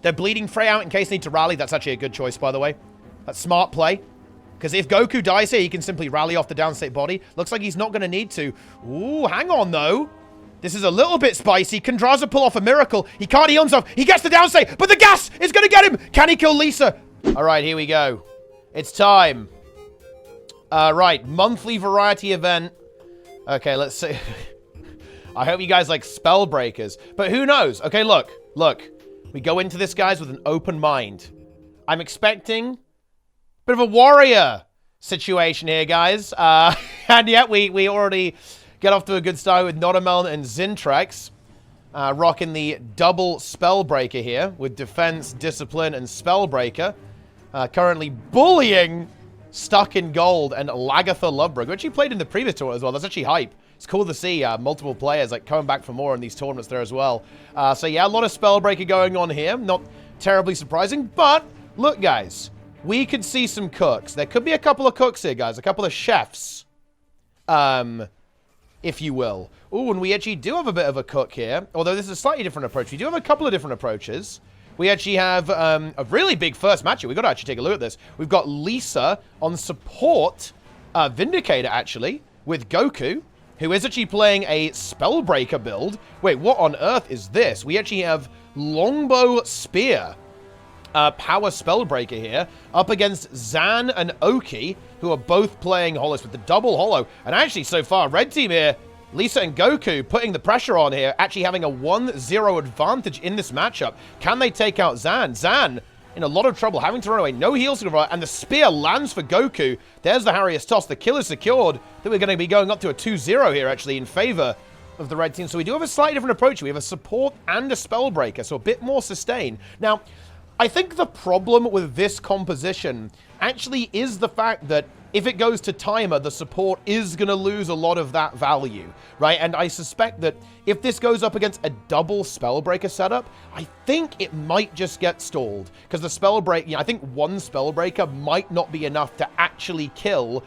They're bleeding Frey out in case they need to rally. That's actually a good choice, by the way. That's smart play. Because if Goku dies here, he can simply rally off the downstate body. Looks like he's not going to need to. Ooh, hang on, though. This is a little bit spicy. Can Draza pull off a miracle? He can't heal himself. He gets the downstate, but the gas is going to get him. Can he kill Lisa? All right, here we go. It's time. Right, monthly variety event. Okay, let's see. I hope you guys like spell breakers, but who knows? Okay, look. We go into this, guys, with an open mind. I'm expecting a bit of a warrior situation here, guys. And yet we already get off to a good start with Notamelon and Zintrex. Rocking the double Spellbreaker here with Defense, Discipline, and Spellbreaker. Currently bullying Stuck in Gold and Lagatha Lovebrook, which he played in the previous tournament as well. That's actually hype. It's cool to see multiple players like coming back for more in these tournaments there as well. So yeah, a lot of Spellbreaker going on here. Not terribly surprising, but look, guys. We could see some cooks. There could be a couple of cooks here, guys. A couple of chefs. If you will. Ooh, and we actually do have a bit of a cook here. Although this is a slightly different approach. We do have a couple of different approaches. We actually have a really big first match here. We've got to actually take a look at this. We've got Lisa on support Vindicator, actually, with Goku, who is actually playing a Spellbreaker build. Wait, what on earth is this? We actually have Longbow Spear, Power Spellbreaker here, up against Zan and Oki, who are both playing Holos with the double Holo. And actually, so far, Red Team here, Lisa and Goku putting the pressure on here, actually having a 1-0 advantage in this matchup. Can they take out Zan? Zan in a lot of trouble, having to run away. No heals to cover, and the spear lands for Goku. There's the Harriers toss. The kill is secured. I think we're going to be going up to a 2-0 here, actually, in favor of the Red Team. So we do have a slightly different approach. We have a support and a Spellbreaker, so a bit more sustain. Now, I think the problem with this composition actually is the fact that if it goes to timer, the support is going to lose a lot of that value, right? And I suspect that if this goes up against a double Spellbreaker setup, I think it might just get stalled. Because the Spellbreaker, I think one Spellbreaker might not be enough to actually kill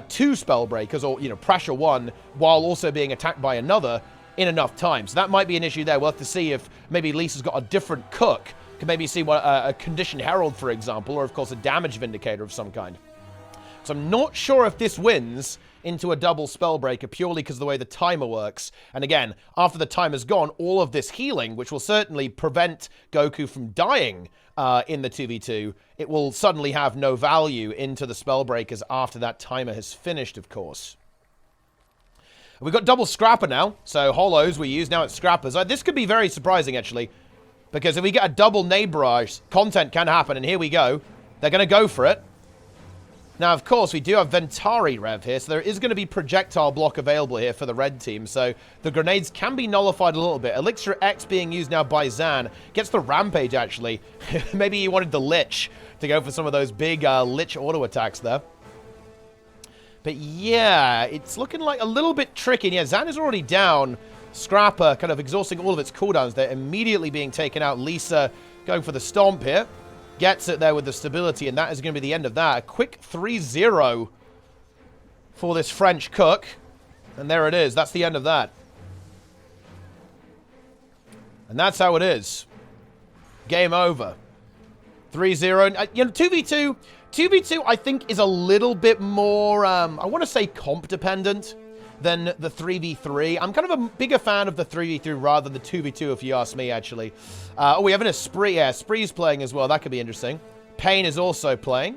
two Spellbreakers or, pressure one while also being attacked by another in enough time. So that might be an issue there. We'll have to see if maybe Lisa's got a different cook. Can maybe see what a Conditioned Herald, for example, or of course a Damage Vindicator of some kind. So I'm not sure if this wins into a double Spellbreaker purely because of the way the timer works. And again, after the timer's gone, all of this healing, which will certainly prevent Goku from dying in the 2v2, it will suddenly have no value into the Spellbreakers after that timer has finished, of course. We've got double Scrapper now. So Holos we use, now it's Scrappers. This could be very surprising, actually. Because if we get a double Nade Barrage, content can happen, and here we go. They're going to go for it. Now, of course, we do have Ventari Rev here, so there is going to be projectile block available here for the red team, so the grenades can be nullified a little bit. Elixir X being used now by Zan. Gets the Rampage, actually. Maybe he wanted the Lich to go for some of those big Lich auto attacks there. But yeah, it's looking like a little bit tricky. Yeah, Zan is already down. Scrapper kind of exhausting all of its cooldowns. They're immediately being taken out. Lisa going for the Stomp here. Gets it there with the stability, and that is going to be the end of that. A quick 3-0 for this French cook. And there it is. That's the end of that. And that's how it is. Game over. 3-0. 2v2, I think, is a little bit more, I want to say comp-dependent than the 3v3. I'm kind of a bigger fan of the 3v3 rather than the 2v2, if you ask me, actually. Oh, we have a Spree. Yeah, Spree's playing as well. That could be interesting. Pain is also playing.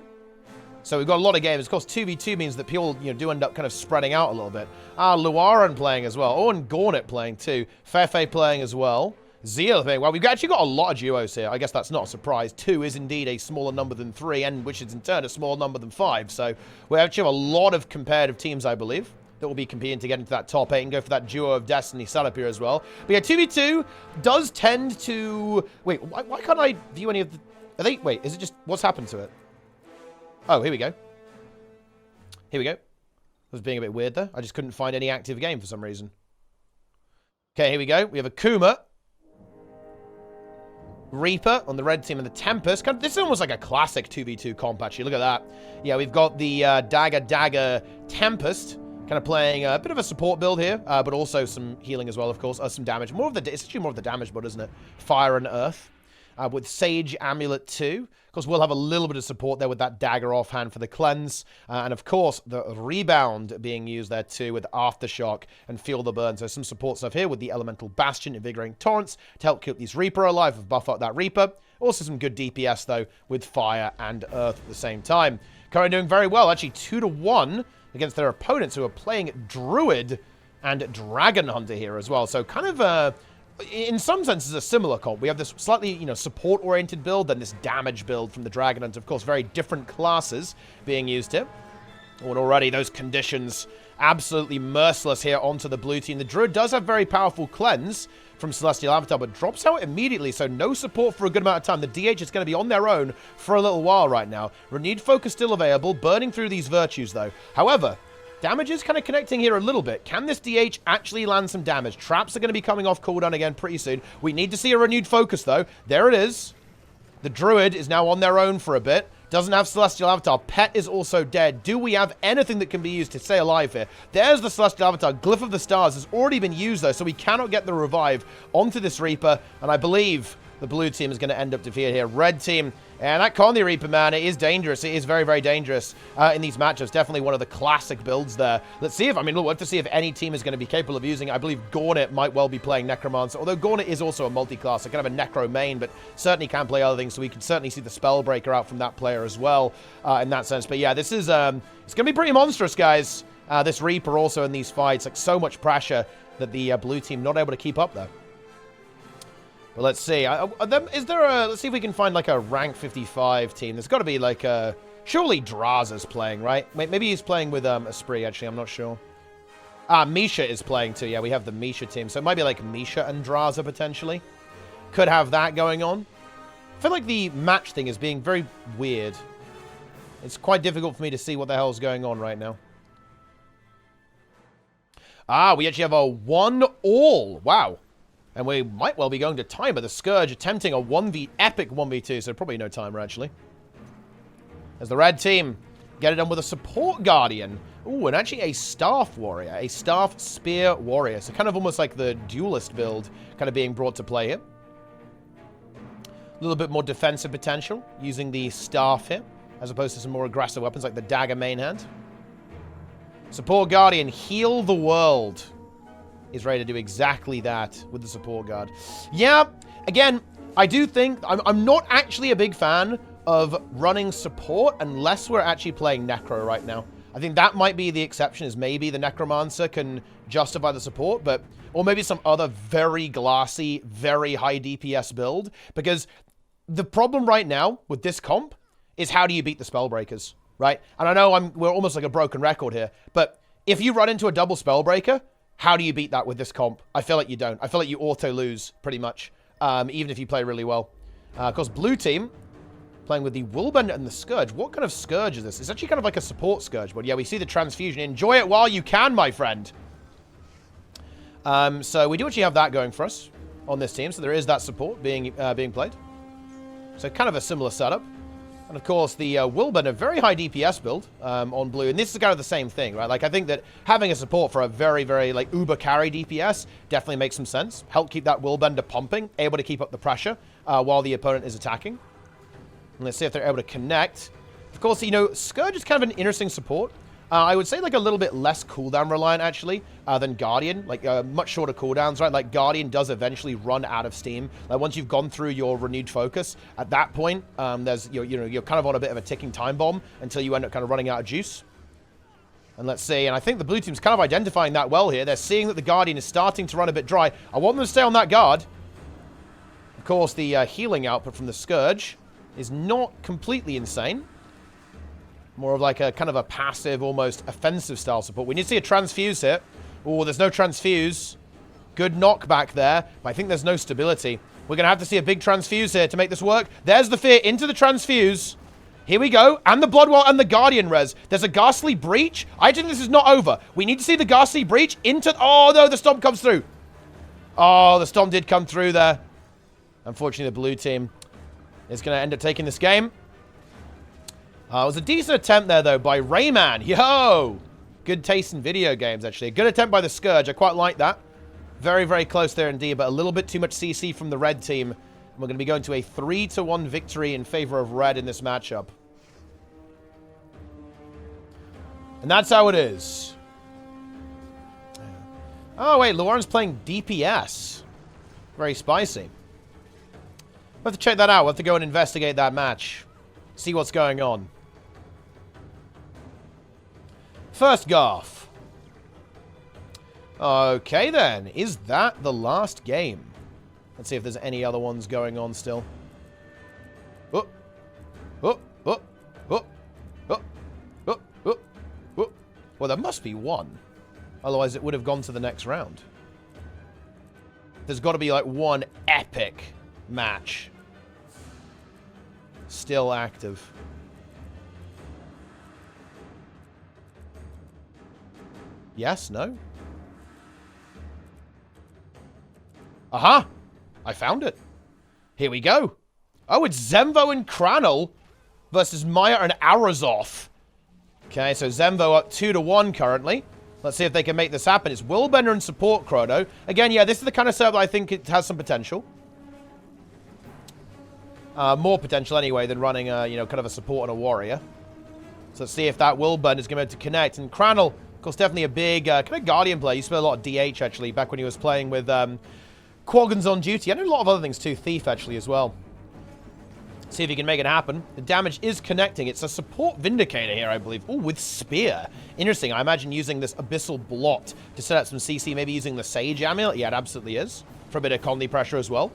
So we've got a lot of games. Of course, 2v2 means that people, do end up kind of spreading out a little bit. Luaran playing as well. Oh, and Gornet playing too. Fefe playing as well. Zeal playing. Well, we've actually got a lot of duos here. I guess that's not a surprise. 2 is indeed a smaller number than 3, and which is in turn a smaller number than 5. So we actually have a lot of competitive teams, I believe, that will be competing to get into that top 8 and go for that Duo of Destiny setup here as well. But yeah, 2v2 does tend to... Wait, why can't I view any of the... Are they... Wait, is it just... What's happened to it? Oh, here we go. Here we go. It was being a bit weird there. I just couldn't find any active game for some reason. Okay, here we go. We have a Kuma. Reaper on the red team and the Tempest. This is almost like a classic 2v2 comp, actually. Look at that. Yeah, we've got the Dagger Tempest. Kind of playing a bit of a support build here, but also some healing as well, of course. Some damage. It's actually more of the damage build, isn't it? Fire and Earth. with Sage Amulet 2. Of course, we'll have a little bit of support there with that dagger offhand for the cleanse. And of course, the rebound being used there too with Aftershock and Feel the Burn. So some support stuff here with the Elemental Bastion, Invigorating Torrents to help keep these Reaper alive, buff up that Reaper. Also some good DPS though with Fire and Earth at the same time. Currently doing very well, actually 2-1 against their opponents who are playing Druid and Dragon Hunter here as well. So kind of in some senses, a similar comp. We have this slightly, support-oriented build, then this damage build from the Dragon Hunter. Of course, very different classes being used here. And already those conditions absolutely merciless here onto the blue team. The Druid does have very powerful cleanse from Celestial Avatar, but drops out immediately, so no support for a good amount of time. The DH is going to be on their own for a little while right now. Renewed Focus still available, burning through these virtues, though. However, damage is kind of connecting here a little bit. Can this DH actually land some damage? Traps are going to be coming off cooldown again pretty soon. We need to see a renewed focus, though. There it is. The Druid is now on their own for a bit. Doesn't have Celestial Avatar. Pet is also dead. Do we have anything that can be used to stay alive here? There's the Celestial Avatar. Glyph of the Stars has already been used, though, so we cannot get the revive onto this Reaper. And I believe the blue team is going to end up defeated here. Red team, and that Conde Reaper, man, it is dangerous. It is very, very dangerous in these matchups. Definitely one of the classic builds there. Let's see if, we'll have to see if any team is going to be capable of using it. I believe Gornet might well be playing Necromancer, although Gornet is also a multi-class, so kind of a Necro main, but certainly can play other things, so we can certainly see the Spellbreaker out from that player as well in that sense. But yeah, this is, it's going to be pretty monstrous, guys. This Reaper also in these fights, like so much pressure that the blue team not able to keep up there. Well, let's see. Let's see if we can find like a rank 55 team. There's got to be like a... Surely Draza's playing, right? Maybe he's playing with Esprit, actually. I'm not sure. Misha is playing too. Yeah, we have the Misha team. So it might be like Misha and Draza potentially. Could have that going on. I feel like the match thing is being very weird. It's quite difficult for me to see what the hell's going on right now. We actually have a 1-all. Wow. And we might well be going to timer. The Scourge attempting a epic 1v2, so probably no timer, actually. As the red team get it done with a Support Guardian. Ooh, and actually a Staff Warrior. A Staff Spear Warrior. So kind of almost like the Duelist build kind of being brought to play here. A little bit more defensive potential using the Staff here, as opposed to some more aggressive weapons like the Dagger main hand. Support Guardian, heal the world. Is ready to do exactly that with the Support Guard. Yeah, again, I do think... I'm not actually a big fan of running support unless we're actually playing Necro right now. I think that might be the exception, is maybe the Necromancer can justify the support, but... Or maybe some other very glassy, very high DPS build. Because the problem right now with this comp is how do you beat the Spellbreakers, right? And I know we're almost like a broken record here, but if you run into a double Spellbreaker... How do you beat that with this comp? I feel like you don't. I feel like you auto-lose, pretty much, even if you play really well. Of course, blue team, playing with the Willbend and the Scourge. What kind of Scourge is this? It's actually kind of like a support Scourge, but yeah, we see the transfusion. Enjoy it while you can, my friend. So we do actually have that going for us on this team, so there is that support being played. So kind of a similar setup. And of course, the Willbend, a very high DPS build on blue. And this is kind of the same thing, right? Like, I think that having a support for a very, very, like, uber carry DPS definitely makes some sense. Help keep that Willbender pumping, able to keep up the pressure while the opponent is attacking. And let's see if they're able to connect. Of course, Scourge is kind of an interesting support. I would say, like, a little bit less cooldown reliant, actually, than Guardian. Like, much shorter cooldowns, right? Like, Guardian does eventually run out of steam. Like, once you've gone through your renewed focus, at that point, you're kind of on a bit of a ticking time bomb until you end up kind of running out of juice. And let's see, and I think the blue team's kind of identifying that well here. They're seeing that the Guardian is starting to run a bit dry. I want them to stay on that guard. Of course, the healing output from the Scourge is not completely insane. More of like a kind of a passive, almost offensive style support. We need to see a transfuse here. Oh, there's no transfuse. Good knockback there. But I think there's no stability. We're going to have to see a big transfuse here to make this work. There's the fear into the transfuse. Here we go. And the Bloodwell and the Guardian res. There's a Ghastly Breach. I think this is not over. We need to see the Ghastly Breach into... Oh, no, the Stomp comes through. Oh, the Stomp did come through there. Unfortunately, the blue team is going to end up taking this game. It was a decent attempt there, though, by Rayman. Yo! Good taste in video games, actually. A good attempt by the Scourge. I quite like that. Very, very close there indeed, but a little bit too much CC from the red team We're going to be going to a 3-1 victory in favor of red in this matchup. And that's how it is. Oh, wait, Lauren's playing DPS. Very spicy. We'll have to check that out. We'll have to go and investigate that match. See what's going on. First Garth. Okay, then. Is that the last game? Let's see if there's any other ones going on still. Oh. Oh. Oh. Oh. Oh. Oh. Oh. Oh. Well, there must be one. Otherwise, it would have gone to the next round. There's got to be, like, one epic match. Still active. Yes? No? Aha! I found it. Here we go. Oh, it's Zemvo and Kranel versus Maya and Arazov. Okay, so Zemvo up 2-1 currently. Let's see if they can make this happen. It's Willbender and support Chrono. Again, yeah, this is the kind of setup that I think it has some potential. More potential anyway than running a, you know, kind of a support and a warrior. So let's see if that Willbender is going to be able to connect. And Kranel, of course, definitely a big kind of Guardian player. He used to play a lot of DH, actually, back when he was playing with Quaggan's on duty. I know a lot of other things too. Thief, actually, as well. See if he can make it happen. The damage is connecting. It's a support Vindicator here, I believe. Oh, with Spear. Interesting. I imagine using this Abyssal Blot to set up some CC. Maybe using the Sage Amulet. Yeah, it absolutely is. For a bit of Conley pressure as well.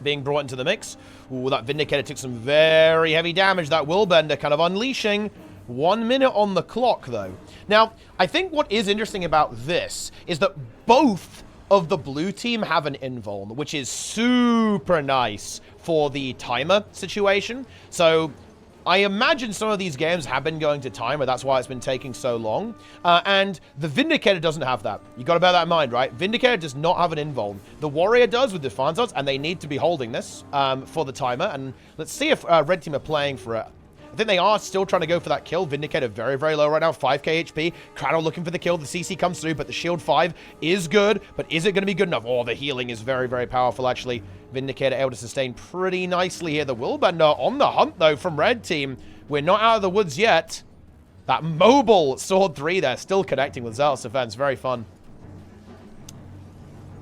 Being brought into the mix. Ooh, that Vindicator took some very heavy damage. That Willbender kind of unleashing. 1 minute on the clock, though. Now, I think what is interesting about this is that both of the blue team have an invuln, which is super nice for the timer situation. So I imagine some of these games have been going to timer. That's why it's been taking so long. And the Vindicator doesn't have that. You got to bear that in mind, right? Vindicator does not have an invuln. The Warrior does with Defiance Arts, and they need to be holding this for the timer. And let's see if red team are playing for it. I think they are still trying to go for that kill. Vindicator very, very low right now. 5k HP. Kranel looking for the kill. The CC comes through, but the shield 5 is good. But is it going to be good enough? Oh, the healing is very, very powerful, actually. Vindicator able to sustain pretty nicely here. The Willbender on the hunt, though, from red team. We're not out of the woods yet. That mobile Sword 3 there, still connecting with Zealous Defense. Very fun.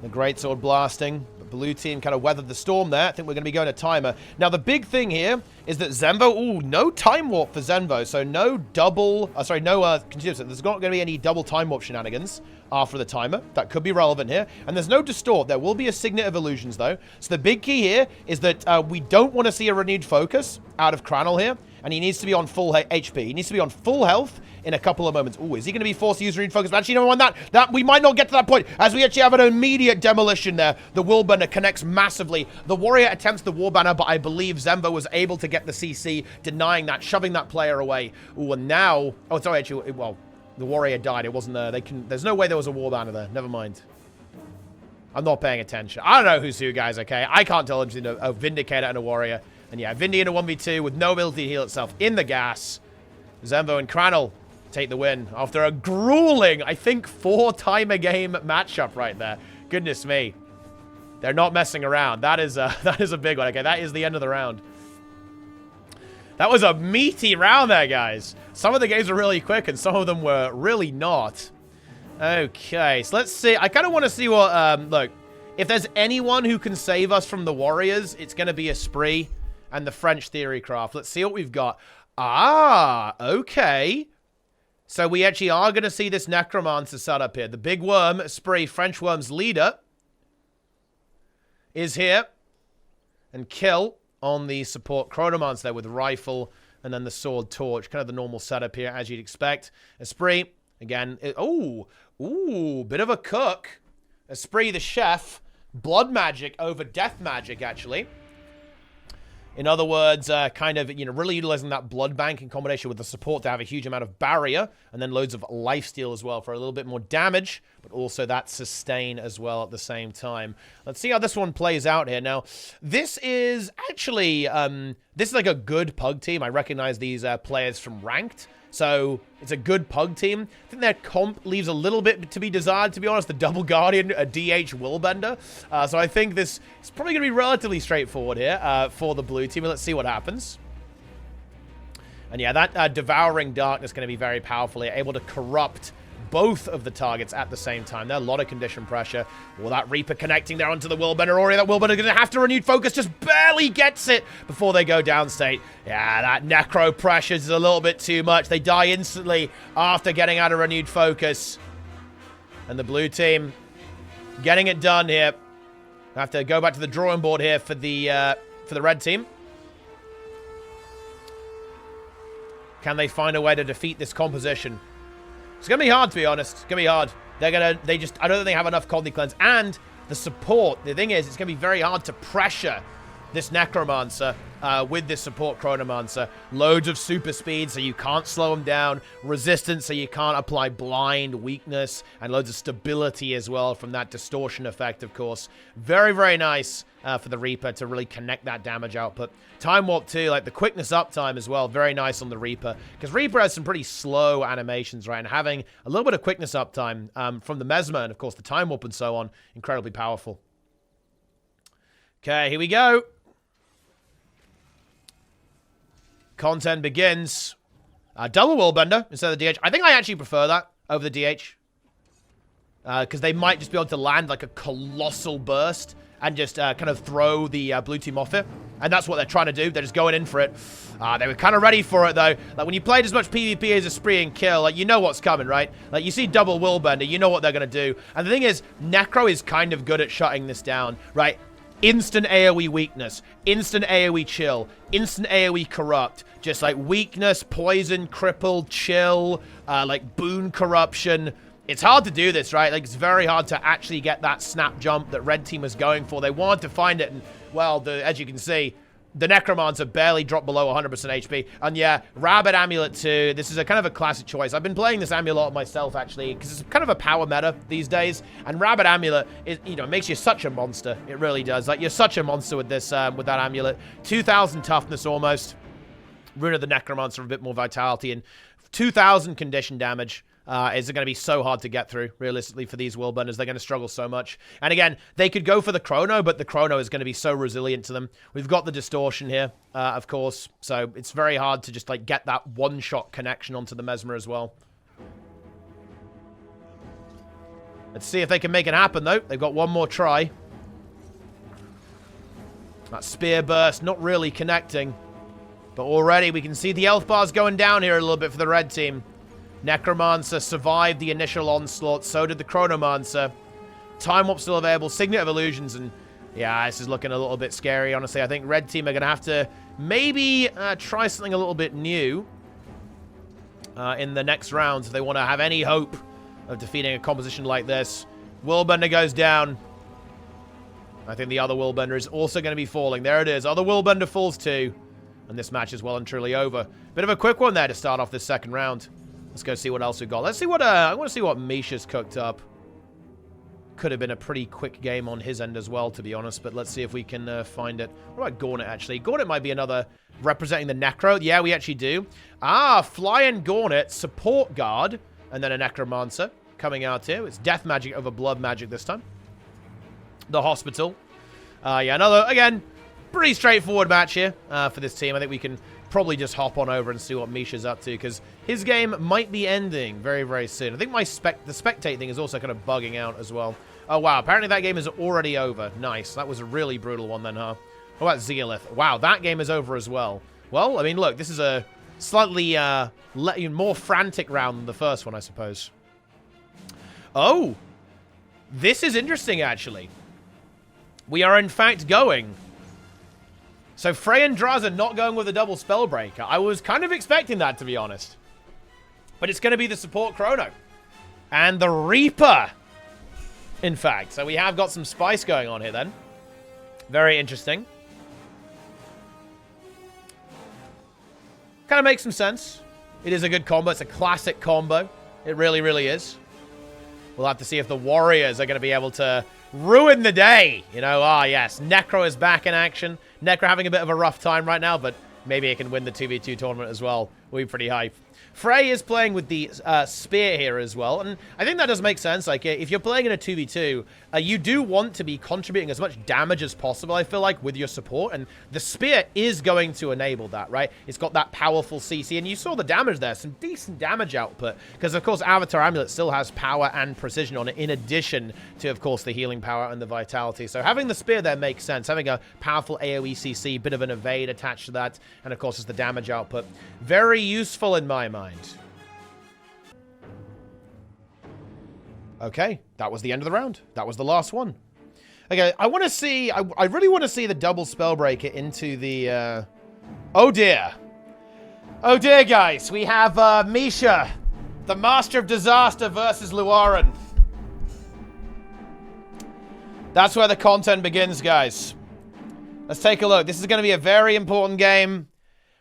The Great Sword blasting. Blue team kind of weathered the storm there. I think we're going to be going to timer. Now, the big thing here is that Zemvo... Ooh, no time warp for Zemvo. So, no double... Sorry, no... There's not going to be any double time warp shenanigans after the timer. That could be relevant here. And there's no distort. There will be a Signet of Illusions, though. So, the big key here is that we don't want to see a renewed focus out of Kranel here. And he needs to be on full HP. He needs to be on full health in a couple of moments. Ooh, is he going to be forced to use renewed focus? But actually, never mind that. We might not get to that point, as we actually have an immediate demolition there. The Willbender connects massively. The Warrior attempts the Warbanner, but I believe Zemvo was able to get the CC, denying that, shoving that player away. Ooh, and now... Oh, sorry, actually, well, the Warrior died. It wasn't there. There's no way there was a Warbanner there. Never mind. I'm not paying attention. I don't know who's who, guys, okay? I can't tell between a Vindicator and a Warrior. And yeah, Vindy in a 1v2 with no ability to heal itself in the gas. Zemvo and Kranel take the win after a grueling, I think, 4-timer game matchup right there. Goodness me. They're not messing around. That is a big one. Okay, that is the end of the round. That was a meaty round there, guys. Some of the games were really quick and some of them were really not. Okay, so let's see. I kind of want to see what, look, if there's anyone who can save us from the Warriors, it's going to be Esprit and the French Theory Craft. Let's see what we've got. Ah, okay. So we actually are going to see this Necromancer setup here. The Big Worm, Esprit, French Worm's leader, is here. And kill on the support Chronomancer there with Rifle and then the Sword Torch. Kind of the normal setup here, as you'd expect. Esprit, again. Ooh, bit of a cook. Esprit the chef. Blood magic over death magic, actually. In other words, kind of, you know, really utilizing that blood bank in combination with the support to have a huge amount of barrier and then loads of lifesteal as well for a little bit more damage, but also that sustain as well at the same time. Let's see how this one plays out here. Now, this is actually, this is like a good pug team. I recognize these players from Ranked. So it's a good Pug team. I think their comp leaves a little bit to be desired, to be honest. The Double Guardian, a DH Willbender. So I think this is probably going to be relatively straightforward here for the blue team. Let's see what happens. And yeah, that Devouring Darkness is going to be very powerful here, able to corrupt both of the targets at the same time. There's a lot of condition pressure. Well, that Reaper connecting there onto the Willbender. Already that Willbender going to have to renewed focus. Just barely gets it before they go downstate. Yeah, that Necro pressures is a little bit too much. They die instantly after getting out of renewed focus. And the blue team getting it done here. I have to go back to the drawing board here for the red team. Can they find a way to defeat this composition? It's going to be hard, to be honest. It's going to be hard. I don't think they have enough Coldly Cleanse. And the support, the thing is, it's going to be very hard to pressure this Necromancer with this support Chronomancer. Loads of super speed, so you can't slow him down. Resistance, so you can't apply blind weakness. And loads of stability as well from that distortion effect, of course. Very, very nice for the Reaper to really connect that damage output. Time Warp too, like the quickness uptime as well, very nice on the Reaper. Because Reaper has some pretty slow animations, right? And having a little bit of quickness uptime from the Mesmer and, of course, the Time Warp and so on, incredibly powerful. Okay, here we go. Content begins. Double Willbender instead of the DH. I think I actually prefer that over the DH. Because they might just be able to land like a colossal burst and just kind of throw the blue team off it. And that's what they're trying to do. They're just going in for it. They were kind of ready for it, though. Like, when you played as much PvP as a spree and kill, like, you know what's coming, right? Like, you see double Willbender, you know what they're going to do. And the thing is, Necro is kind of good at shutting this down, right? Instant AoE weakness, instant AoE chill, instant AoE corrupt. Just like weakness, poison, cripple, chill, like boon corruption. It's hard to do this, right? Like, it's very hard to actually get that snap jump that red team was going for. They wanted to find it, and, well, as you can see, the Necromancer barely dropped below 100% HP. And yeah, Rabbit Amulet too. This is a kind of a classic choice. I've been playing this Amulet myself, actually, because it's kind of a power meta these days. And Rabbit Amulet, makes you such a monster. It really does. Like, you're such a monster with this, with that Amulet. 2,000 toughness almost. Rune of the Necromancer, a bit more vitality, and 2,000 condition damage. Is it going to be so hard to get through, realistically, for these Willbenders? They're going to struggle so much. And again, they could go for the Chrono, but the Chrono is going to be so resilient to them. We've got the Distortion here, of course, so it's very hard to just, like, get that one-shot connection onto the Mesmer as well. Let's see if they can make it happen, though. They've got one more try. That Spear Burst not really connecting. But already we can see the health bars going down here a little bit for the red team. Necromancer survived the initial onslaught. So did the Chronomancer. Time Warp still available. Signet of Illusions. And yeah, this is looking a little bit scary, honestly. I think red team are going to have to maybe try something a little bit new in the next round if they want to have any hope of defeating a composition like this. Willbender goes down. I think the other Willbender is also going to be falling. There it is. Other Willbender falls too. And this match is well and truly over. Bit of a quick one there to start off this second round. Let's go see what else we've got. Let's see what, I want to see what Misha's cooked up. Could have been a pretty quick game on his end as well, to be honest. But let's see if we can find it. What about Gauntlet, actually? Gauntlet might be another representing the Necro. Yeah, we actually do. Flying Gauntlet, Support Guard, and then a Necromancer coming out here. It's Death Magic over Blood Magic this time. The Hospital. Yeah, another, again, pretty straightforward match here for this team. I think we can probably just hop on over and see what Misha's up to, because his game might be ending very, very soon. I think the spectate thing is also kind of bugging out as well. Oh, wow. Apparently that game is already over. Nice. That was a really brutal one then, huh? What about Zeolith? Wow, that game is over as well. Well, I mean, look, this is a slightly more frantic round than the first one, I suppose. Oh, this is interesting, actually. We are, in fact, going... So Frey and Draz are not going with a double Spellbreaker. I was kind of expecting that, to be honest. But it's going to be the support Chrono. And the Reaper, in fact. So we have got some spice going on here, then. Very interesting. Kind of makes some sense. It is a good combo. It's a classic combo. It really, really is. We'll have to see if the Warriors are going to be able to ruin the day. You know, yes. Necro is back in action. Necro having a bit of a rough time right now, but maybe it can win the 2v2 tournament as well. will be pretty hype. Frey is playing with the spear here as well, and I think that does make sense. Like, if you're playing in a 2v2, you do want to be contributing as much damage as possible, I feel like, with your support, and the spear is going to enable that, right? It's got that powerful CC, and you saw the damage there, some decent damage output, because, of course, Avatar Amulet still has power and precision on it, in addition to, of course, the healing power and the vitality. So having the spear there makes sense. Having a powerful AoE CC, bit of an evade attached to that, and, of course, it's the damage output. Very useful in my mind. Okay, that was the end of the round. That was the last one. Okay, I want to see... I really want to see the double Spellbreaker into the... Oh, dear. Oh, dear, guys. We have Misha, the Master of Disaster, versus Luaran. That's where the content begins, guys. Let's take a look. This is going to be a very important game.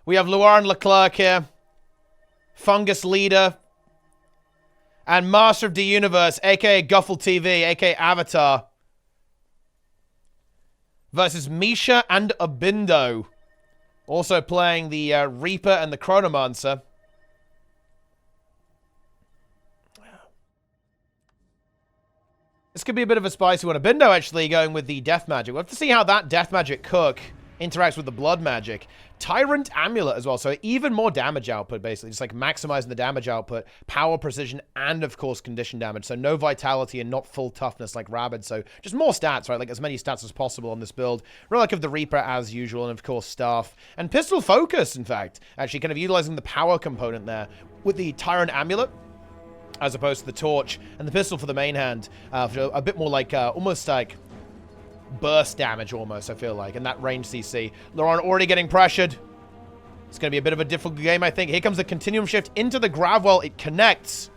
We have Luaran Leclerc here. Fungus Leader. And Master of the Universe, a.k.a. Guffle TV, a.k.a. Avatar. Versus Misha and Abindo. Also playing the Reaper and the Chronomancer. This could be a bit of a spicy one. Abindo actually going with the Death Magic. We'll have to see how that Death Magic cook interacts with the Blood Magic. Tyrant Amulet as well, so even more damage output, basically. Just like maximizing the damage output, power, precision, and of course condition damage. So no vitality and not full toughness like Rabid. So just more stats, right? Like as many stats as possible on this build. Relic of the Reaper as usual, and of course Staff. And Pistol Focus, in fact. Actually kind of utilizing the power component there with the Tyrant Amulet, as opposed to the Torch, and the Pistol for the main hand. For a bit more like, almost like burst damage almost, I feel like, and that range CC. Luaran already getting pressured. It's going to be a bit of a difficult game, I think. Here comes the Continuum Shift into the Gravwell. It connects.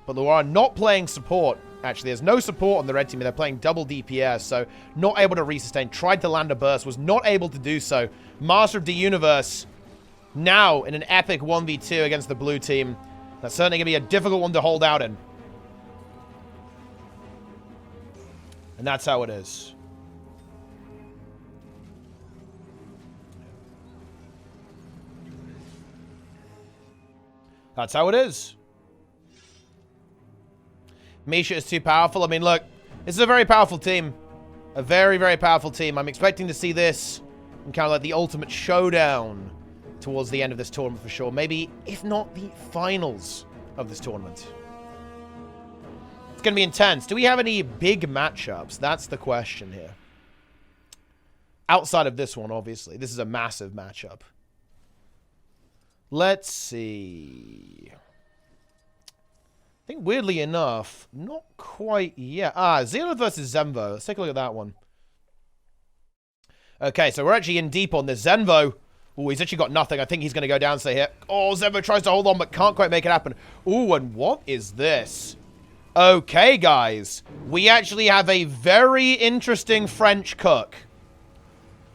But Luaran not playing support. Actually, there's no support on the red team. They're playing double DPS, so not able to resustain. Tried to land a burst, was not able to do so. Master of the Universe now in an epic 1v2 against the blue team. That's certainly going to be a difficult one to hold out in. And that's how it is. That's how it is. Misha is too powerful. I mean, look, this is a very powerful team. A very, very powerful team. I'm expecting to see this in kind of like the ultimate showdown towards the end of this tournament for sure. Maybe, if not the finals of this tournament. It's going to be intense. Do we have any big matchups? That's the question here. Outside of this one, obviously. This is a massive matchup. Let's see. I think, weirdly enough, not quite yet. Zealoth versus Zenvo. Let's take a look at that one. Okay, so we're actually in deep on this. Zenvo. Oh, he's actually got nothing. I think he's going to go down, stay here. Oh, Zenvo tries to hold on, but can't quite make it happen. Oh, and what is this? Okay, guys. We actually have a very interesting French cook.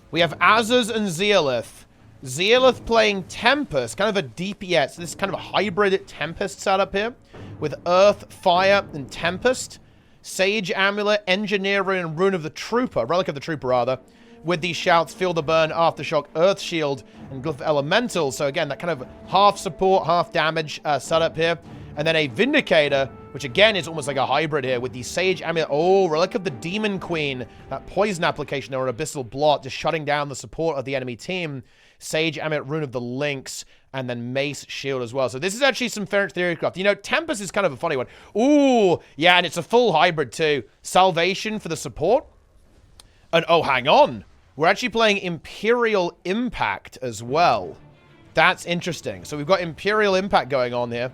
We have Azuz and Zealoth. Zealoth playing Tempest, kind of a DPS. This is kind of a hybrid Tempest setup here. With Earth, Fire, and Tempest. Sage Amulet, Engineer Rune, and Rune of the Trooper. Relic of the Trooper, rather. With these shouts, Feel the Burn, Aftershock, Earth Shield, and Glyph Elemental. So again, that kind of half support, half damage setup here. And then a Vindicator, which again is almost like a hybrid here with the Sage Amulet. Oh, Relic of the Demon Queen. That poison application or Abyssal Blot, just shutting down the support of the enemy team. Sage Amulet, Rune of the Lynx, and then Mace Shield as well. So this is actually some Ferret Theory craft. You know, Tempest is kind of a funny one. Ooh, yeah, and it's a full hybrid too. Salvation for the support. And oh, hang on. We're actually playing Imperial Impact as well. That's interesting. So we've got Imperial Impact going on here.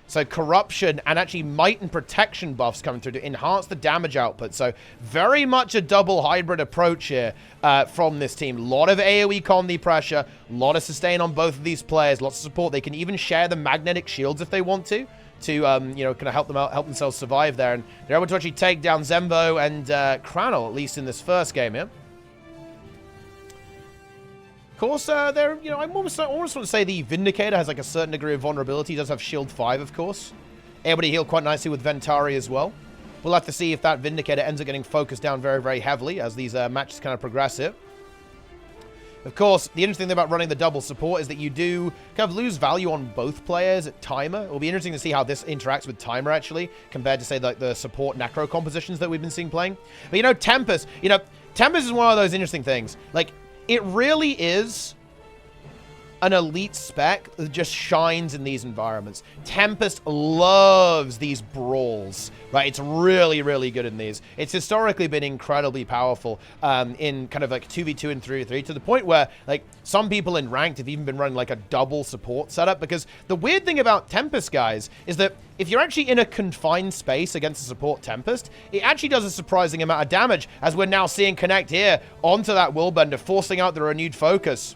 So Corruption and actually Might and Protection buffs coming through to enhance the damage output. So very much a double hybrid approach here from this team. A lot of AoE combi pressure, a lot of sustain on both of these players, lots of support. They can even share the magnetic shields if they want to you know, kind of help them out, help themselves survive there. And they're able to actually take down Zenvo and Kranel, at least in this first game here. Of course, they're, you know, I almost want to say the Vindicator has like a certain degree of vulnerability. He does have Shield 5, of course. Able to heal quite nicely with Ventari as well. We'll have to see if that Vindicator ends up getting focused down very, very heavily as these matches kind of progress here. Of course, the interesting thing about running the double support is that you do kind of lose value on both players at Timer. It'll be interesting to see how this interacts with Timer, actually, compared to, say, like the support Necro compositions that we've been seeing playing. But, Tempest, Tempest is one of those interesting things. Like, it really is an elite spec that just shines in these environments. Tempest loves these brawls, right? It's really, really good in these. It's historically been incredibly powerful in kind of like 2v2 and 3v3 to the point where, like, some people in ranked have even been running like a double support setup, because the weird thing about Tempest, guys, is that if you're actually in a confined space against a support Tempest, it actually does a surprising amount of damage, as we're now seeing connect here onto that Willbender, forcing out the renewed focus.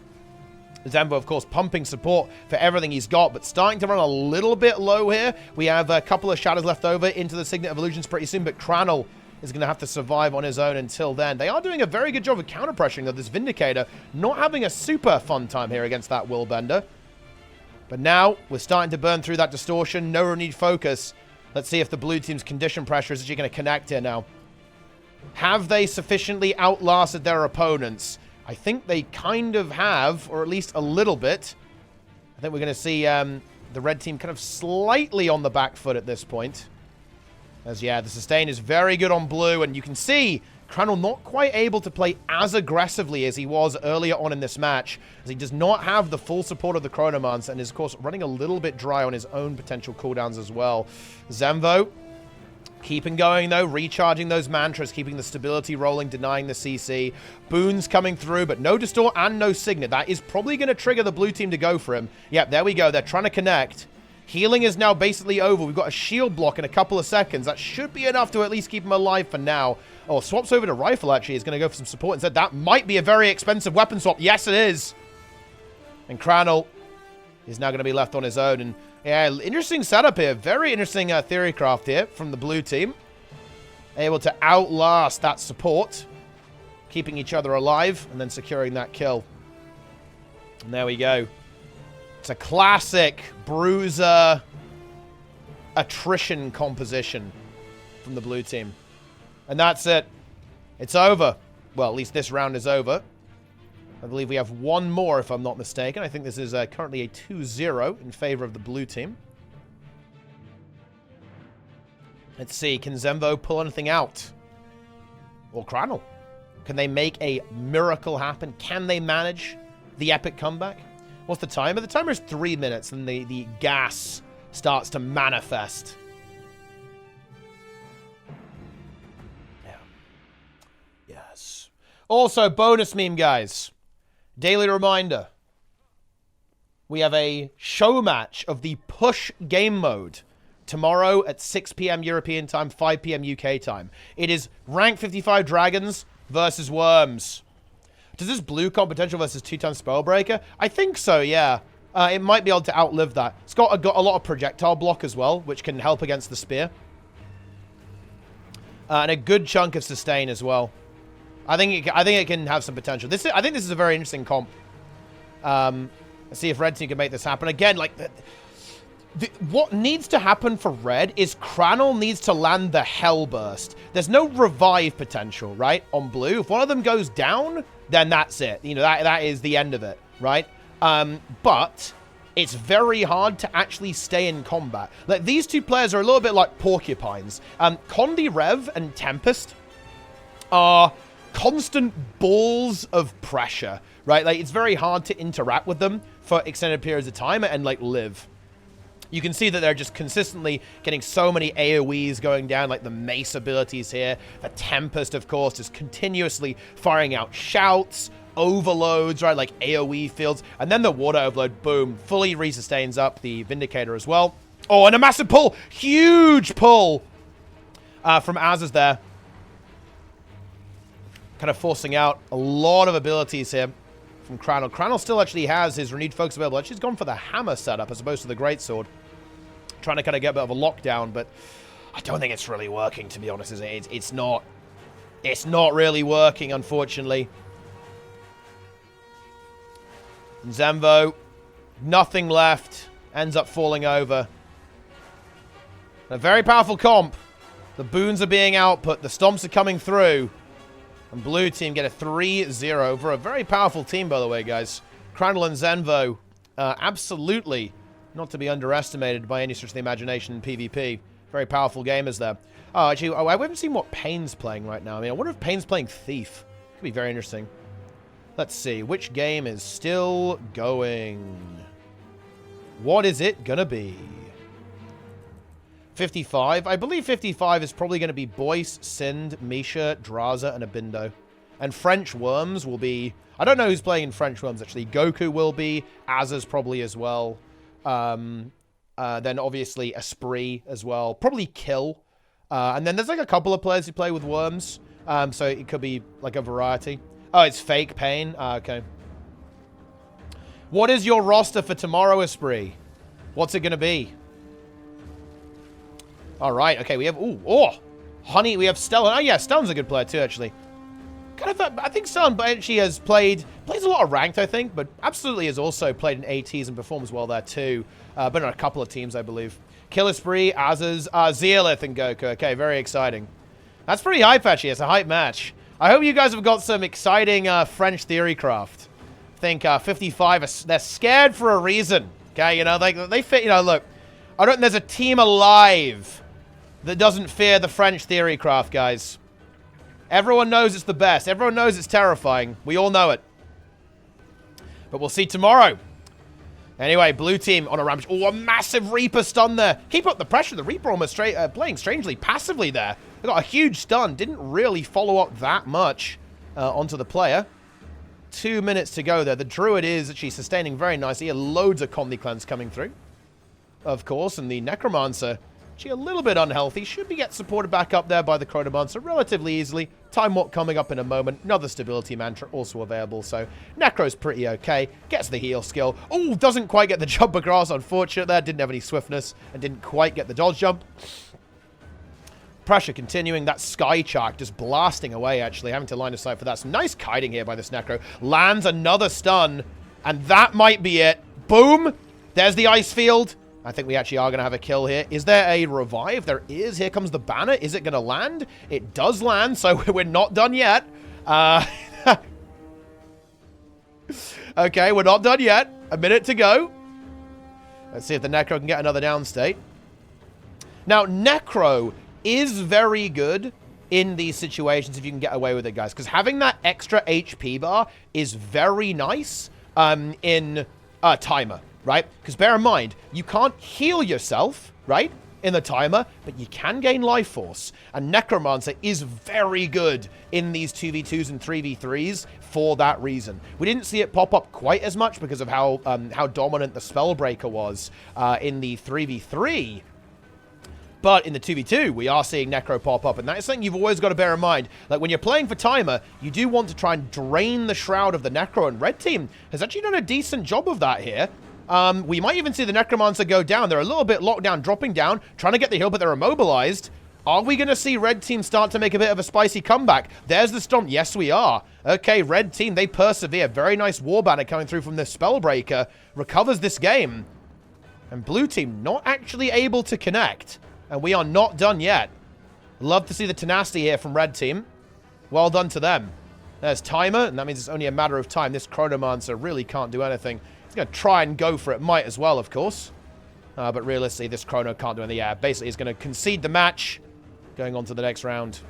Zemvo, of course, pumping support for everything he's got, but starting to run a little bit low here. We have a couple of shadows left over into the Signet of Illusions pretty soon, but Cranel is going to have to survive on his own until then. They are doing a very good job of counter-pressuring, though, this Vindicator not having a super fun time here against that Willbender. But now we're starting to burn through that distortion. No renewed focus. Let's see if the blue team's condition pressure is actually going to connect here now. Have they sufficiently outlasted their opponents? I think they kind of have, or at least a little bit. I think we're going to see the red team kind of slightly on the back foot at this point. As, yeah, the sustain is very good on blue, and you can see Cranel not quite able to play as aggressively as he was earlier on in this match, as he does not have the full support of the Chronomance, and is, of course, running a little bit dry on his own potential cooldowns as well. Zemvo keeping going, though, recharging those mantras, keeping the stability rolling, denying the CC. Boons coming through, but no Distort and no Signet. That is probably going to trigger the blue team to go for him. Yep, there we go. They're trying to connect. Healing is now basically over. We've got a shield block in a couple of seconds. That should be enough to at least keep him alive for now. Oh, swaps over to Rifle, actually. He's going to go for some support instead. That might be a very expensive weapon swap. Yes, it is. And Cranel is now going to be left on his own. And yeah, interesting setup here. Very interesting theory craft here from the blue team. Able to outlast that support. Keeping each other alive and then securing that kill. And there we go. It's a classic bruiser attrition composition from the blue team. And that's it. It's over. Well, at least this round is over. I believe we have one more, if I'm not mistaken. I think this is currently a 2-0 in favor of the blue team. Let's see. Can Zemvo pull anything out? Or Cranel? Can they make a miracle happen? Can they manage the epic comeback? What's the timer? The timer is 3 minutes, and the gas starts to manifest. Yeah. Yes. Also, bonus meme, guys. Daily reminder. We have a show match of the push game mode tomorrow at 6 p.m. European time, 5 p.m. UK time. It is rank 55 dragons versus worms. Does this blue comp potential versus 2-time Spellbreaker? I think so, yeah. It might be able to outlive that. It's got a lot of projectile block as well, which can help against the spear. And a good chunk of sustain as well. I think it can have some potential. I think this is a very interesting comp. Let's see if Red Team can make this happen. Again, like, what needs to happen for Red is Cranel needs to land the Hellburst. There's no revive potential, right, on blue. If one of them goes down, then that's it. You know, that is the end of it, right? But it's very hard to actually stay in combat. Like, these two players are a little bit like porcupines. Condi Rev and Tempest are constant balls of pressure, right? Like, it's very hard to interact with them for extended periods of time and, like, live. You can see that they're just consistently getting so many AoEs going down, like the Mace abilities here. The Tempest, of course, is continuously firing out shouts, overloads, right, like AoE fields. And then the Water Overload, boom, fully resustains up the Vindicator as well. Oh, and a massive pull! Huge pull from Azaz there. Kind of forcing out a lot of abilities here from Cranel. Cranel still actually has his renewed focus available. Actually, he's gone for the hammer setup as opposed to the greatsword. Trying to kind of get a bit of a lockdown, but I don't think it's really working, to be honest. It's not really working, unfortunately. And Zemvo, nothing left, ends up falling over. A very powerful comp. The boons are being output. The stomps are coming through. And blue team get a 3-0 over a very powerful team, by the way, guys. Crandall and Zenvo, absolutely not to be underestimated by any stretch of the imagination in PvP. Very powerful gamers there. Oh, actually, I haven't seen what Payne's playing right now. I mean, I wonder if Payne's playing Thief. Could be very interesting. Let's see. Which game is still going? What is it gonna be? 55. I believe 55 is probably going to be Boyce, Sind, Misha, Draza, and Abindo. And French Worms will be... I don't know who's playing in French Worms, actually. Goku will be. Azaz probably as well. Then, obviously, Esprit as well. Probably Kill. And then there's, like, a couple of players who play with Worms. So it could be, like, a variety. Oh, it's Fake Pain. Okay. What is your roster for tomorrow, Esprit? What's it going to be? All right, okay, we have, Honey, we have Stellan. Oh, yeah, Stellan's a good player, too, actually. Kind of, I think Stellan actually has plays a lot of ranked, I think, but absolutely has also played in ATs and performs well there, too. Been on a couple of teams, I believe. Kill Esprit, Azaz, Zeolith, and Goku. Okay, very exciting. That's pretty hype, actually. It's a hype match. I hope you guys have got some exciting French Theorycraft. I think 55, they're scared for a reason. Okay, you know, they fit, you know, look. I don't think there's a team alive that doesn't fear the French Theorycraft, guys. Everyone knows it's the best. Everyone knows it's terrifying. We all know it. But we'll see tomorrow. Anyway, blue team on a rampage. Oh, a massive Reaper stun there. Keep up the pressure. The Reaper almost playing strangely passively there. They got a huge stun. Didn't really follow up that much onto the player. 2 minutes to go there. The Druid is actually sustaining very nicely. Loads of Comedy Clans coming through. Of course, and the Necromancer... She a little bit unhealthy. Should be get supported back up there by the Chronomancer relatively easily. Time Walk coming up in a moment. Another Stability Mantra also available. So Necro's pretty okay. Gets the heal skill. Oh, doesn't quite get the jump across. Unfortunate there. Didn't have any swiftness and didn't quite get the dodge jump. Pressure continuing. That Sky Shark just blasting away, actually. Having to line of sight for that. Some nice kiting here by this Necro. Lands another stun. And that might be it. Boom. There's the ice field. I think we actually are going to have a kill here. Is there a revive? There is. Here comes the banner. Is it going to land? It does land, so we're not done yet. Okay, we're not done yet. A minute to go. Let's see if the Necro can get another down state. Now, Necro is very good in these situations if you can get away with it, guys. Because having that extra HP bar is very nice in Timer. Right? Because bear in mind, you can't heal yourself, right, in the Timer, but you can gain life force. And Necromancer is very good in these 2v2s and 3v3s for that reason. We didn't see it pop up quite as much because of how dominant the Spellbreaker was in the 3v3. But in the 2v2, we are seeing Necro pop up, and that is something you've always got to bear in mind. Like, when you're playing for Timer, you do want to try and drain the Shroud of the Necro, and Red Team has actually done a decent job of that here. We might even see the Necromancer go down. They're a little bit locked down, dropping down, trying to get the heal, but they're immobilized. Are we going to see Red Team start to make a bit of a spicy comeback? There's the Stomp. Yes, we are. Okay, Red Team, they persevere. Very nice War Banner coming through from the Spellbreaker. Recovers this game. And Blue Team not actually able to connect. And we are not done yet. Love to see the tenacity here from Red Team. Well done to them. There's Timer, and that means it's only a matter of time. This Chronomancer really can't do anything. He's going to try and go for it. Might as well, of course. But realistically, this Chrono can't do anything. Yeah, basically, he's going to concede the match. Going on to the next round.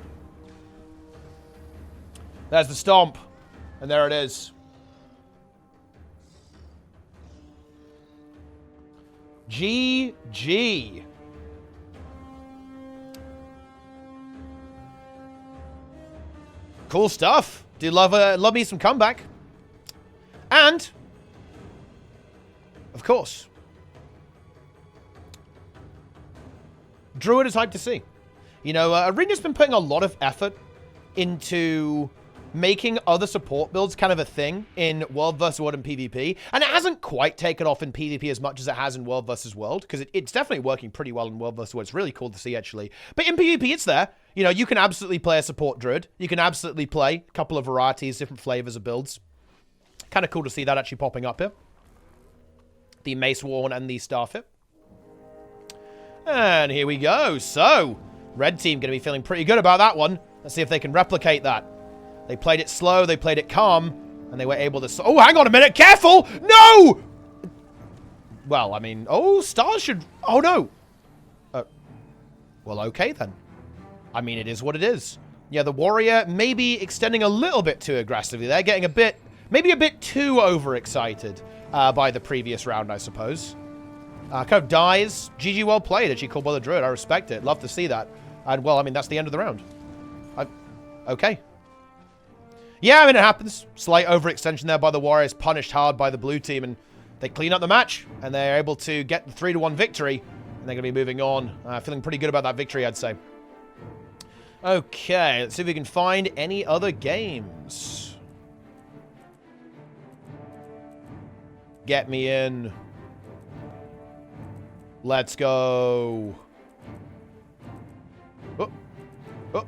There's the Stomp. And there it is. GG. Cool stuff. Do love me some comeback. And... of course. Druid is hyped to see. You know, Arena's been putting a lot of effort into making other support builds kind of a thing in World vs. World and PvP. And it hasn't quite taken off in PvP as much as it has in World vs. World, because it's definitely working pretty well in World vs. World. It's really cool to see, actually. But in PvP, it's there. You know, you can absolutely play a support Druid. You can absolutely play a couple of varieties, different flavors of builds. Kind of cool to see that actually popping up here. The Mace War and the Starfit. And here we go. So, Red Team going to be feeling pretty good about that one. Let's see if they can replicate that. They played it slow, they played it calm, and they were able to... Oh, hang on a minute, careful! No! Well, I mean, oh, Stars should... Oh, no. Well, okay, then. I mean, it is what it is. Yeah, the Warrior maybe extending a little bit too aggressively there, getting a bit... Maybe a bit too overexcited by the previous round, I suppose. Kind of dies. GG, well played, actually, called by the Druid. I respect it. Love to see that. And, well, I mean, that's the end of the round. Okay. Yeah, I mean, it happens. Slight overextension there by the Warriors, punished hard by the blue team, and they clean up the match, and they're able to get the 3-1 victory, and they're going to be moving on. Feeling pretty good about that victory, I'd say. Okay, let's see if we can find any other games. Get me in. Let's go. Oh. Oh.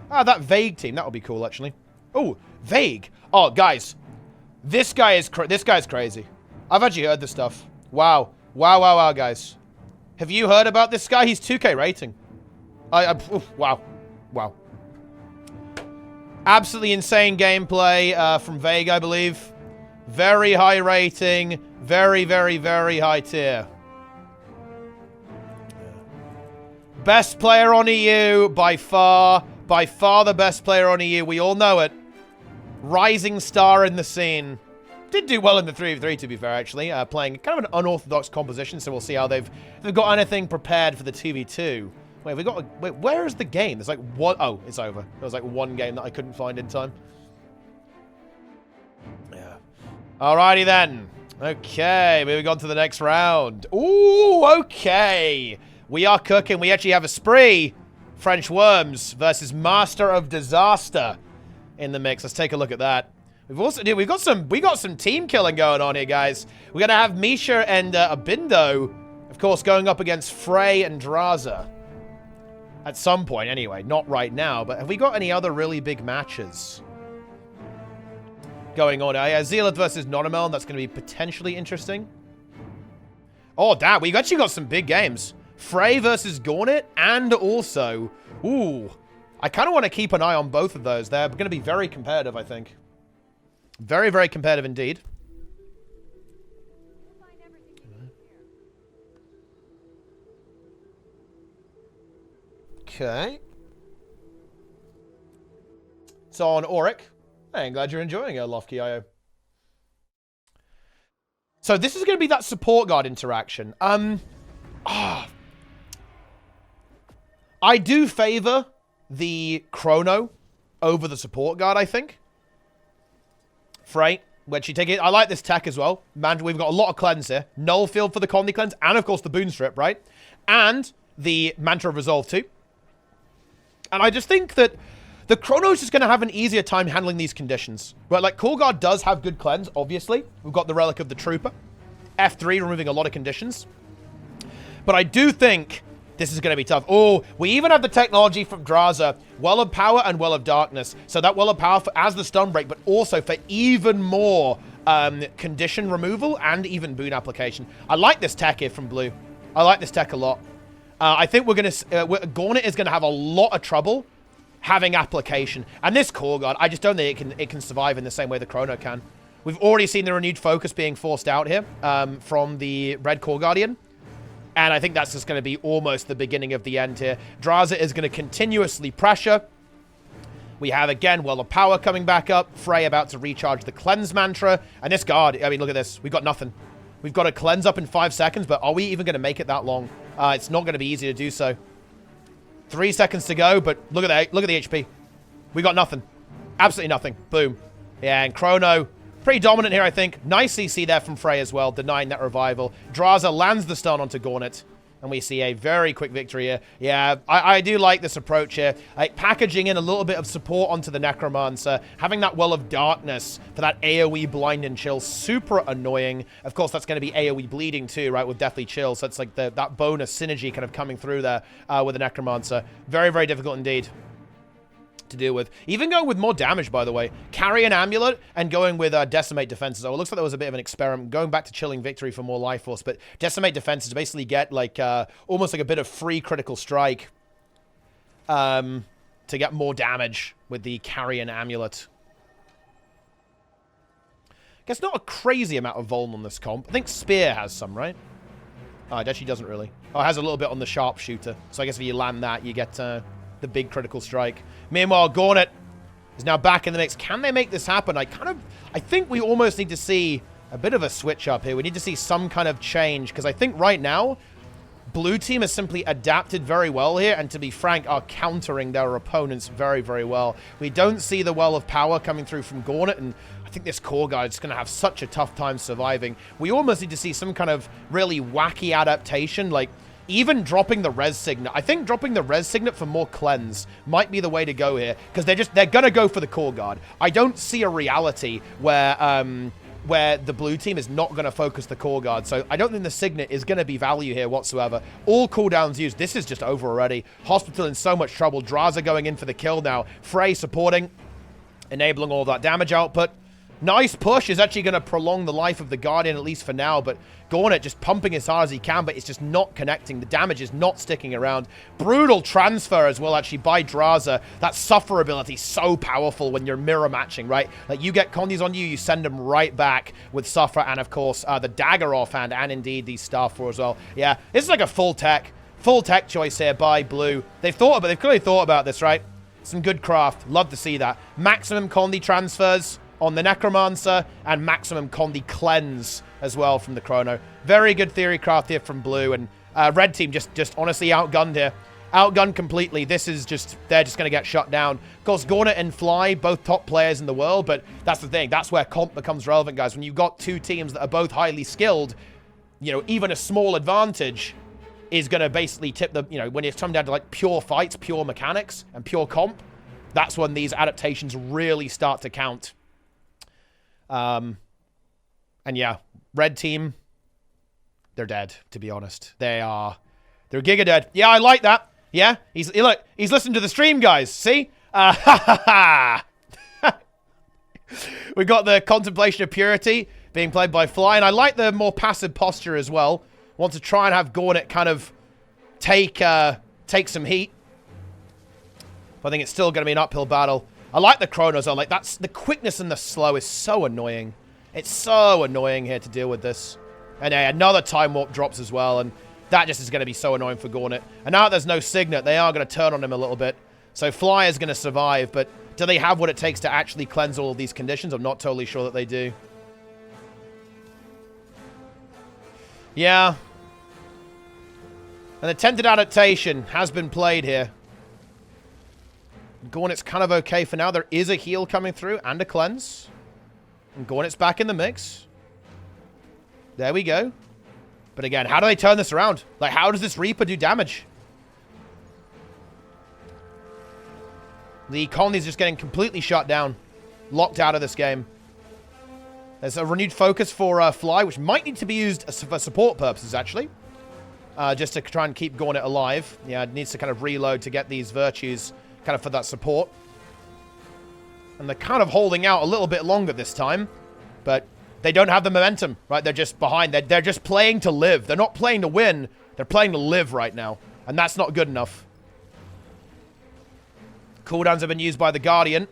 Ah, that Vague team. That would be cool, actually. Oh, Vague. Oh, guys. This guy's crazy. I've actually heard this stuff. Wow. Wow, wow, wow, guys. Have you heard about this guy? He's 2K rating. Wow. Wow. Absolutely insane gameplay from Vague, I believe. Very high rating. Very, very, very high tier. Best player on EU by far. By far the best player on EU. We all know it. Rising star in the scene. Did do well in the 3v3, to be fair, actually. Playing kind of an unorthodox composition, so we'll see how they've got anything prepared for the 2v2. Wait, wait, where is the game? There's like one... Oh, it's over. There was like one game that I couldn't find in time. Yeah. Alrighty then. Okay, moving on to the next round. Ooh, okay. We are cooking. We actually have a spree. French Worms versus Master of Disaster in the mix. Let's take a look at that. We got some team killing going on here, guys. We're gonna have Misha and Abindo, of course, going up against Frey and Draza. At some point, anyway. Not right now, but have we got any other really big matches going on? Zealot versus Nonamelon. That's going to be potentially interesting. Oh, damn. We've actually got some big games. Frey versus Gornet, and also... Ooh. I kind of want to keep an eye on both of those. They're going to be very competitive, I think. Very, very competitive indeed. Okay. So on Auric. Hey, I'm glad you're enjoying it, Lofky.io. So this is going to be that support guard interaction. I do favor the Chrono over the support guard, I think. Frey, where'd she take it? I like this tech as well. Man, we've got a lot of cleanse here. Null Field for the Comedy Cleanse, and of course the Boon Strip, right? And the Mantra of Resolve too. And I just think that the Chrono's just going to have an easier time handling these conditions. Right, like, Core Guard does have good cleanse, obviously. We've got the Relic of the Trooper. F3 removing a lot of conditions. But I do think this is going to be tough. Oh, we even have the technology from Draza. Well of Power and Well of Darkness. So that Well of Power as the stun break, but also for even more condition removal and even boon application. I like this tech here from Blue. I like this tech a lot. I think we're going to... Gornet is going to have a lot of trouble having application. And this Core Guard, I just don't think it can survive in the same way the Chrono can. We've already seen the renewed focus being forced out here from the Red Core Guardian. And I think that's just going to be almost the beginning of the end here. Draza is going to continuously pressure. We have, again, Well of Power coming back up. Frey about to recharge the Cleanse Mantra. And this guard, I mean, look at this. We've got nothing. We've got to cleanse up in 5 seconds, but are we even going to make it that long? It's not going to be easy to do so. 3 seconds to go, but look at the HP. We got nothing. Absolutely nothing. Boom. Yeah, and Chrono, pretty dominant here, I think. Nice CC there from Frey as well, denying that revival. Draza lands the stun onto Gornet, and we see a very quick victory here. Yeah, I do like this approach here. Like, packaging in a little bit of support onto the Necromancer, having that Well of Darkness for that AoE Blind and Chill, super annoying. Of course, that's going to be AoE Bleeding too, right, with Deathly Chill, so it's like that bonus synergy kind of coming through there with the Necromancer. Very, very difficult indeed to deal with. Even going with more damage, by the way. Carry an Amulet and going with Decimate Defenses. Oh, it looks like that was a bit of an experiment. Going back to Chilling Victory for more Life Force, but Decimate Defenses to basically get like almost like a bit of free critical strike to get more damage with the Carry an Amulet. Guess not a crazy amount of Vuln on this comp. I think Spear has some, right? Oh, it actually doesn't really. Oh, it has a little bit on the Sharpshooter. So I guess if you land that, you get the big critical strike. Meanwhile, Gauntlet is now back in the mix. Can they make this happen? I think we almost need to see a bit of a switch up here. We need to see some kind of change, because I think right now, Blue Team has simply adapted very well here, and to be frank, are countering their opponents very, very well. We don't see the well of power coming through from Gauntlet, and I think this core guard is going to have such a tough time surviving. We almost need to see some kind of really wacky adaptation, like even dropping the res signet. I think dropping the res signet for more cleanse might be the way to go here, because they're going to go for the core guard. I don't see a reality where the blue team is not going to focus the core guard. So I don't think the signet is going to be value here whatsoever. All cooldowns used. This is just over already. Hospital in so much trouble. Draza going in for the kill now. Frey supporting, enabling all that damage output. Nice push is actually going to prolong the life of the Guardian, at least for now, but Gauntlet just pumping as hard as he can, but it's just not connecting. The damage is not sticking around. Brutal transfer as well, actually, by Draza. That Suffer ability, so powerful when you're mirror matching, right? Like, you get Condis on you, you send them right back with Suffer, and of course, the Dagger offhand, and indeed the Starfall as well. Yeah, this is like a full tech choice here by Blue. They've clearly thought about this, right? Some good craft. Love to see that. Maximum Condi transfers on the Necromancer, and maximum Condi cleanse as well from the Chrono. Very good theory craft here from Blue, and Red Team just honestly outgunned here. Outgunned completely. This is just, they're just going to get shut down. Of course, Gauntlet and Fly, both top players in the world, but that's the thing. That's where comp becomes relevant, guys. When you've got two teams that are both highly skilled, you know, even a small advantage is going to basically tip the, you know, when it's come down to like pure fights, pure mechanics, and pure comp, that's when these adaptations really start to count. And yeah, Red Team, they're dead, to be honest. They're giga dead. Yeah, I like that. Yeah, look, he's listening to the stream, guys. See? We got the Contemplation of Purity being played by Fly, and I like the more passive posture as well. Want to try and have Gauntlet kind of take some heat. But I think it's still going to be an uphill battle. I like the Chronos, though. Like, that's the quickness and the slow is so annoying. It's so annoying here to deal with this. And another time warp drops as well, and that just is going to be so annoying for Gauntlet. And now that there's no Signet, they are going to turn on him a little bit. So Fly is going to survive, but do they have what it takes to actually cleanse all of these conditions? I'm not totally sure that they do. Yeah. An attempted adaptation has been played here. Gauntlet's kind of okay for now. There is a heal coming through and a cleanse. And Gauntlet's back in the mix. There we go. But again, how do they turn this around? Like, how does this Reaper do damage? The Condi's just getting completely shut down. Locked out of this game. There's a renewed focus for Fly, which might need to be used for support purposes, actually. Just to try and keep Gauntlet alive. Yeah, it needs to kind of reload to get these virtues kind of for that support. And they're kind of holding out a little bit longer this time. But they don't have the momentum, right? They're just behind. They're just playing to live. They're not playing to win. They're playing to live right now. And that's not good enough. Cooldowns have been used by the Guardian.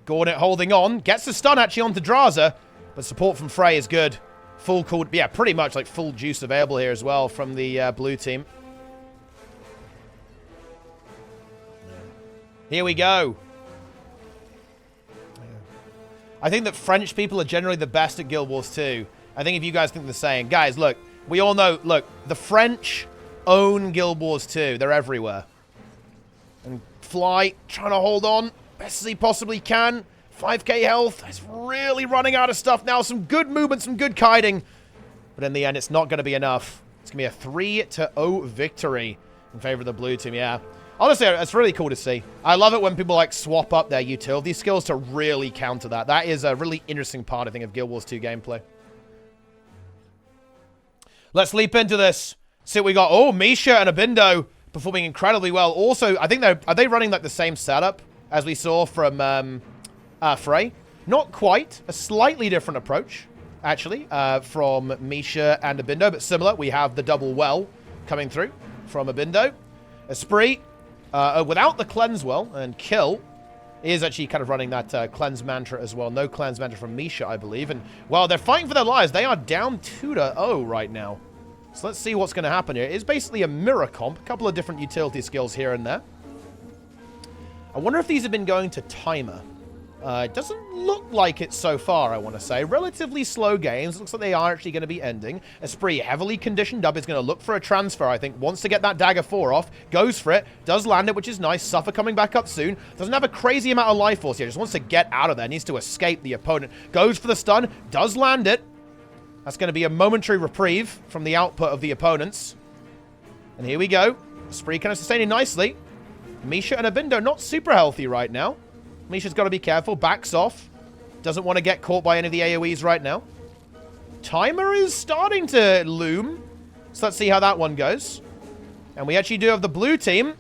Gauntlet holding on. Gets the stun actually onto Draza. But support from Frey is good. Full cooled. Yeah, pretty much like full juice available here as well from the blue team. Here we go. I think that French people are generally the best at Guild Wars 2. I think if you guys think the same. Guys, look. We all know, look, the French own Guild Wars 2. They're everywhere. And Fly trying to hold on best as he possibly can. 5k health. He's really running out of stuff now. Some good movement, some good kiting. But in the end, it's not going to be enough. It's going to be a 3-0 victory in favor of the blue team. Yeah. Honestly, it's really cool to see. I love it when people like swap up their utility skills to really counter that. That is a really interesting part, I think, of Guild Wars 2 gameplay. Let's leap into this. See what we got. Oh, Misha and Abindo performing incredibly well. Also, I think are they running like the same setup as we saw from Frey? Not quite. A slightly different approach, actually, from Misha and Abindo, but similar. We have the double well coming through from Abindo. Esprit. Without the cleanse well and kill, He is actually kind of running that cleanse mantra as well. No cleanse mantra from Misha, I believe. And while they're fighting for their lives, they are down 2-0 right now. So let's see what's going to happen here. It's basically a mirror comp. A couple of different utility skills here and there. I wonder if these have been going to timer. It doesn't look like it so far, I want to say. Relatively slow games. Looks like they are actually going to be ending. Esprit, heavily conditioned up, is going to look for a transfer, I think. Wants to get that dagger 4 off. Goes for it. Does land it, which is nice. Suffer coming back up soon. Doesn't have a crazy amount of life force here. Just wants to get out of there. Needs to escape the opponent. Goes for the stun. Does land it. That's going to be a momentary reprieve from the output of the opponents. And here we go. Esprit kind of sustaining nicely. Misha and Abindo not super healthy right now. Misha's got to be careful. Backs off. Doesn't want to get caught by any of the AoEs right now. Timer is starting to loom. So let's see how that one goes. And we actually do have the blue team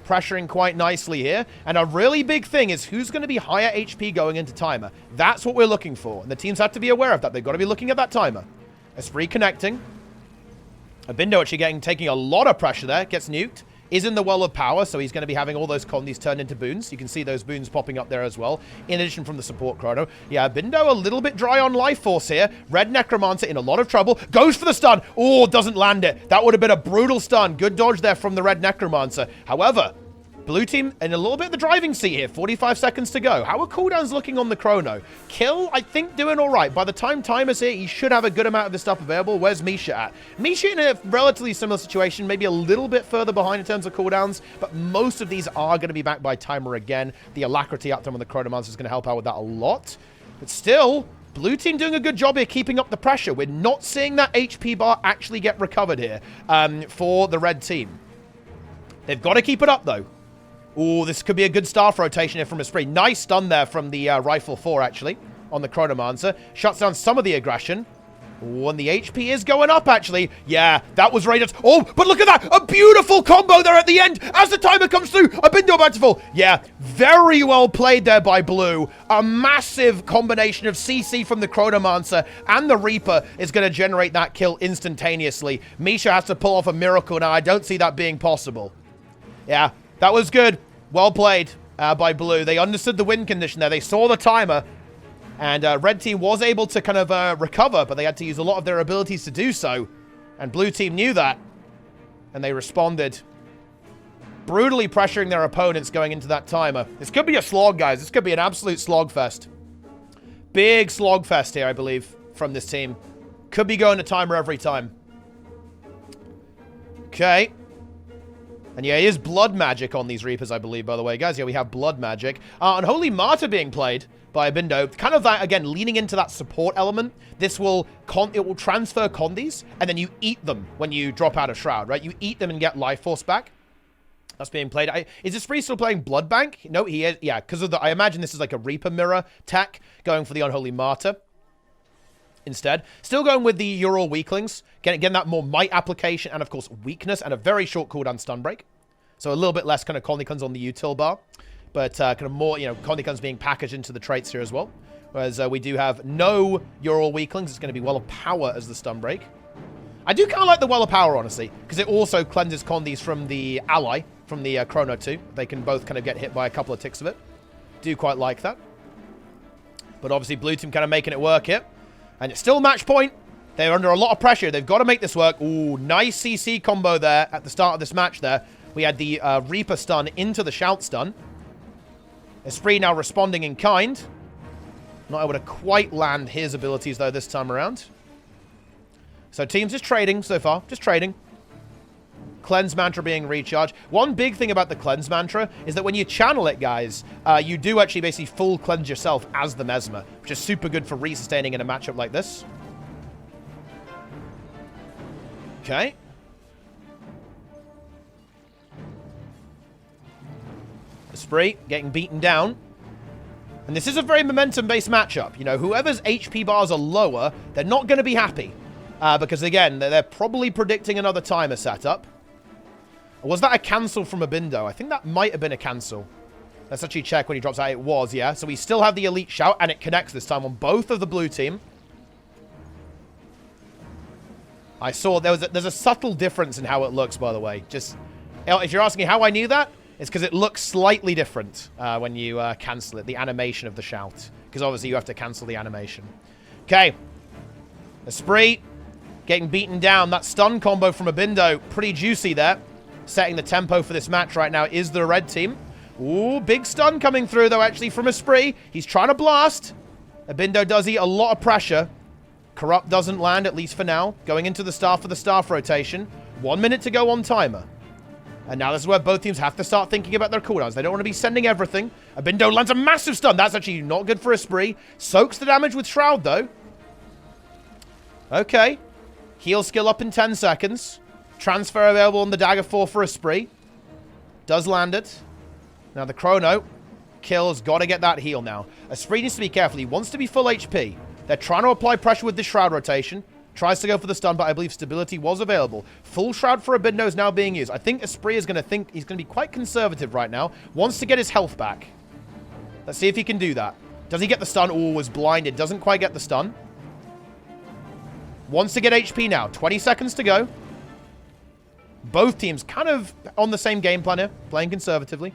pressuring quite nicely here. And a really big thing is who's going to be higher HP going into timer. That's what we're looking for. And the teams have to be aware of that. They've got to be looking at that timer. Esprit connecting. Abindo actually taking a lot of pressure there. Gets nuked. Is in the well of power, so he's going to be having all those condies turned into boons. You can see those boons popping up there as well, in addition from the support chrono. Yeah, Bindo a little bit dry on life force here. Red Necromancer in a lot of trouble. Goes for the stun. Oh, doesn't land it. That would have been a brutal stun. Good dodge there from the Red Necromancer. However, blue team in a little bit of the driving seat here. 45 seconds to go. How are cooldowns looking on the chrono? Kill, I think, doing all right. By the time timer's here, he should have a good amount of his stuff available. Where's Misha at? Misha in a relatively similar situation, maybe a little bit further behind in terms of cooldowns, but most of these are going to be backed by timer again. The alacrity uptime on the Chronomancer is going to help out with that a lot. But still, blue team doing a good job here keeping up the pressure. We're not seeing that HP bar actually get recovered here for the red team. They've got to keep it up, though. Ooh, this could be a good staff rotation here from Esprit. Nice stun there from the Rifle 4, actually, on the Chronomancer. Shuts down some of the aggression. Ooh, and the HP is going up, actually. Yeah, that was right. Oh, but look at that! A beautiful combo there at the end as the timer comes through. Abindo about to fall. Yeah, very well played there by Blue. A massive combination of CC from the Chronomancer and the Reaper is going to generate that kill instantaneously. Misha has to pull off a miracle now. I don't see that being possible. Yeah, that was good. Well played by Blue. They understood the win condition there. They saw the timer. And Red Team was able to kind of recover, but they had to use a lot of their abilities to do so. And Blue Team knew that. And they responded. Brutally pressuring their opponents going into that timer. This could be a slog, guys. This could be an absolute slogfest. Big slogfest here, I believe, from this team. Could be going to timer every time. Okay. And yeah, it is blood magic on these Reapers, I believe, by the way, guys. Yeah, we have blood magic. Unholy Martyr being played by Abindo. Kind of that, again, leaning into that support element. This will, it will transfer condies, and then you eat them when you drop out of Shroud, right? You eat them and get life force back. That's being played. Is this Spree still playing Blood Bank? No, he is. Yeah, because of the, I imagine this is like a Reaper mirror tech going for the Unholy Martyr. Instead, still going with the Ural Weaklings, getting that more might application and, of course, weakness and a very short cooldown stun break. So a little bit less kind of Connicons on the util bar, but kind of more, you know, Connicons being packaged into the traits here as well. Whereas we do have no Ural Weaklings. It's going to be Well of Power as the stun break. I do kind of like the Well of Power, honestly, because it also cleanses Condis from the ally, from the Chrono 2. They can both kind of get hit by a couple of ticks of it. Do quite like that. But obviously, Blue Team kind of making it work here. And it's still match point. They're under a lot of pressure. They've got to make this work. Ooh, nice CC combo there at the start of this match there. We had the Reaper stun into the Shout stun. Esprit now responding in kind. Not able to quite land his abilities, though, this time around. So teams just trading so far. Just trading. Cleanse Mantra being recharged. One big thing about the Cleanse Mantra is that when you channel it, guys, you do actually basically full cleanse yourself as the Mesmer, which is super good for resustaining in a matchup like this. Okay. Esprit getting beaten down. And this is a very momentum-based matchup. You know, whoever's HP bars are lower, they're not going to be happy. Because, again, they're probably predicting another timer setup. Was that a cancel from Abindo? I think that might have been a cancel. Let's actually check when he drops out. It was, yeah. So we still have the Elite Shout, and it connects this time on both of the blue team. I saw there's a subtle difference in how it looks, by the way. Just, if you're asking how I knew that, It's because it looks slightly different when you cancel it, the animation of the shout. Because obviously you have to cancel the animation. Okay. Esprit getting beaten down. That stun combo from Abindo, pretty juicy there. Setting the tempo for this match right now is the red team. Ooh, big stun coming through, though, actually, from Esprit. He's trying to blast. Abindo does eat a lot of pressure. Corrupt doesn't land, at least for now. Going into the staff for the staff rotation. 1 minute to go on timer. And now this is where both teams have to start thinking about their cooldowns. They don't want to be sending everything. Abindo lands a massive stun. That's actually not good for Esprit. Soaks the damage with Shroud, though. Okay. Heal skill up in 10 seconds. Transfer available on the Dagger 4 for Esprit. Does land it. Now the Chrono kills. Got to get that heal now. Esprit needs to be careful. He wants to be full HP. They're trying to apply pressure with the Shroud rotation. Tries to go for the stun, but I believe stability was available. Full Shroud for Abindo is now being used. I think Esprit is going to think he's going to be quite conservative right now. Wants to get his health back. Let's see if he can do that. Does he get the stun? Oh, was blinded. Doesn't quite get the stun. Wants to get HP now. 20 seconds to go. Both teams kind of on the same game plan here. Playing conservatively.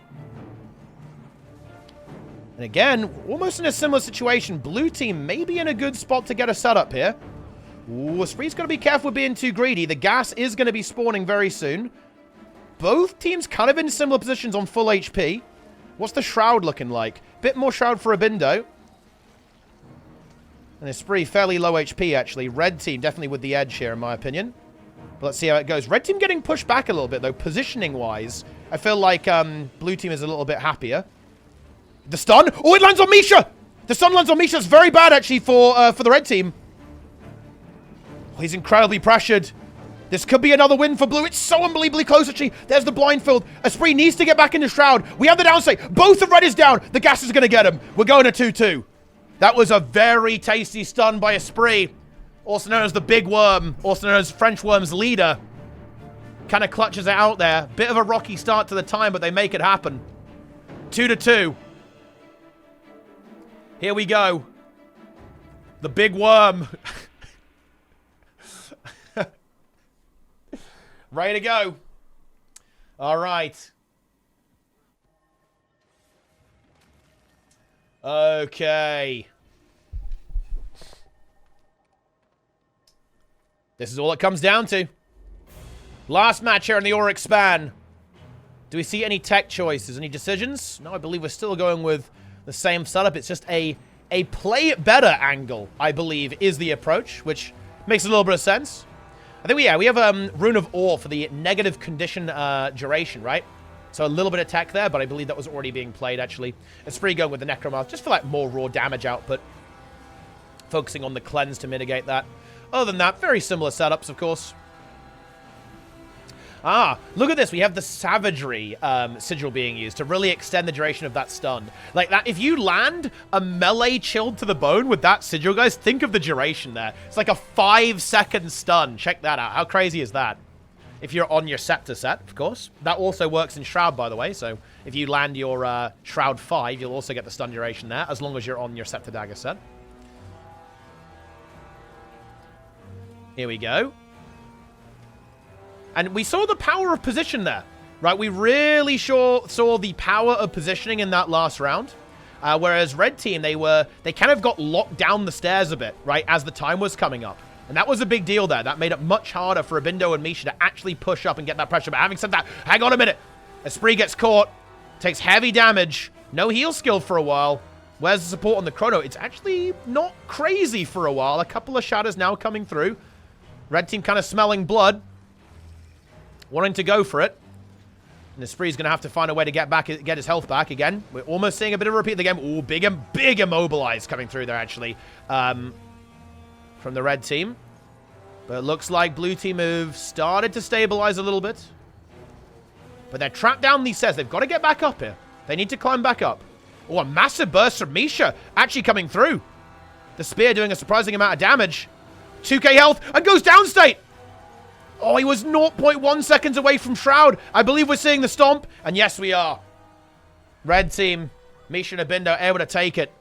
And again, almost in a similar situation. Blue team may be in a good spot to get a setup here. Ooh, Esprit's got to be careful with being too greedy. The gas is going to be spawning very soon. Both teams kind of in similar positions on full HP. What's the Shroud looking like? Bit more Shroud for Abindo. And Esprit fairly low HP, actually. Red team definitely with the edge here, in my opinion. But let's see how it goes. Red team getting pushed back a little bit, though, positioning-wise. I feel like blue team is a little bit happier. The stun? Oh, it lands on Misha! The stun lands on Misha. It's very bad, actually, for the red team. Oh, he's incredibly pressured. This could be another win for blue. It's so unbelievably close, actually. There's the blindfold. Esprit needs to get back into Shroud. We have the downstate. Both of red is down. The gas is going to get him. We're going to 2-2. That was a very tasty stun by Esprit. Also known as the Big Worm. Also known as French Worm's leader. Kind of clutches it out there. Bit of a rocky start to the time, but they make it happen. 2-2. Here we go. The Big Worm. Ready to go. All right. Okay. This is all it comes down to. Last match here in the Auric span. Do we see any tech choices? Any decisions? No, I believe we're still going with the same setup. It's just a play it better angle, I believe, is the approach, which makes a little bit of sense. I think we have Rune of Awe for the negative condition duration, right? So a little bit of tech there, but I believe that was already being played, actually. Esprit going with the Necromancer, just for like more raw damage output. Focusing on the cleanse to mitigate that. Other than that, very similar setups, of course. Ah, look at this. We have the Savagery sigil being used to really extend the duration of that stun. Like that, if you land a melee chilled to the bone with that sigil, guys, think of the duration there. It's like a 5-second stun. Check that out. How crazy is that? If you're on your Scepter set, of course. That also works in Shroud, by the way. So if you land your Shroud 5, you'll also get the stun duration there, as long as you're on your Scepter Dagger set. Here we go. And we saw the power of position there, right? We really saw the power of positioning in that last round. Whereas red team, they kind of got locked down the stairs a bit, right? As the time was coming up. And that was a big deal there. That made it much harder for Abindo and Misha to actually push up and get that pressure. But having said that, hang on a minute. Esprit gets caught. Takes heavy damage. No heal skill for a while. Where's the support on the Chrono? It's actually not crazy for a while. A couple of shatters now coming through. Red team kind of smelling blood. Wanting to go for it. And Esprit's going to have to find a way to get his health back again. We're almost seeing a bit of a repeat of the game. Ooh, big immobilize coming through there, actually. From the red team. But it looks like blue team have started to stabilize a little bit. But they're trapped down these stairs. They've got to get back up here. They need to climb back up. Oh, a massive burst from Misha actually coming through. The spear doing a surprising amount of damage. 2k health and goes downstate. Oh, he was 0.1 seconds away from Shroud. I believe we're seeing the stomp. And yes, we are. Red team, Misha and Abindo able to take it.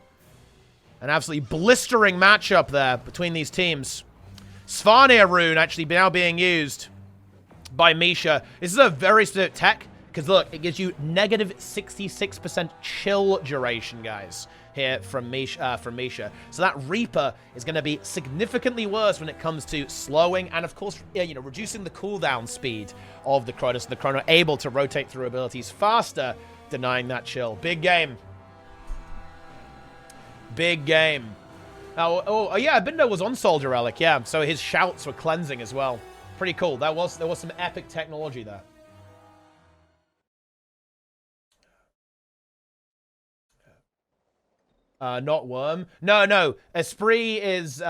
An absolutely blistering matchup there between these teams. Svarnir rune actually now being used by Misha. This is a very specific tech. Because look, it gives you negative 66% chill duration, guys, here from Misha. So that Reaper is going to be significantly worse when it comes to slowing and, of course, you know, reducing the cooldown speed of the Cronos. The Chrono able to rotate through abilities faster, denying that chill. Big game. Big game. Oh yeah, Bindo was on Soldier Relic, yeah. So his shouts were cleansing as well. Pretty cool. There was some epic technology there. Not Worm. No. Esprit is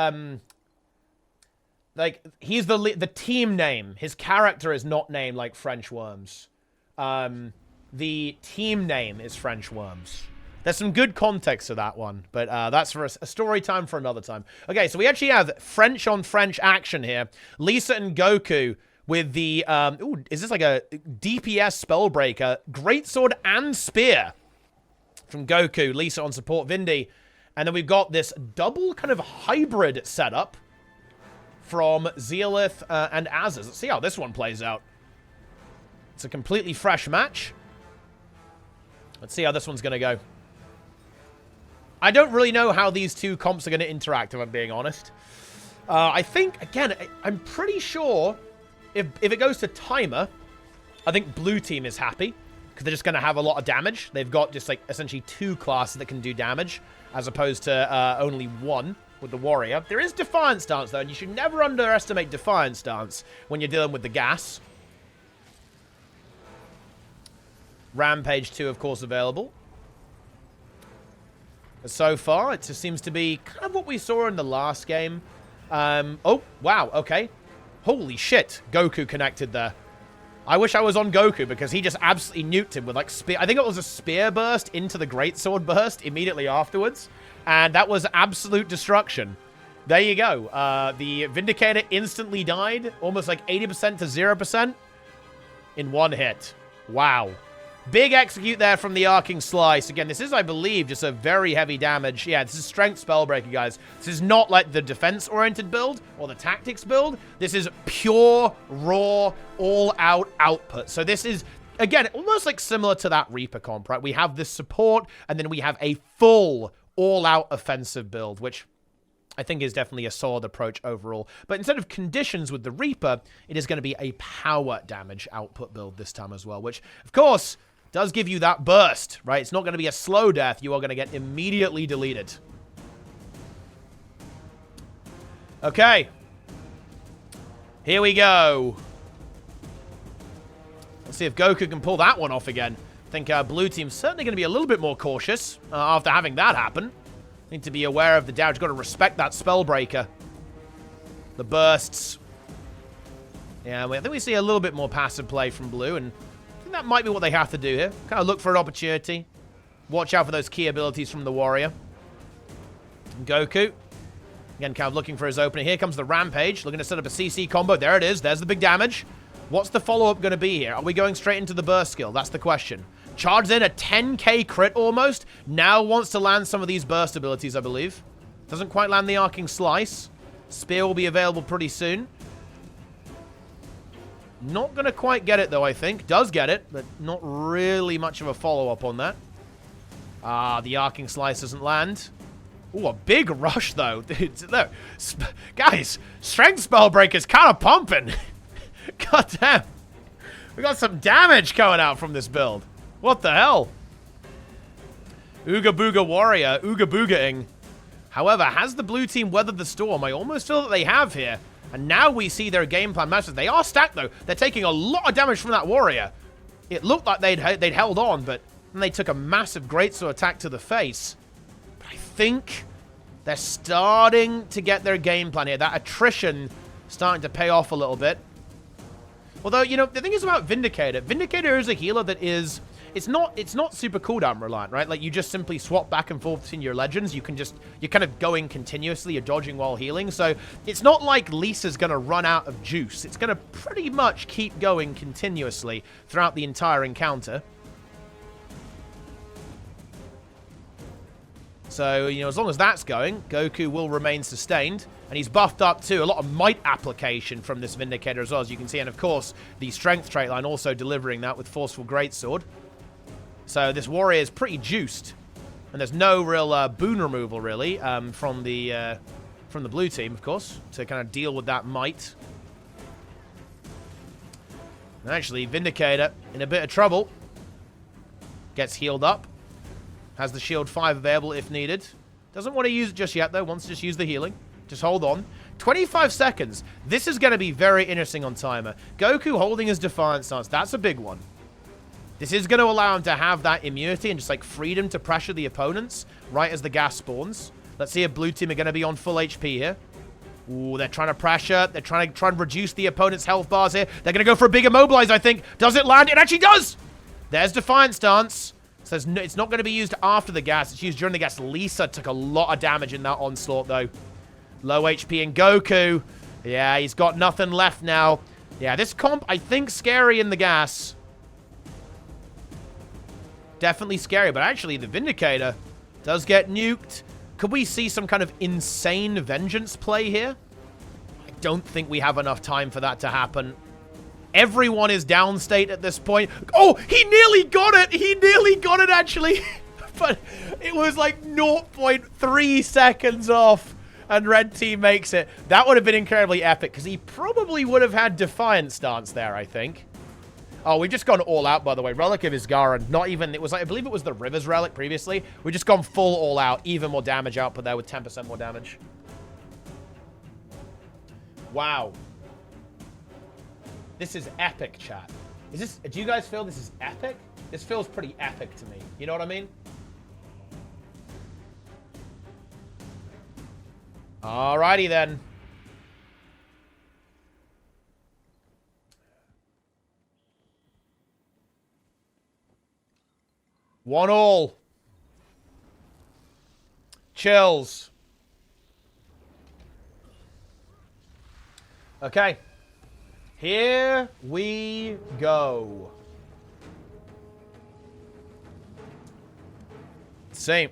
like he's the team name. His character is not named like French Worms. The team name is French Worms. There's some good context to that one, but that's for a story time for another time. Okay, so we actually have French on French action here. Lisa and Goku with the ooh, is this like a DPS Spellbreaker, Greatsword and Spear from Goku, Lisa on support, Vindy. And then we've got this double kind of hybrid setup from Zeolith and Azaz. Let's see how this one plays out. It's a completely fresh match. Let's see how this one's going to go. I don't really know how these two comps are going to interact, if I'm being honest. I think, again, I'm pretty sure if it goes to timer, I think blue team is happy. Because they're just going to have a lot of damage. They've got just, like, essentially 2 classes that can do damage, as opposed to only 1 with the Warrior. There is Defiant Stance, though, and you should never underestimate Defiant Stance when you're dealing with the gas. Rampage 2, of course, available. So far, it just seems to be kind of what we saw in the last game. Oh, wow, okay. Holy shit, Goku connected there. I wish I was on Goku because he just absolutely nuked him with like spear. I think it was a spear burst into the Greatsword burst immediately afterwards. And that was absolute destruction. There you go. The Vindicator instantly died. Almost like 80% to 0% in one hit. Wow. Big execute there from the Arcing Slice. Again, this is, I believe, just a very heavy damage. Yeah, this is Strength Spellbreaker, guys. This is not like the defense-oriented build or the tactics build. This is pure, raw, all-out output. So this is, again, almost like similar to that Reaper comp, right? We have this support, and then we have a full, all-out offensive build, which I think is definitely a solid approach overall. But instead of conditions with the Reaper, it is going to be a power damage output build this time as well, which, of course, does give you that burst, right? It's not going to be a slow death. You are going to get immediately deleted. Okay. Here we go. Let's see if Goku can pull that one off again. I think blue team's certainly going to be a little bit more cautious after having that happen. Need to be aware of the damage. Got to respect that Spellbreaker. The bursts. Yeah, I think we see a little bit more passive play from blue, and I think that might be what they have to do here. Kind of look for an opportunity. Watch out for those key abilities from the Warrior. And Goku. Again, kind of looking for his opening. Here comes the Rampage. Looking to set up a CC combo. There it is. There's the big damage. What's the follow-up going to be here? Are we going straight into the burst skill? That's the question. Charges in a 10k crit almost. Now wants to land some of these burst abilities, I believe. Doesn't quite land the Arcing Slice. Spear will be available pretty soon. Not going to quite get it, though, I think. Does get it, but not really much of a follow-up on that. The Arcing Slice doesn't land. Ooh, a big rush, though. Look, guys, Strength Spellbreaker's kind of pumping. God damn. We got some damage coming out from this build. What the hell? Ooga Booga Warrior, Ooga Booga-ing. However, has the blue team weathered the storm? I almost feel that they have here. And now we see their game plan matches. They are stacked, though. They're taking a lot of damage from that Warrior. It looked like they'd held on, but then they took a massive Greatsword attack to the face. But I think they're starting to get their game plan here. That attrition starting to pay off a little bit. Although, you know, the thing is about Vindicator. Vindicator is a healer that is... It's not super cooldown reliant, right? Like, you just simply swap back and forth between your legends. You're kind of going continuously. You're dodging while healing. So, it's not like Lisa's going to run out of juice. It's going to pretty much keep going continuously throughout the entire encounter. So, you know, as long as that's going, Goku will remain sustained. And he's buffed up too. A lot of might application from this Vindicator as well, as you can see. And of course, the strength trait line also delivering that with Forceful Greatsword. So this warrior is pretty juiced. And there's no real boon removal, really, from the blue team, of course, to kind of deal with that might. And actually, Vindicator in a bit of trouble. Gets healed up. Has the shield 5 available if needed. Doesn't want to use it just yet, though. Wants to just use the healing. Just hold on. 25 seconds. This is going to be very interesting on timer. Goku holding his Defiant Stance. That's a big one. This is going to allow him to have that immunity and just, like, freedom to pressure the opponents right as the gas spawns. Let's see if blue team are going to be on full HP here. Ooh, they're trying to pressure. They're trying to reduce the opponent's health bars here. They're going to go for a big immobilize, I think. Does it land? It actually does! There's Defiant Stance. So it's not going to be used after the gas. It's used during the gas. Lisa took a lot of damage in that onslaught, though. Low HP in Goku. Yeah, he's got nothing left now. Yeah, this comp, I think, scary in the gas. Definitely scary, but actually the Vindicator does get nuked. Could we see some kind of insane vengeance play here? I don't think we have enough time for that to happen. Everyone is downstate at this point. Oh, he nearly got it. He nearly got it, actually. But it was like 0.3 seconds off, and red team makes it. That would have been incredibly epic, because he probably would have had Defiant Stance there, I think. Oh, we've just gone all out, by the way. Relic of Isgaran. Not even... It was like... I believe it was the Rivers Relic previously. We've just gone full all out. Even more damage output there with 10% more damage. Wow. This is epic, chat. Is this... Do you guys feel this is epic? This feels pretty epic to me. You know what I mean? Alrighty, then. One all. Chills. Okay. Here we go. Same.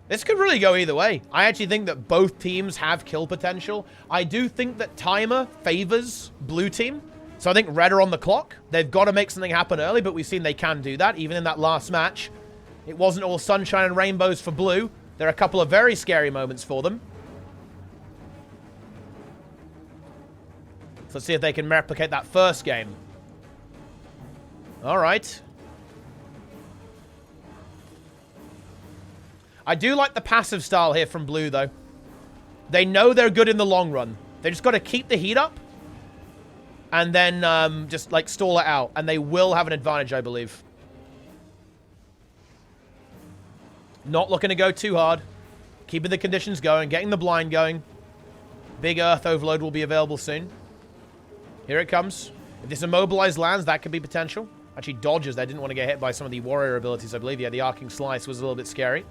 This could really go either way. I actually think that both teams have kill potential. I do think that timer favors blue team. So I think red are on the clock. They've got to make something happen early, but we've seen they can do that. Even in that last match, it wasn't all sunshine and rainbows for blue. There are a couple of very scary moments for them. So let's see if they can replicate that first game. All right. I do like the passive style here from blue, though. They know they're good in the long run. They just got to keep the heat up. And then just, like, stall it out. And they will have an advantage, I believe. Not looking to go too hard. Keeping the conditions going. Getting the blind going. Big Earth Overload will be available soon. Here it comes. If this immobilized lands, that could be potential. Actually, dodges there. Didn't want to get hit by some of the warrior abilities, I believe. Yeah, the Arcing Slice was a little bit scary.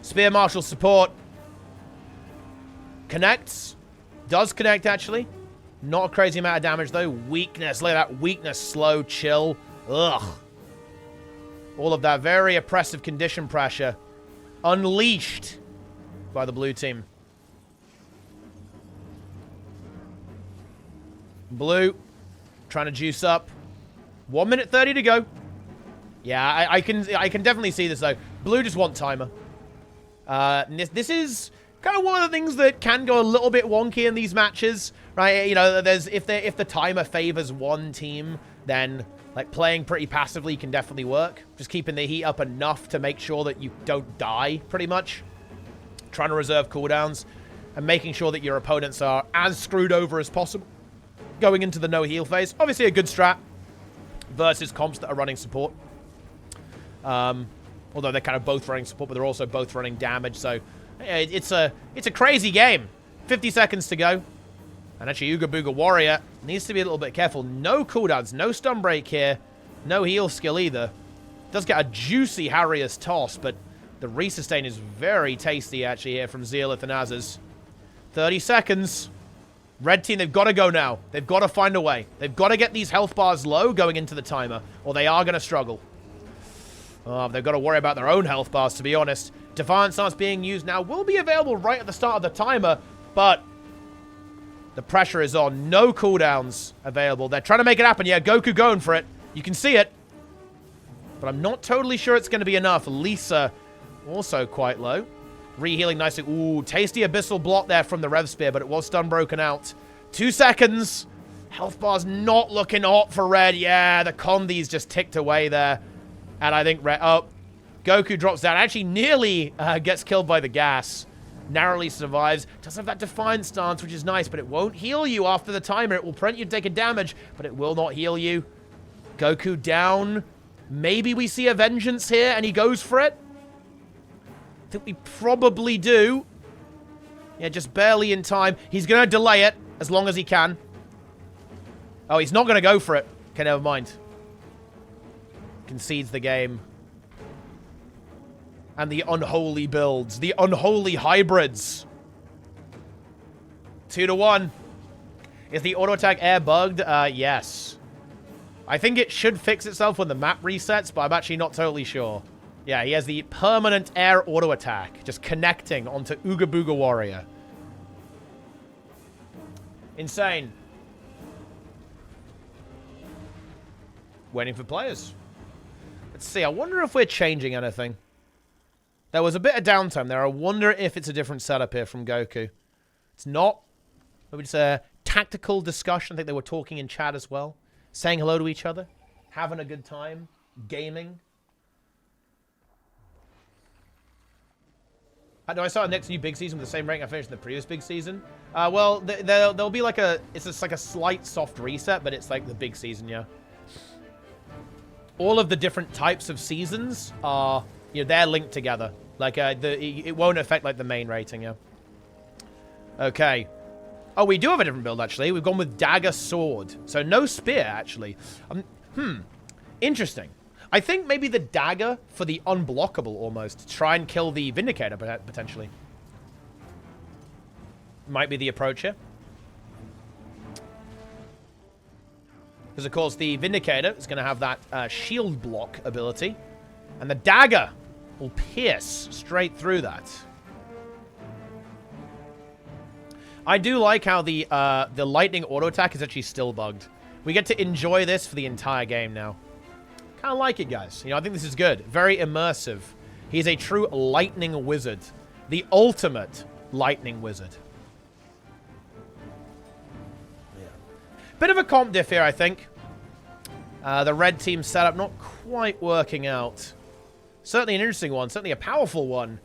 Spear Marshal support. Connects. Does connect, actually. Not a crazy amount of damage, though. Weakness. Look at that. Weakness. Slow. Chill. Ugh. All of that very oppressive condition pressure. Unleashed by the blue team. Blue. Trying to juice up. 1 minute 30 to go. Yeah, I can definitely see this, though. Blue just want timer. This is kind of one of the things that can go a little bit wonky in these matches, right? You know, if the timer favors one team, then like playing pretty passively can definitely work. Just keeping the heat up enough to make sure that you don't die, pretty much. Trying to reserve cooldowns and making sure that your opponents are as screwed over as possible going into the no heal phase. Obviously a good strat versus comps that are running support. Although they're kind of both running support, but they're also both running damage, so it's a crazy game. 50 seconds to go. And actually, Ooga Booga Warrior needs to be a little bit careful. No cooldowns, no stun break here. No heal skill either. Does get a juicy Harrier's toss, but the resustain is very tasty, actually, here from Zealith and Azaz. 30 seconds. Red team, they've got to go now. They've got to find a way. They've got to get these health bars low going into the timer, or they are going to struggle. They've got to worry about their own health bars, to be honest. Defiant Stance being used now will be available right at the start of the timer, but the pressure is on. No cooldowns available. They're trying to make it happen. Yeah, Goku going for it. You can see it. But I'm not totally sure it's going to be enough. Lisa also quite low. Rehealing nicely. Ooh, tasty Abyssal block there from the Rev Spear, but it was stun broken out. 2 seconds. Health bar's not looking hot for Red. Yeah, the Condi's just ticked away there. And I think Red... Oh, Goku drops down. Actually nearly gets killed by the gas. Narrowly survives. Does have that Defiant Stance, which is nice, but it won't heal you after the timer. It will prevent you to take a damage, but it will not heal you. Goku down. Maybe we see a Vengeance here, and he goes for it. I think we probably do. Yeah, just barely in time. He's going to delay it as long as he can. Oh, he's not going to go for it. Okay, never mind. Concedes the game. And the unholy builds. The unholy hybrids. 2-1. Is the auto attack air bugged? Yes. I think it should fix itself when the map resets, but I'm actually not totally sure. Yeah, he has the permanent air auto attack, just connecting onto Ooga Booga Warrior. Insane. Waiting for players. Let's see, I wonder if we're changing anything. There was a bit of downtime there. I wonder if it's a different setup here from Goku. It's not. Maybe it's a tactical discussion. I think they were talking in chat as well. Saying hello to each other. Having a good time. Gaming. Do I start the next new big season with the same rank I finished in the previous big season? Well, there'll be like a... It's just like a slight soft reset, but it's like the big season, yeah. All of the different types of seasons are... You know, they're linked together. Like, it won't affect, like, the main rating, yeah. Okay. Oh, we do have a different build, actually. We've gone with Dagger Sword. So, no spear, actually. Interesting. I think maybe the dagger for the unblockable, almost. To try and kill the Vindicator, potentially. Might be the approach here. Because, of course, the Vindicator is going to have that shield block ability. And the dagger will pierce straight through that. I do like how the lightning auto attack is actually still bugged. We get to enjoy this for the entire game now. Kind of like it, guys. You know, I think this is good. Very immersive. He's a true lightning wizard. The ultimate lightning wizard. Yeah. Bit of a comp diff here, I think. The red team setup not quite working out. Certainly an interesting one. Certainly a powerful one.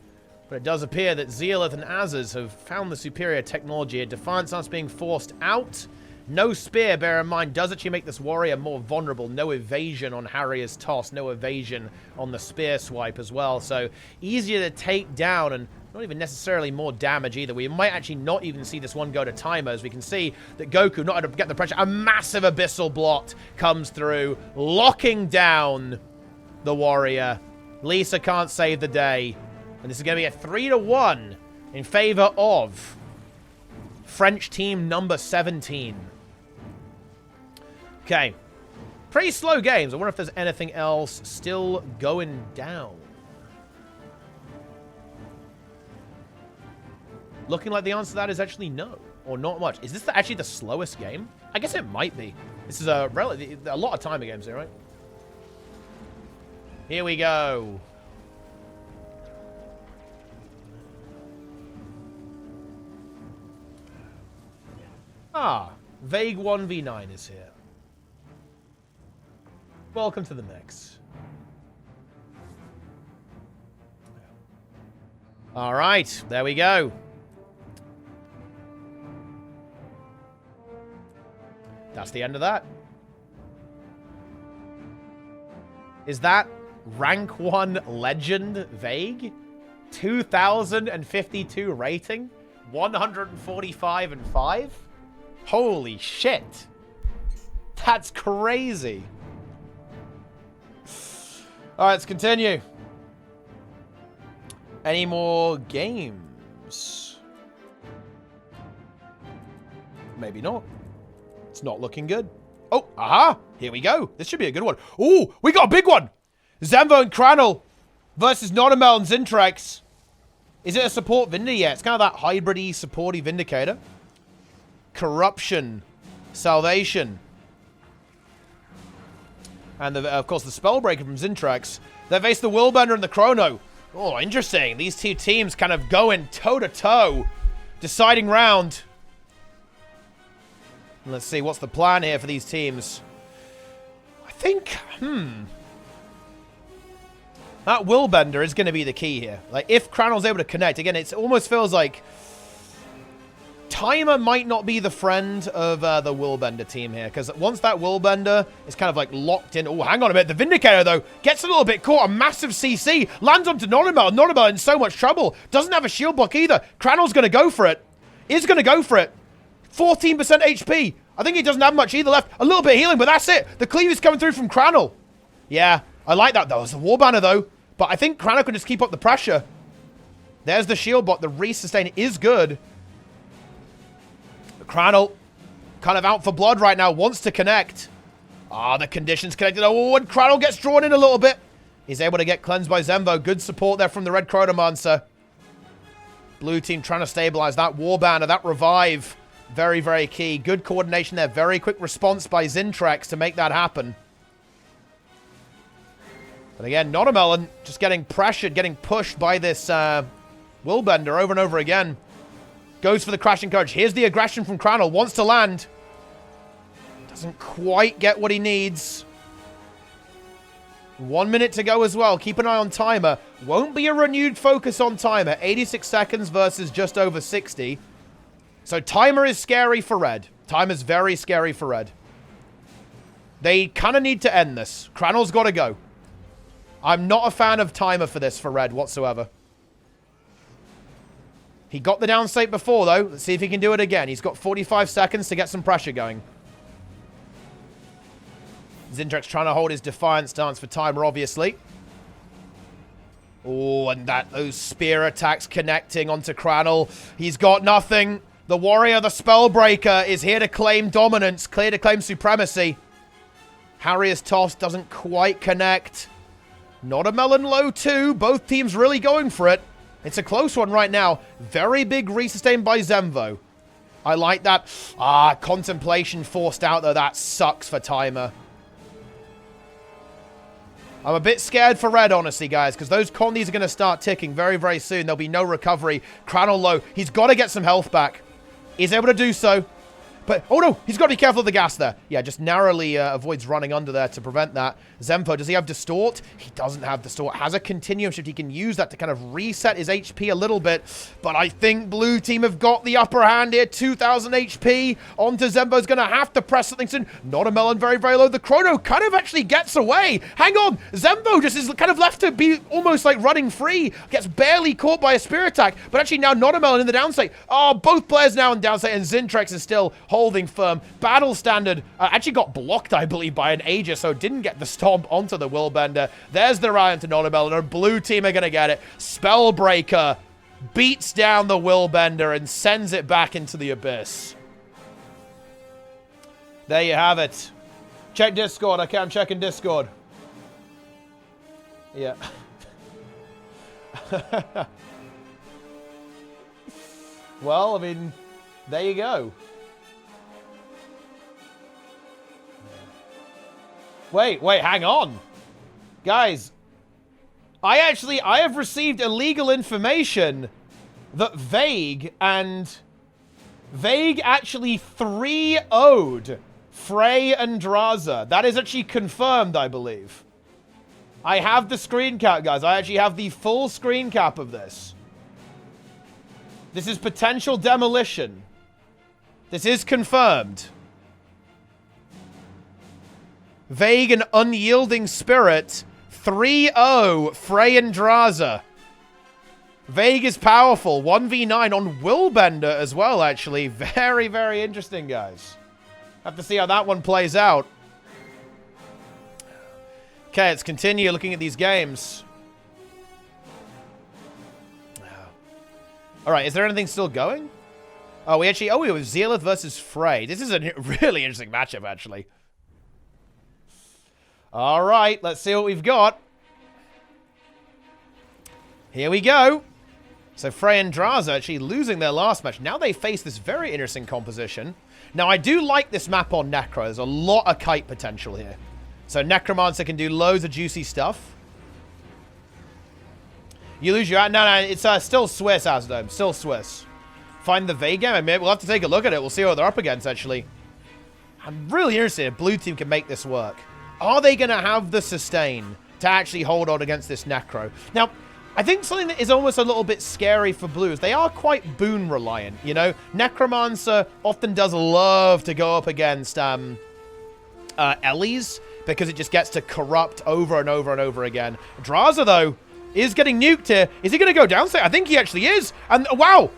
But it does appear that Zealoth and Azaz have found the superior technology. A Defiant Stance being forced out. No spear, bear in mind, does actually make this warrior more vulnerable. No evasion on Harrier's toss. No evasion on the spear swipe as well. So easier to take down and not even necessarily more damage either. We might actually not even see this one go to timer, as we can see that Goku not able to get the pressure. A massive Abyssal blot comes through, locking down the warrior. Lisa can't save the day. And this is going to be a 3-1 in favor of French team number 17. Okay. Pretty slow games. I wonder if there's anything else still going down. Looking like the answer to that is actually no. Or not much. Is this actually the slowest game? I guess it might be. This is a lot of timer games here, right? Here we go. Ah, Vague 1v9 is here. Welcome to the mix. All right, there we go. That's the end of that. Is that rank 1 legend Vague? 2052 rating? 145 and 5? Holy shit. That's crazy. All right, let's continue. Any more games? Maybe not. It's not looking good. Oh, aha. Here we go. This should be a good one. Ooh, we got a big one. Zambo and Cranel versus Notamel and Zintrex. Is it a support Vindicator? Yeah, it's kind of that hybrid-y, supporty Vindicator. Corruption. Salvation. And, of course, the Spellbreaker from Zintrax. They face the Willbender and the Chrono. Oh, interesting. These two teams kind of going toe-to-toe. Deciding round. Let's see, what's the plan here for these teams? I think, that Willbender is going to be the key here. Like, if Cranel's able to connect, again, it almost feels like Timer might not be the friend of the Willbender team here, because once that Willbender is kind of like locked in. Oh, hang on a minute. The Vindicator, though, gets a little bit caught. A massive CC lands onto Nonimel. Nonimel in so much trouble. Doesn't have a shield block either. Cranel's going to go for it. Is going to go for it. 14% HP. I think he doesn't have much either left. A little bit of healing, but that's it. The cleave is coming through from Cranel. Yeah, I like that, though. It's a War Banner, though. But I think Cranel can just keep up the pressure. There's the shield block. The resustain is good. Cranel, kind of out for blood right now, wants to connect. Ah, the condition's connected. Oh, and Cranel gets drawn in a little bit. He's able to get cleansed by Zemvo. Good support there from the Red Chronomancer. Blue team trying to stabilize that War Banner, that revive. Very, very key. Good coordination there. Very quick response by Zintrax to make that happen. But again, Notamelon just getting pressured, getting pushed by this Willbender over and over again. Goes for the Crashing Courage. Here's the aggression from Cranel. Wants to land. Doesn't quite get what he needs. 1 minute to go as well. Keep an eye on Timer. Won't be a renewed focus on Timer. 86 seconds versus just over 60. So Timer is scary for Red. Timer's very scary for Red. They kind of need to end this. Cranel's got to go. I'm not a fan of Timer for this for Red whatsoever. He got the down state before, though. Let's see if he can do it again. He's got 45 seconds to get some pressure going. Zintrax trying to hold his defiant stance for Timer, obviously. Oh, and those spear attacks connecting onto Cranel. He's got nothing. The Warrior, the Spellbreaker, is here to claim dominance, clear to claim supremacy. Harrier's toss doesn't quite connect. Not a melon low, too. Both teams really going for it. It's a close one right now. Very big resustain by Zemvo. I like that. Ah, Contemplation forced out, though. That sucks for Timer. I'm a bit scared for Red, honestly, guys, because those condies are going to start ticking very, very soon. There'll be no recovery. Cranel low. He's got to get some health back. He's able to do so. But, oh no, he's got to be careful of the gas there. Yeah, just narrowly avoids running under there to prevent that. Zempo, does he have Distort? He doesn't have Distort. Has a Continuum Shift. He can use that to kind of reset his HP a little bit. But I think Blue Team have got the upper hand here. 2,000 HP onto Zempo's going to have to press something soon. Not a melon, very, very low. The Chrono kind of actually gets away. Hang on. Zempo just is kind of left to be almost like running free. Gets barely caught by a Spear Attack. But actually now Not a melon in the downstate. Oh, both players now in downstate. And Zintrax is still holding firm. Battle Standard actually got blocked, I believe, by an Aegis, so didn't get the stomp onto the Willbender. There's the Ryan to Nonabel, and our blue team are going to get it. Spellbreaker beats down the Willbender and sends it back into the abyss. There you have it. Check Discord. Okay, I'm checking Discord. Yeah. Well, I mean, there you go. Wait, hang on. Guys, I have received illegal information that Vague actually 3-0'd Frey and Draza. That is actually confirmed, I believe. I have the screen cap, guys. I actually have the full screen cap of this. This is potential demolition. This is confirmed. Vague and Unyielding Spirit, 3-0, Frey and Draza. Vague is powerful, 1v9 on Willbender as well, actually. Very, very interesting, guys. Have to see how that one plays out. Okay, let's continue looking at these games. Alright, is there anything still going? Oh, we have Zealoth versus Frey. This is a really interesting matchup, actually. All right, let's see what we've got. Here we go. So Frey and Draza actually losing their last match. Now they face this very interesting composition. Now, I do like this map on Necro. There's a lot of kite potential here. So Necromancer can do loads of juicy stuff. You lose your... No, it's still Swiss, Azdome. Still Swiss. Find the Vega. I mean, we'll have to take a look at it. We'll see what they're up against, actually. I'm really interested if Blue Team can make this work. Are they going to have the sustain to actually hold on against this Necro? Now, I think something that is almost a little bit scary for Blue is they are quite boon reliant, you know? Necromancer often does love to go up against Ellie's because it just gets to corrupt over and over and over again. Draza, though, is getting nuked here. Is he going to go down? I think he actually is. And wow!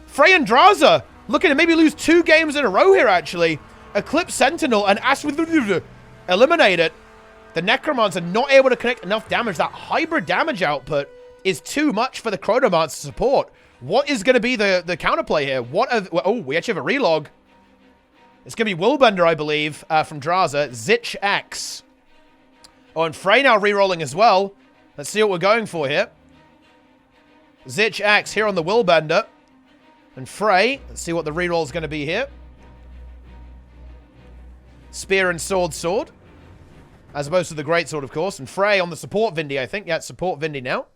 Frey and Draza looking to maybe lose 2 games in a row here, actually. Eclipse Sentinel and Ash with eliminate it. The Necromancer not able to connect enough damage. That hybrid damage output is too much for the Chronomancer support. What is going to be the counterplay here? Oh, we actually have a relog. It's going to be Willbender, I believe, from Draza. Zich X. Oh, and Frey now re-rolling as well. Let's see what we're going for here. Zich X here on the Willbender. And Frey, let's see what the re-roll is going to be here. Spear and sword. As opposed to the greatsword, of course. And Frey on the support Vindy, I think. Yeah, it's support Vindy now.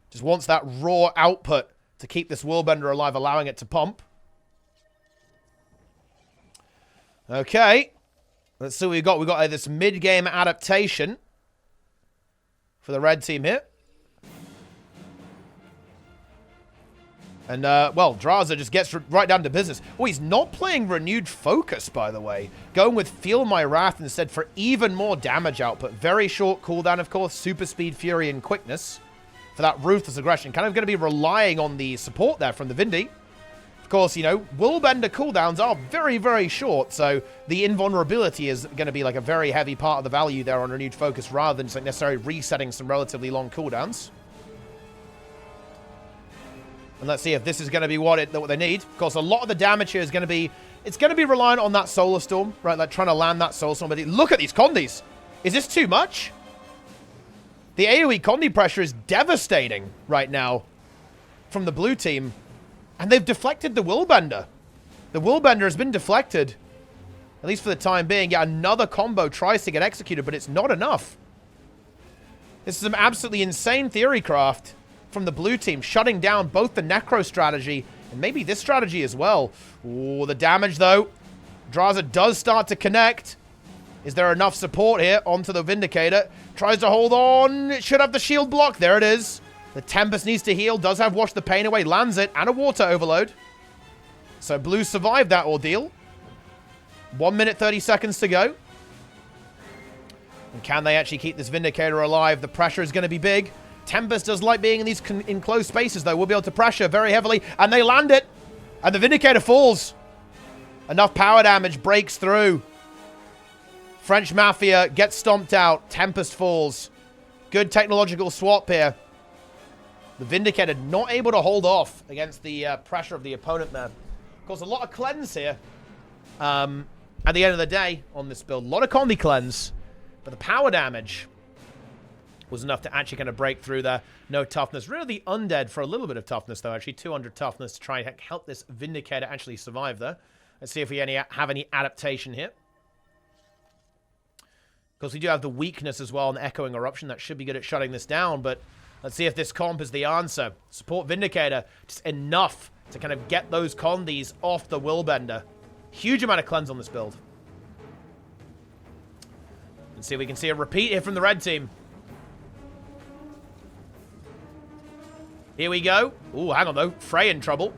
Just wants that raw output to keep this Willbender alive, allowing it to pump. Okay. Let's see what we've got. We've got this mid-game adaptation for the red team here. And, well, Draza just gets right down to business. Oh, he's not playing Renewed Focus, by the way. Going with Feel My Wrath instead for even more damage output. Very short cooldown, of course. Super Speed, Fury, and Quickness for that Ruthless Aggression. Kind of going to be relying on the support there from the Vindy. Of course, you know, Willbender cooldowns are very, very short, so the invulnerability is going to be like a very heavy part of the value there on Renewed Focus rather than just like necessarily resetting some relatively long cooldowns. And let's see if this is going to be what they need. Of course, a lot of the damage here is going to be... It's going to be reliant on that Solar Storm, right? Like, trying to land that Solar Storm. But look at these Condis. Is this too much? The AoE Condi pressure is devastating right now from the blue team. And they've deflected the Willbender. The Willbender has been deflected. At least for the time being. Yeah, another combo tries to get executed, but it's not enough. This is some absolutely insane theorycraft from the blue team, shutting down both the Necro strategy and maybe this strategy as well. Ooh, the damage, though. Draza does start to connect. Is there enough support here onto the Vindicator? Tries to hold on. It should have the shield block. There it is. The Tempest needs to heal. Does have Wash the Pain Away. Lands it. And a Water Overload. So Blue survived that ordeal. 1 minute, 30 seconds to go. And can they actually keep this Vindicator alive? The pressure is going to be big. Tempest does like being in these enclosed spaces, though. We'll be able to pressure very heavily. And they land it. And the Vindicator falls. Enough power damage breaks through. French Mafia gets stomped out. Tempest falls. Good technological swap here. The Vindicator not able to hold off against the pressure of the opponent there. Of course, a lot of cleanse here. At the end of the day on this build. A lot of Condi cleanse. But the power damage was enough to actually kind of break through there. No toughness. Really undead for a little bit of toughness, though. Actually, 200 toughness to try and help this Vindicator actually survive there. Let's see if we have any adaptation here. Of course, we do have the weakness as well on Echoing Eruption. That should be good at shutting this down, but let's see if this comp is the answer. Support Vindicator. Just enough to kind of get those Condis off the Willbender. Huge amount of cleanse on this build. Let's see if we can see a repeat here from the red team. Here we go. Ooh, hang on, though. Frey in trouble.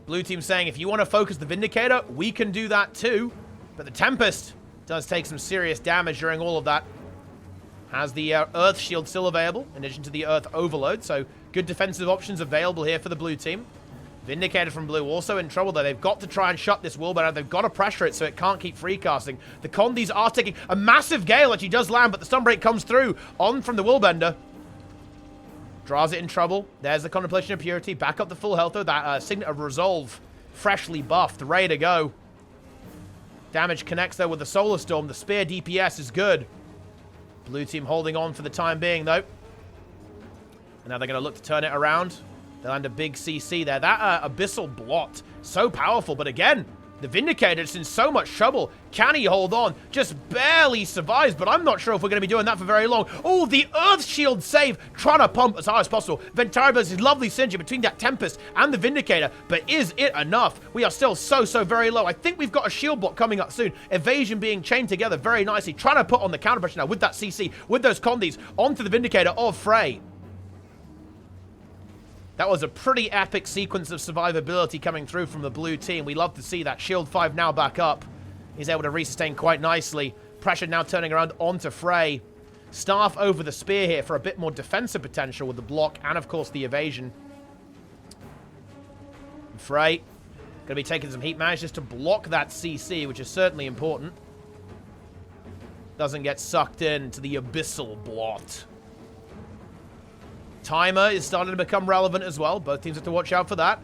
Blue team saying, if you want to focus the Vindicator, we can do that too. But the Tempest does take some serious damage during all of that. Has the Earth Shield still available, in addition to the Earth Overload. So, good defensive options available here for the blue team. Vindicator from blue also in trouble, though. They've got to try and shut this Willbender. They've got to pressure it so it can't keep freecasting. The Condis are taking a massive gale, actually does land, but the Stunbreak comes through on from the Willbender. Draws it in trouble. There's the Contemplation of Purity. Back up the full health, though. That Signet of Resolve, freshly buffed, ready to go. Damage connects, though, with the Solar Storm. The Spear DPS is good. Blue team holding on for the time being, though. And now they're going to look to turn it around. They land a big CC there. That Abyssal Blot, so powerful. But again, the Vindicator's in so much trouble. Can he hold on? Just barely survives, but I'm not sure if we're going to be doing that for very long. Oh, the Earth Shield save, trying to pump as hard as possible. Ventari does his lovely synergy between that Tempest and the Vindicator, but is it enough? We are still so very low. I think we've got a shield block coming up soon. Evasion being chained together very nicely, trying to put on the counter pressure now with that CC, with those Condis onto the Vindicator of Frey. That was a pretty epic sequence of survivability coming through from the blue team. We love to see that. Shield 5 now back up. He's able to resustain quite nicely. Pressure now turning around onto Frey. Staff over the spear here for a bit more defensive potential with the block and, of course, the evasion. Frey going to be taking some heat, manages to block that CC, which is certainly important. Doesn't get sucked into the Abyssal Blot. Timer is starting to become relevant as well. Both teams have to watch out for that.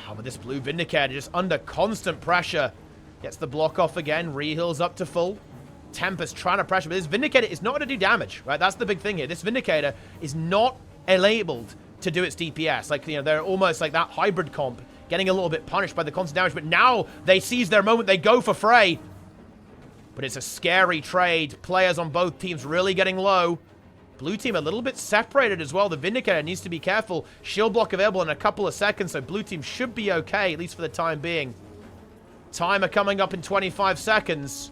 Oh, but this blue Vindicator just under constant pressure. Gets the block off again. Re-heals up to full. Tempest trying to pressure. But this Vindicator is not going to do damage, right? That's the big thing here. This Vindicator is not enabled to do its DPS. Like, you know, they're almost like that hybrid comp. Getting a little bit punished by the constant damage. But now they seize their moment. They go for Frey. But it's a scary trade. Players on both teams really getting low. Blue team a little bit separated as well. The Vindicator needs to be careful. Shield block available in a couple of seconds, so blue team should be okay, at least for the time being. Timer coming up in 25 seconds.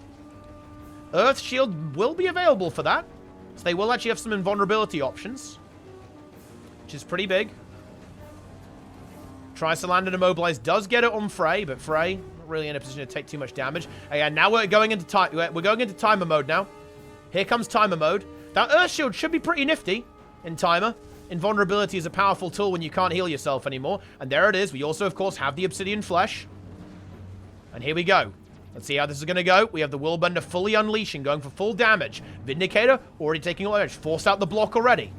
Earth Shield will be available for that. So they will actually have some invulnerability options, which is pretty big. Tries to land and immobilize. Does get it on Frey, but Frey not really in a position to take too much damage. And now we're going into timer mode now. Here comes timer mode. That Earth Shield should be pretty nifty in timer. Invulnerability is a powerful tool when you can't heal yourself anymore. And there it is. We also, of course, have the Obsidian Flesh. And here we go. Let's see how this is going to go. We have the Willbender fully unleashing, going for full damage. Vindicator already taking all damage. Forced out the block already.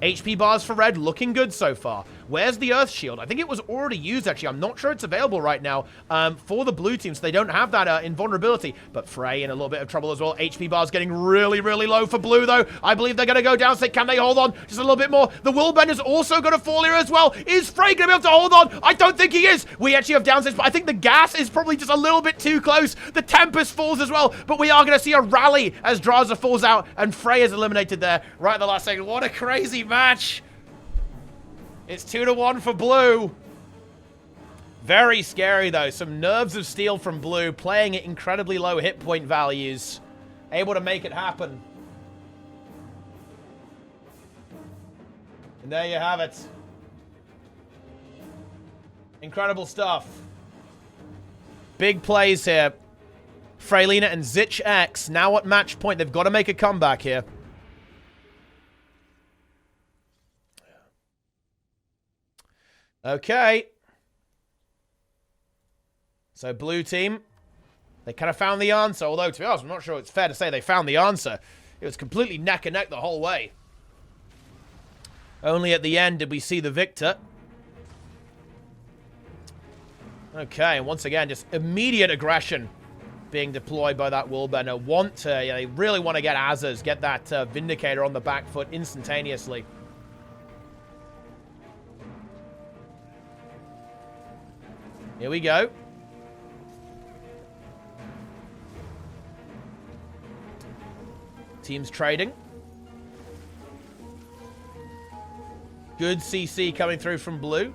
HP bars for red, looking good so far. Where's the Earth Shield? I think it was already used, actually. I'm not sure it's available right now for the blue team, so they don't have that invulnerability. But Frey in a little bit of trouble as well. HP bars getting really low for blue, though. I believe they're going to go down. So can they hold on just a little bit more? The Willbender's also going to fall here as well. Is Frey going to be able to hold on? I don't think he is. We actually have downsides, but I think the gas is probably just a little bit too close. The Tempest falls as well, but we are going to see a rally as Draza falls out, and Frey is eliminated there right at the last second. What a crazy match. It's 2-1 for blue. Very scary, though. Some nerves of steel from blue, playing at incredibly low hit point values. Able to make it happen. And there you have it. Incredible stuff. Big plays here. Freylina and Zich X now at match point. They've got to make a comeback here. Okay. So blue team, they kind of found the answer. Although, to be honest, I'm not sure it's fair to say they found the answer. It was completely neck and neck the whole way. Only at the end did we see the victor. Okay, and once again, just immediate aggression being deployed by that Willbender. They really want to get Azaz, get that Vindicator on the back foot instantaneously. Here we go. Teams trading. Good CC coming through from blue.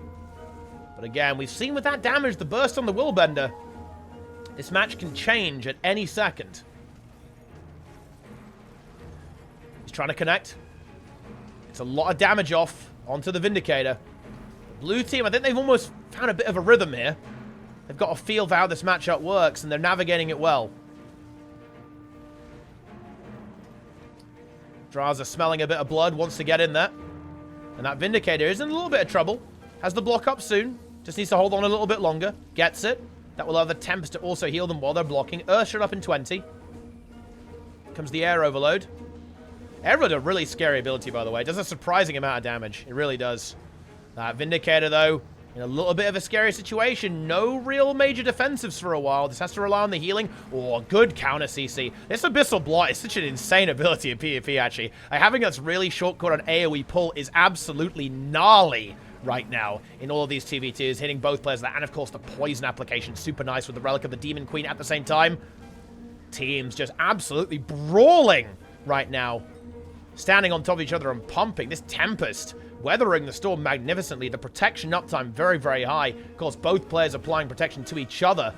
But again, we've seen with that damage, the burst on the Willbender, this match can change at any second. He's trying to connect. It's a lot of damage off onto the Vindicator. The blue team, I think they've almost found a bit of a rhythm here. They've got a feel for how this matchup works, and they're navigating it well. Draza smelling a bit of blood, wants to get in there. And that Vindicator is in a little bit of trouble. Has the block up soon. Just needs to hold on a little bit longer. Gets it. That will allow the Tempest to also heal them while they're blocking. Earth shot up in 20. Comes the Air Overload. Air Overload, a really scary ability, by the way. It does a surprising amount of damage. It really does. That Vindicator, though, In a little bit of a scary situation. No real major defensives for a while. This has to rely on the healing. Oh, good counter CC. This Abyssal Blot is such an insane ability in PvP, actually. Having us really short-cut on AoE pull is absolutely gnarly right now in all of these 2v2s, hitting both players there. And, of course, the poison application. Super nice with the Relic of the Demon Queen at the same time. Teams just absolutely brawling right now. Standing on top of each other and pumping. This Tempest weathering the storm magnificently. The protection uptime very, very high. Of course, both players applying protection to each other.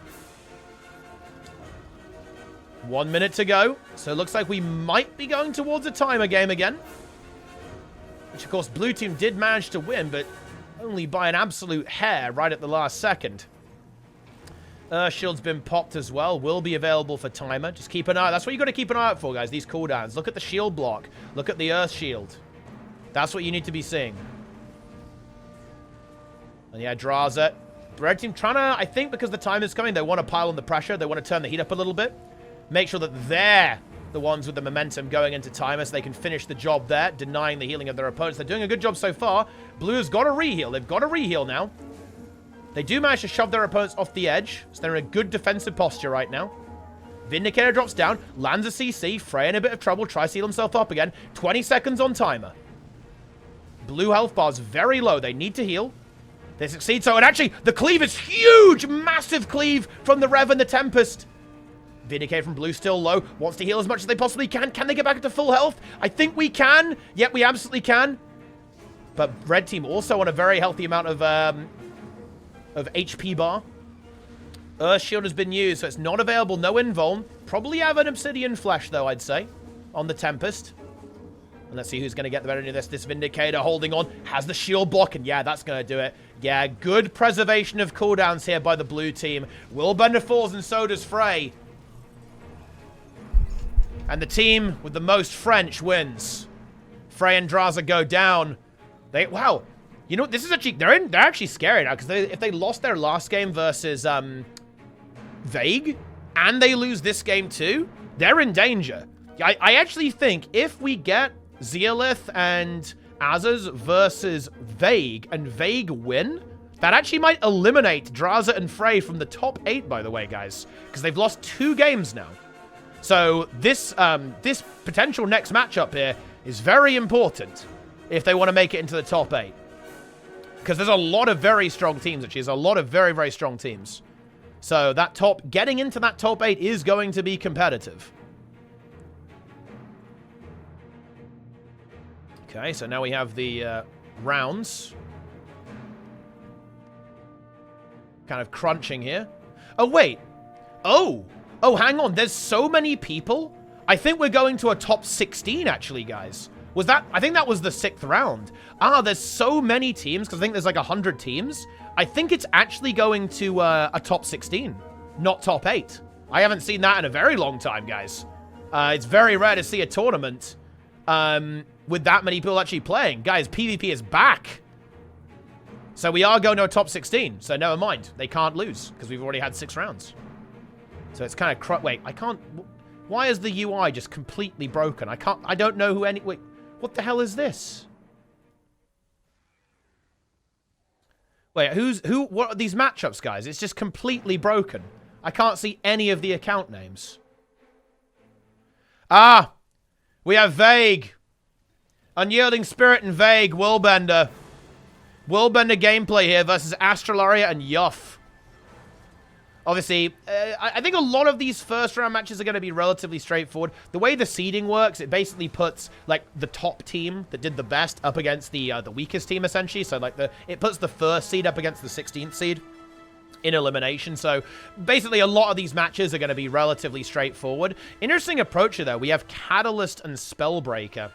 1 minute to go. So it looks like we might be going towards a timer game again. Which, of course, blue team did manage to win, but only by an absolute hair right at the last second. Shield's been popped as well. Will be available for timer. Just keep an eye. That's what you got to keep an eye out for, guys. These cooldowns. Look at the shield block. Look at the Earth Shield. That's what you need to be seeing. And yeah, Draza. The red team trying to, I think because the time is coming, they want to pile on the pressure. They want to turn the heat up a little bit. Make sure that they're the ones with the momentum going into timer so they can finish the job there, denying the healing of their opponents. They're doing a good job so far. Blue has got a reheal. They've got a reheal now. They do manage to shove their opponents off the edge, so they're in a good defensive posture right now. Vindicator drops down, lands a CC. Frey in a bit of trouble, tries to heal himself up again. 20 seconds on timer. Blue health bar's very low. They need to heal. They succeed so. And actually, the cleave is huge. Massive cleave from the Rev and the Tempest. Vindicator from blue still low. Wants to heal as much as they possibly can. Can they get back to full health? I think we can. Yep, we absolutely can. But red team also on a very healthy amount of HP bar. Earth Shield has been used, so it's not available. No invuln. Probably have an Obsidian Flesh, though, I'd say, on the Tempest. And let's see who's going to get the better of this. This Vindicator holding on. Has the shield block. And yeah, that's going to do it. Yeah, good preservation of cooldowns here by the blue team. Willbender falls and so does Frey. And the team with the most French wins. Frey and Draza go down. Wow. You know, this is actually... They're actually scary now. Because if they lost their last game versus Vague. And they lose this game too. They're in danger. I actually think if we get Zeolith and Azaz versus Vague, and Vague win, that actually might eliminate Draza and Frey from the top 8, by the way, guys. Because they've lost 2 games now. So this potential next matchup here is very important if they want to make it into the top 8. Because there's a lot of very strong teams, actually. There's a lot of very, very strong teams. So getting into that top 8 is going to be competitive. Okay, so now we have the rounds. Kind of crunching here. Oh, wait. Oh, hang on. There's so many people. I think we're going to a top 16, actually, guys. I think that was the 6th round. There's so many teams, because I think there's like 100 teams. I think it's actually going to a top 16, not top 8. I haven't seen that in a very long time, guys. It's very rare to see a tournament with that many people actually playing. Guys, PvP is back. So we are going to a top 16. So never mind. They can't lose because we've already had 6 rounds. So it's kind of... Wait, I can't... Why is the UI just completely broken? I don't know who any... Wait, what the hell is this? Wait, what are these matchups, guys? It's just completely broken. I can't see any of the account names. We have Vague. Unyielding Spirit and Vague, Willbender. Willbender gameplay here versus Astralaria and Yuff. Obviously, I think a lot of these first round matches are going to be relatively straightforward. The way the seeding works, it basically puts like the top team that did the best up against the weakest team, essentially. So like it puts the first seed up against the 16th seed in elimination. So basically a lot of these matches are going to be relatively straightforward. Interesting approach here, though. We have Catalyst and Spellbreaker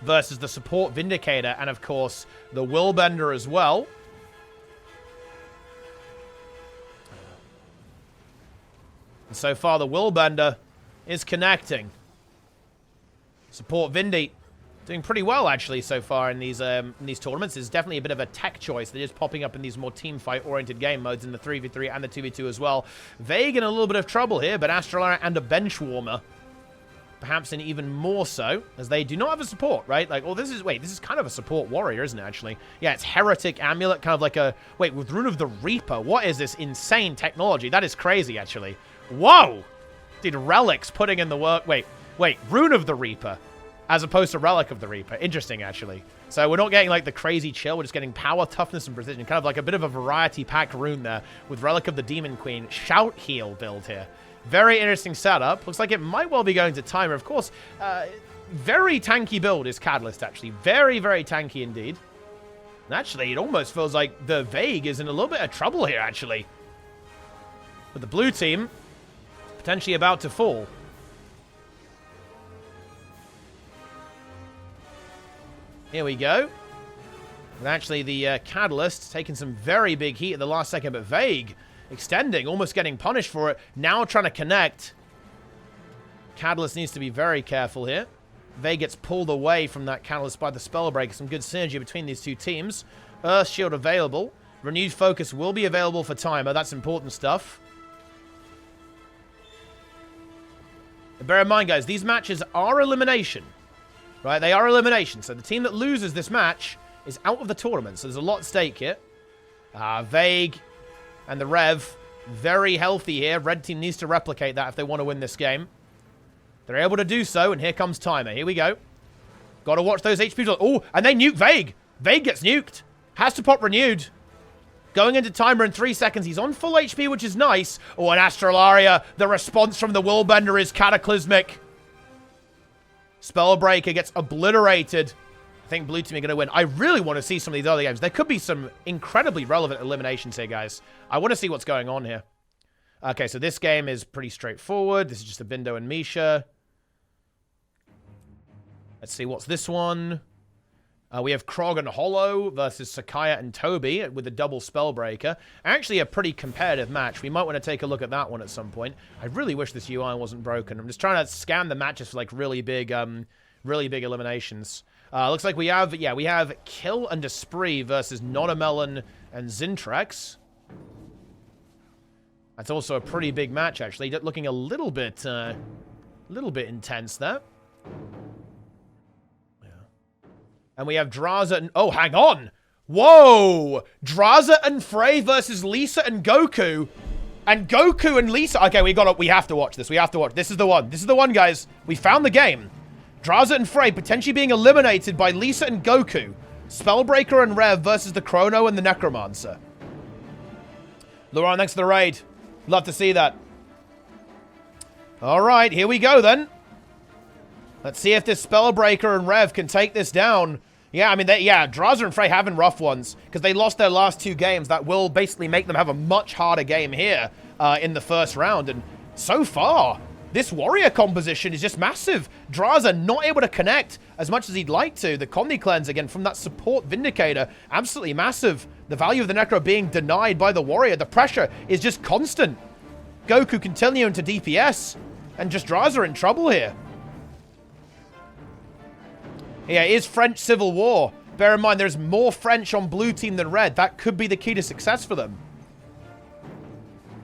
versus the support Vindicator and, of course, the Willbender as well. And so far, the Willbender is connecting. Support Vindy doing pretty well, actually, so far in these tournaments. It's definitely a bit of a tech choice that is popping up in these more team fight-oriented game modes in the 3v3 and the 2v2 as well. Vague in a little bit of trouble here, but Astralaria and a Benchwarmer perhaps in even more so, as they do not have a support, right? Like, oh, this is kind of a support warrior, isn't it, actually? Yeah, it's Heretic Amulet, kind of like a, wait, with Rune of the Reaper. What is this insane technology? That is crazy, actually. Whoa! Dude, Relics putting in the work. Wait, Rune of the Reaper, as opposed to Relic of the Reaper. Interesting, actually. So we're not getting, like, the crazy chill. We're just getting power, toughness, and precision. Kind of like a bit of a variety-packed rune there with Relic of the Demon Queen. Shout Heal build here. Very interesting setup. Looks like it might well be going to Timer. Of course, very tanky build is Catalyst, actually. Very, very tanky indeed. And actually, it almost feels like the Vague is in a little bit of trouble here, actually. With the blue team potentially about to fall. Here we go. And actually, the Catalyst taking some very big heat at the last second, but Vague extending, almost getting punished for it. Now trying to connect. Catalyst needs to be very careful here. Vague gets pulled away from that Catalyst by the Spellbreaker. Some good synergy between these two teams. Earth Shield available. Renewed Focus will be available for Timer. That's important stuff. And bear in mind, guys, these matches are elimination. Right? They are elimination. So the team that loses this match is out of the tournament. So there's a lot at stake here. Vague and the Rev, very healthy here. Red team needs to replicate that if they want to win this game. They're able to do so, and here comes Timer. Here we go. Got to watch those HP. Oh, and they nuke Vague. Vague gets nuked. Has to pop renewed. Going into Timer in 3 seconds. He's on full HP, which is nice. Oh, and Astralaria. The response from the Willbender is cataclysmic. Spellbreaker gets obliterated. I think blue team are going to win. I really want to see some of these other games. There could be some incredibly relevant eliminations here, guys. I want to see what's going on here. Okay, so this game is pretty straightforward. This is just a Bindo and Misha. Let's see, what's this one? We have Krog and Hollow versus Sakaya and Toby with a double Spellbreaker. Actually, a pretty competitive match. We might want to take a look at that one at some point. I really wish this UI wasn't broken. I'm just trying to scan the matches for, like, really big eliminations. Looks like we have Kill and Esprit versus Nonamelon and Zintrex. That's also a pretty big match, actually. Looking a little bit intense there. Yeah. And we have Draza and... Oh, hang on! Whoa! Draza and Frey versus Lisa and Goku. And Goku and Lisa... Okay, we have to watch this. We have to watch. This is the one. This is the one, guys. We found the game. Draza and Frey potentially being eliminated by Lisa and Goku. Spellbreaker and Rev versus the Chrono and the Necromancer. Luron, thanks for the raid. Love to see that. Alright, here we go then. Let's see if this Spellbreaker and Rev can take this down. Yeah, I mean, Draza and Frey having rough ones because they lost their last 2 games. That will basically make them have a much harder game here in the first round. And so far, this warrior composition is just massive. Draza not able to connect as much as he'd like to. The Comni Cleanse, again, from that support Vindicator, absolutely massive. The value of the Necro being denied by the warrior. The pressure is just constant. Goku continuing to DPS. And just Draza in trouble here. Yeah, it is French Civil War. Bear in mind, there's more French on blue team than red. That could be the key to success for them.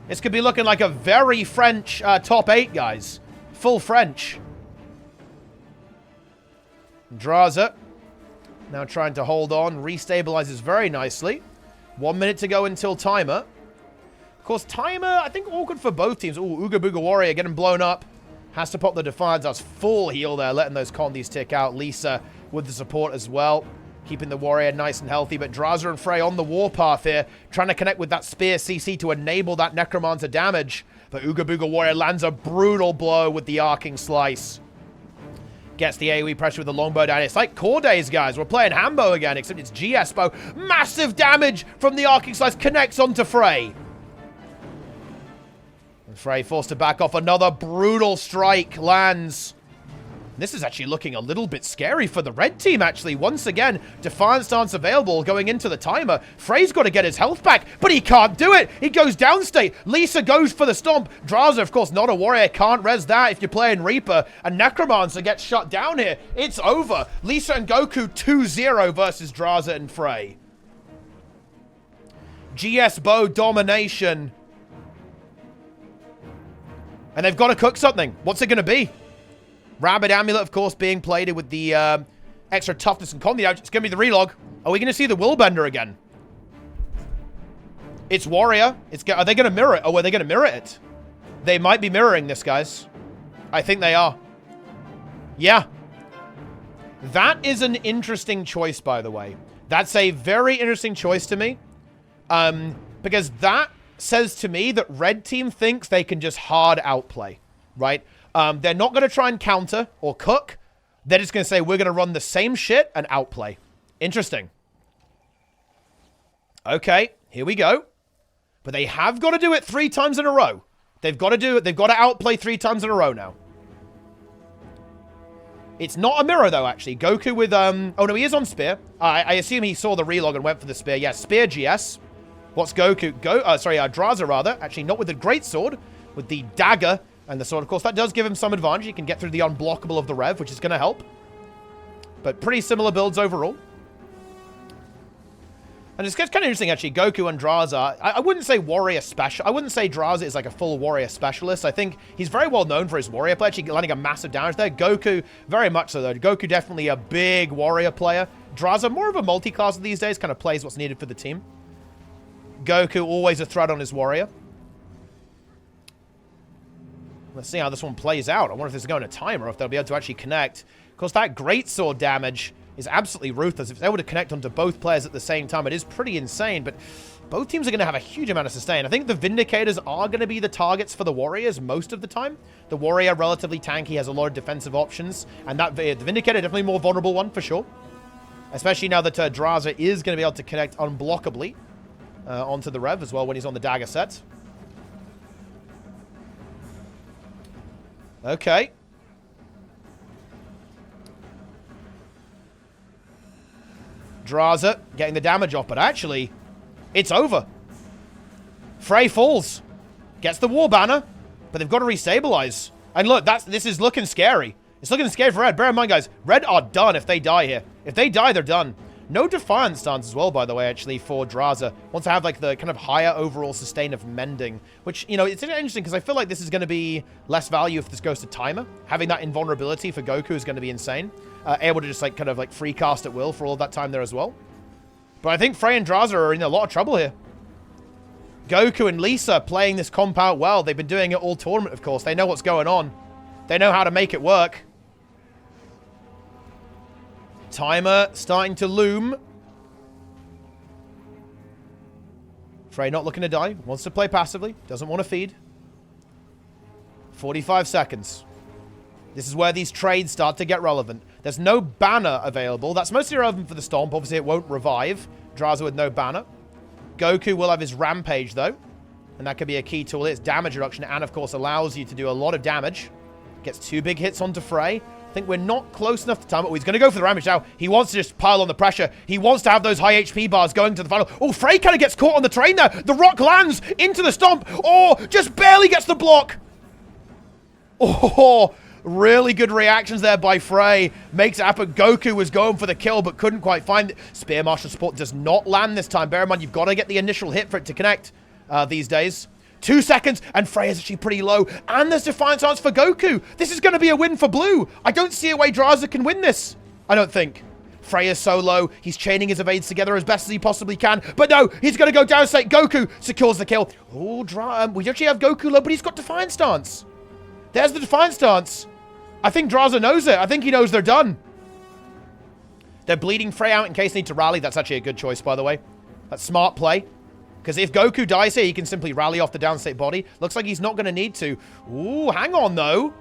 This could be looking like a very French top 8, guys. Full French. Draza now trying to hold on. Restabilizes very nicely. 1 minute to go until Timer. Of course, Timer, I think awkward for both teams. Ooh, Ooga Booga Warrior getting blown up. Has to pop the Defiance. That's full heal there, letting those Condis tick out. Lisa with the support as well. Keeping the Warrior nice and healthy, but Draza and Frey on the warpath here, trying to connect with that Spear CC to enable that Necromancer damage. But Ooga Booga Warrior lands a brutal blow with the Arcing Slice. Gets the AoE pressure with the longbow down. It's like core days, guys. We're playing Hambo again, except it's GS bow. Massive damage from the Arcing Slice connects onto Frey. And Frey forced to back off. Another brutal strike lands. This is actually looking a little bit scary for the red team, actually. Once again, Defiance Stance available going into the Timer. Frey's got to get his health back, but he can't do it. He goes downstate. Lisa goes for the stomp. Draza, of course, not a warrior. Can't res that if you're playing Reaper. And Necromancer gets shut down here. It's over. Lisa and Goku 2-0 versus Draza and Frey. GS Bow domination. And they've got to cook something. What's it going to be? Rabid Amulet, of course, being plated with the extra toughness and comedy. It's going to be the relog. Are we going to see the Willbender again? It's Warrior. Are they going to mirror it? Oh, are they going to mirror it? They might be mirroring this, guys. I think they are. Yeah. That is an interesting choice, by the way. That's a very interesting choice to me. Because that says to me that red team thinks they can just hard outplay, right? They're not going to try and counter or cook. They're just going to say, we're going to run the same shit and outplay. Interesting. Okay, here we go. But they have got to do it 3 times in a row. They've got to do it. They've got to outplay 3 times in a row now. It's not a mirror, though, actually. Goku with, oh, no, he is on Spear. I assume he saw the relog and went for the Spear. Yeah, Spear GS. What's Goku? Draza, rather. Actually, not with the Greatsword. With the Dagger and the Sword. Of course, that does give him some advantage. He can get through the unblockable of the Rev, which is going to help. But pretty similar builds overall. And it's kind of interesting, actually, Goku and Draza. I wouldn't say warrior special. I wouldn't say Draza is like a full warrior specialist. I think he's very well known for his warrior play, actually landing a massive damage there. Goku, very much so, though. Goku definitely a big warrior player. Draza, more of a multi-classer these days, kind of plays what's needed for the team. Goku, always a threat on his warrior. Let's see how this one plays out. I wonder if this is going to timer, or if they'll be able to actually connect. Of course, that Greatsword damage is absolutely ruthless. If it's able to connect onto both players at the same time, it is pretty insane, but both teams are going to have a huge amount of sustain. I think the Vindicators are going to be the targets for the Warriors most of the time. The Warrior, relatively tanky, has a lot of defensive options, and that the Vindicator, definitely more vulnerable one, for sure. Especially now that Draza is going to be able to connect unblockably onto the Rev as well when he's on the Dagger set. Okay. Draza getting the damage off, but actually, it's over. Frey falls. Gets the War Banner, but they've got to restabilize. And look, this is looking scary. It's looking scary for Red. Bear in mind, guys, Red are done if they die here. If they die, they're done. No Defiance stance as well, by the way, actually, for Draza. Wants to have, like, the kind of higher overall sustain of Mending, which, you know, it's interesting because I feel like this is going to be less value if this goes to Timer. Having that invulnerability for Goku is going to be insane. Able to just, like, kind of, like, free cast at will for all of that time there as well. But I think Frey and Draza are in a lot of trouble here. Goku and Lisa playing this comp out well. They've been doing it all tournament, of course. They know what's going on. They know how to make it work. Timer starting to loom. Frey not looking to die. Wants to play passively. Doesn't want to feed. 45 seconds. This is where these trades start to get relevant. There's no banner available. That's mostly relevant for the Stomp. Obviously, it won't revive. Draza with no banner. Goku will have his Rampage, though. And that could be a key tool. It's damage reduction and, of course, allows you to do a lot of damage. Gets 2 big hits onto Frey. I think we're not close enough to time it. Oh, he's going to go for the Rampage now. He wants to just pile on the pressure. He wants to have those high HP bars going to the final. Oh, Frey kind of gets caught on the train there. The rock lands into the Stomp. Oh, just barely gets the block. Oh, really good reactions there by Frey. Makes it happen. Goku was going for the kill, but couldn't quite find it. Spear Marshal support does not land this time. Bear in mind, you've got to get the initial hit for it to connect these days. 2 seconds, and Frey is actually pretty low. And there's Defiance Arts for Goku. This is going to be a win for Blue. I don't see a way Draza can win this. I don't think. Frey is so low. He's chaining his evades together as best as he possibly can. But no, he's going to go down state. Goku secures the kill. Oh, we actually have Goku low, but he's got Defiance Stance. There's the Defiance Stance. I think Draza knows it. I think he knows they're done. They're bleeding Frey out in case they need to rally. That's actually a good choice, by the way. That's smart play. Because if Goku dies here, he can simply rally off the downstate body. Looks like he's not going to need to. Ooh, hang on, though.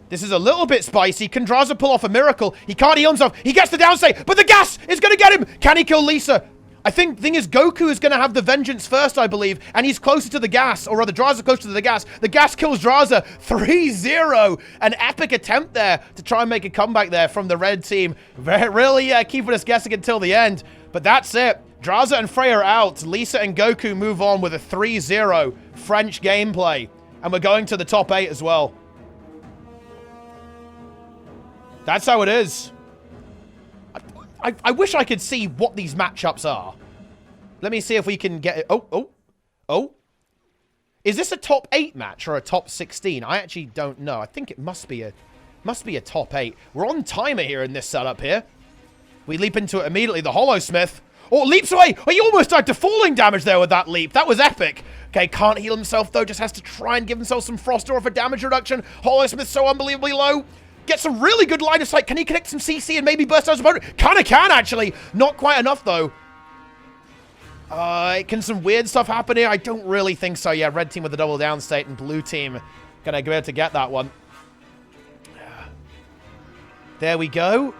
This is a little bit spicy. Can Draza pull off a miracle? He can't heal himself. He gets the downstate, but the gas is going to get him. Can he kill Lisa? I think the thing is Goku is going to have the vengeance first, I believe, and he's closer to the gas, or rather Draza closer to the gas. The gas kills Draza 3-0. An epic attempt there to try and make a comeback there from the red team. Really keeping us guessing until the end, but that's it. Draza and Frey are out. Lisa and Goku move on with a 3-0 French gameplay. And we're going to the top 8 as well. That's how it is. I wish I could see what these matchups are. Let me see if we can get it. Oh. Is this a top 8 match or a top 16? I actually don't know. I think it must be a Must be a top 8. We're on timer here in this setup here. We leap into it immediately. The Hollow-Smith. Oh, leaps away. Oh, he almost died to falling damage there with that leap. That was epic. Okay, can't heal himself, though. Just has to try and give himself some Frost Aura for damage reduction. Hollow-Smith so unbelievably low. Gets a really good line of sight. Can he connect some CC and maybe burst out his opponent? Kinda can, actually. Not quite enough, though. Can some weird stuff happen here? I don't really think so. Yeah, red team with the double down state and blue team gonna be able to get that one. There we go.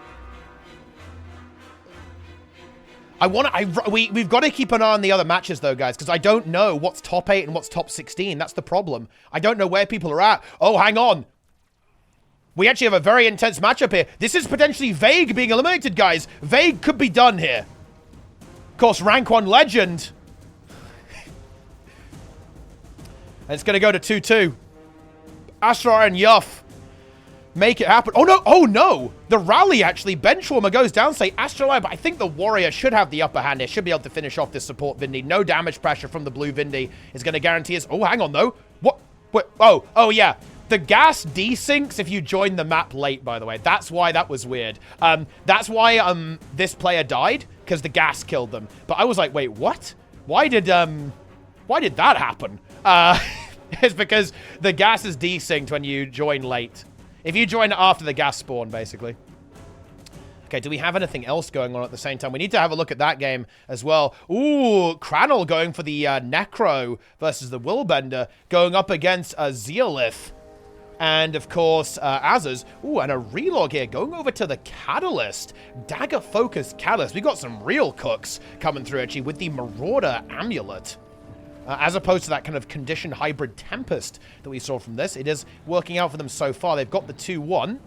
We've got to keep an eye on the other matches, though, guys, because I don't know what's top 8 and what's top 16. That's the problem. I don't know where people are at. Oh, hang on. We actually have a very intense matchup here. This is potentially Vague being eliminated, guys. Vague could be done here. Of course, rank 1 legend. And it's going to go to 2-2. Astro and Yuff make it happen. Oh, no. Oh, no. The rally, actually. Benchwarmer goes down, say Astrolabe, but I think the Warrior should have the upper hand here. Should be able to finish off this support Vindy. No damage pressure from the blue Vindy is going to guarantee us. Oh, hang on, though. What? Wait. Oh, yeah. The gas desyncs if you join the map late, by the way. That's why that was weird. That's why this player died, because the gas killed them. But I was like, wait, what? Why did that happen? It's because the gas is desynced when you join late. If you join after the gas spawn, basically. Okay, do we have anything else going on at the same time? We need to have a look at that game as well. Ooh, Cranel going for the Necro versus the Willbender, going up against Zeolith. And, of course, Azaz. Ooh, and a relog here, going over to the Catalyst. Dagger-focused Catalyst. We got some real cooks coming through, actually, with the Marauder Amulet. As opposed to that kind of conditioned hybrid Tempest that we saw from this. It is working out for them so far. They've got the 2-1.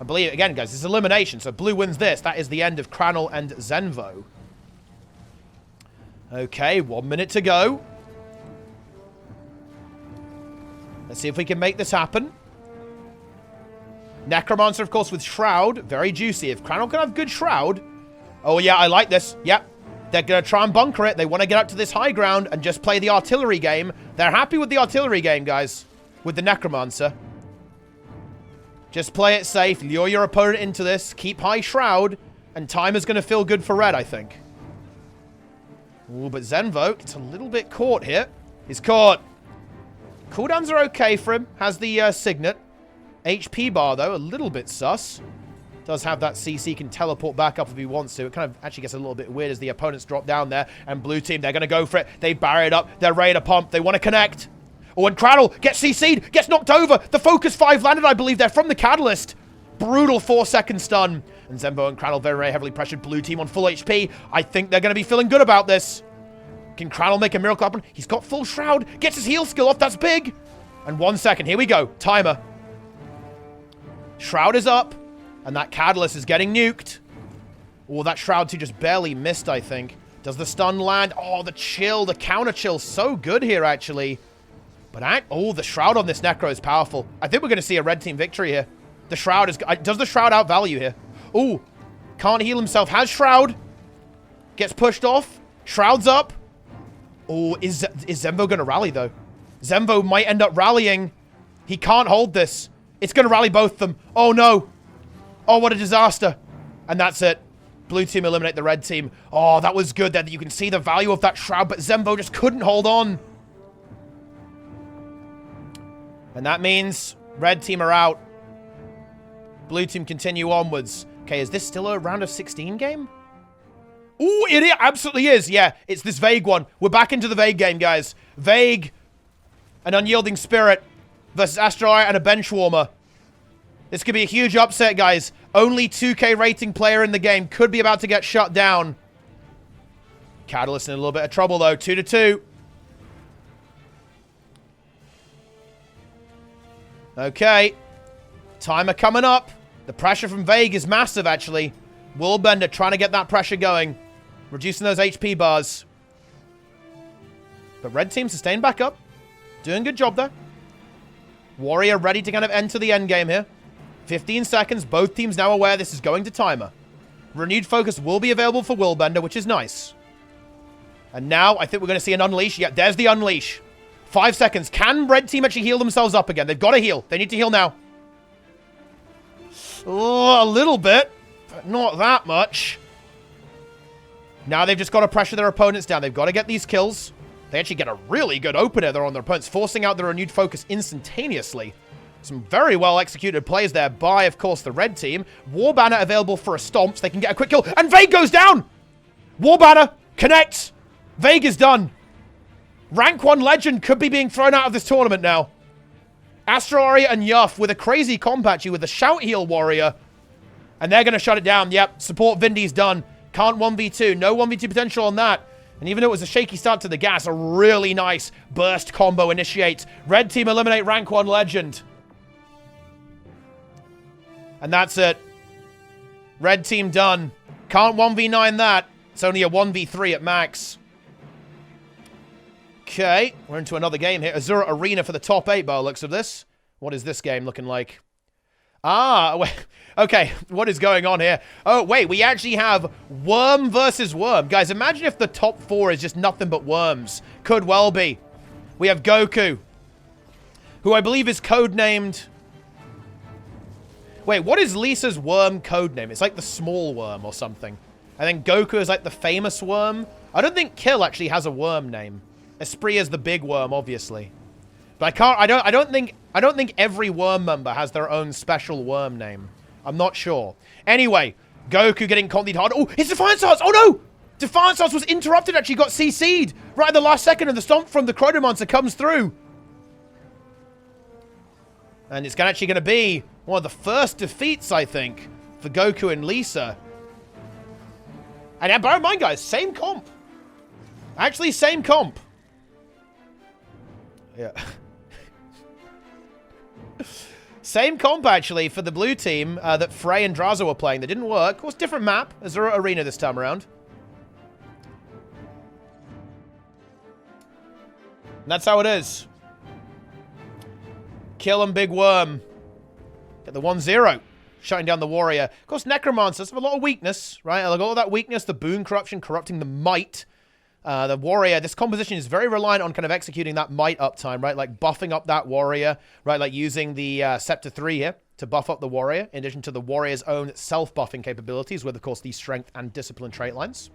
I believe, again, guys, this is elimination. So blue wins this. That is the end of Cranel and Zenvo. Okay, 1 minute to go. Let's see if we can make this happen. Necromancer, of course, with Shroud. Very juicy. If Cranel can have good Shroud... Oh, yeah, I like this. Yep. They're going to try and bunker it. They want to get up to this high ground and just play the artillery game. They're happy with the artillery game, guys. With the Necromancer. Just play it safe. Lure your opponent into this. Keep high Shroud. And timer's going to feel good for red, I think. Ooh, but Zenvo gets a little bit caught here. He's caught. Cooldowns are okay for him. Has the Signet. HP bar, though, a little bit sus. Does have that CC, can teleport back up if he wants to. It kind of actually gets a little bit weird as the opponents drop down there. And blue team, they're going to go for it. They barrier it up. They're ready to pump. They want to connect. Oh, and Cradle gets CC'd, gets knocked over. The Focus 5 landed, I believe, there from the Catalyst. Brutal 4-second stun. And Zembo and Cradle very, very heavily pressured. Blue team on full HP. I think they're going to be feeling good about this. Can Cradle make a miracle happen? He's got full Shroud. Gets his heal skill off. That's big. And 1 second. Here we go. Timer. Shroud is up. And that Catalyst is getting nuked. Oh, that Shroud 2 just barely missed, I think. Does the stun land? Oh, the chill, the counter chill. So good here, actually. But, oh, the Shroud on this Necro is powerful. I think we're going to see a red team victory here. The Shroud is... Does the Shroud outvalue here? Oh, can't heal himself. Has Shroud. Gets pushed off. Shroud's up. Oh, is Zembo going to rally, though? Zembo might end up rallying. He can't hold this. It's going to rally both of them. Oh, no. Oh, what a disaster. And that's it. Blue team eliminate the red team. Oh, that was good there. You can see the value of that Shroud, but Zembo just couldn't hold on. And that means red team are out. Blue team continue onwards. Okay, is this still a round of 16 game? Ooh, it absolutely is. Yeah, it's this Vague one. We're back into the Vague game, guys. Vague, an Unyielding Spirit versus Astrolabe and a Benchwarmer. This could be a huge upset, guys. Only 2K rating player in the game could be about to get shut down. Catalyst in a little bit of trouble, though. 2-2. Okay. Timer coming up. The pressure from Vague is massive, actually. Willbender trying to get that pressure going. Reducing those HP bars. But red team sustained back up. Doing a good job, though. Warrior ready to kind of enter the end game here. 15 seconds. Both teams now aware this is going to timer. Renewed focus will be available for Willbender, which is nice. And now I think we're going to see an unleash. Yeah, there's the unleash. 5 seconds. Can red team actually heal themselves up again? They've got to heal. They need to heal now. Oh, a little bit, but not that much. Now they've just got to pressure their opponents down. They've got to get these kills. They actually get a really good opener there on their opponents, forcing out the renewed focus instantaneously. Some very well executed plays there by, of course, the red team. War Banner available for a stomp so they can get a quick kill. And Vague goes down! War Banner connects. Vague is done. Rank 1 Legend could be being thrown out of this tournament now. Astro Warrior and Yuff with a crazy comp actually with the Shout Heal Warrior. And they're going to shut it down. Yep, support Vindy's done. Can't 1v2. No 1v2 potential on that. And even though it was a shaky start to the gas, a really nice burst combo initiates. Red team eliminate Rank 1 Legend. And that's it. Red team done. Can't 1v9 that. It's only a 1v3 at max. Okay, we're into another game here. Azura Arena for the top 8 by the looks of this. What is this game looking like? Ah, wait. Okay, what is going on here? Oh, wait, we actually have Worm versus Worm. Guys, imagine if the top 4 is just nothing but worms. Could well be. We have Goku, who I believe is codenamed... Wait, what is Lisa's worm codename? It's like the small worm or something. I think Goku is like the famous worm. I don't think Kill actually has a worm name. Esprit is the big worm, obviously. But I don't think every worm member has their own special worm name. I'm not sure. Anyway, Goku getting contied hard. Oh, it's Defiance Arts! Oh no! Defiance Arts was interrupted, actually got CC'd right at the last second, and the stomp from the Chronomancer comes through. And it's actually going to be one of the first defeats, I think, for Goku and Lisa. And bear in mind, guys, same comp. Actually, same comp. Yeah. Same comp, actually, for the blue team that Frey and Drazo were playing. That didn't work. Of course, different map. Azura Arena this time around. And that's how it is. Kill and Big Worm. Get the 1-0. Shutting down the Warrior. Of course, Necromancers have a lot of weakness, right? Like all of that weakness, the Boon Corruption, corrupting the Might. The Warrior, this composition is very reliant on kind of executing that Might uptime, right? Like buffing up that Warrior, right? Like using the Scepter 3 here to buff up the Warrior, in addition to the Warrior's own self-buffing capabilities with, of course, the Strength and Discipline trait lines.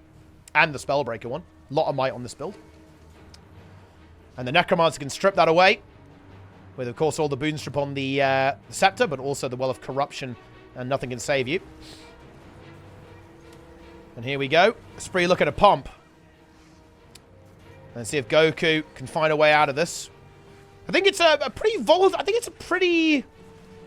And the Spellbreaker one. A lot of Might on this build. And the Necromancer can strip that away. With, of course, all the boon strip on the Scepter, but also the Well of Corruption, and nothing can save you. And here we go. Spree looking to pump. And see if Goku can find a way out of this. I think it's a pretty volatile... I think it's a pretty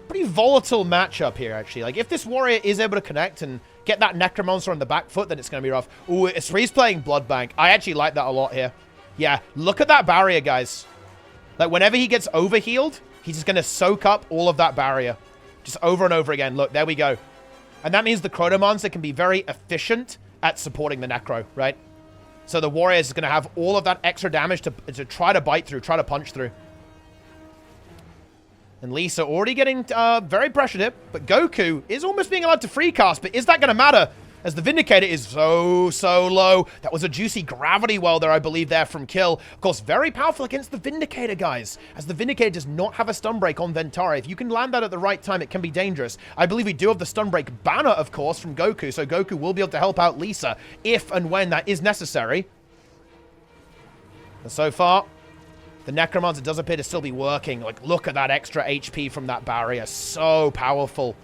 volatile matchup here, actually. Like, if this Warrior is able to connect and get that Necromancer on the back foot, then it's going to be rough. Ooh, Spree's playing Blood Bank. I actually like that a lot here. Yeah, look at that barrier, guys. Like, whenever he gets overhealed, he's just going to soak up all of that barrier. Just over and over again. Look, there we go. And that means the Chronomancer can be very efficient at supporting the Necro, right? So the Warrior is going to have all of that extra damage to try to bite through, try to punch through. And Lisa already getting very pressured here. But Goku is almost being allowed to free cast. But is that going to matter? As the Vindicator is so low. That was a juicy gravity well there, I believe, there from Kill. Of course, very powerful against the Vindicator, guys. As the Vindicator does not have a stun break on Ventari. If you can land that at the right time, it can be dangerous. I believe we do have the stun break banner, of course, from Goku. So Goku will be able to help out Lisa if and when that is necessary. And so far, the Necromancer does appear to still be working. Like, look at that extra HP from that barrier. So powerful.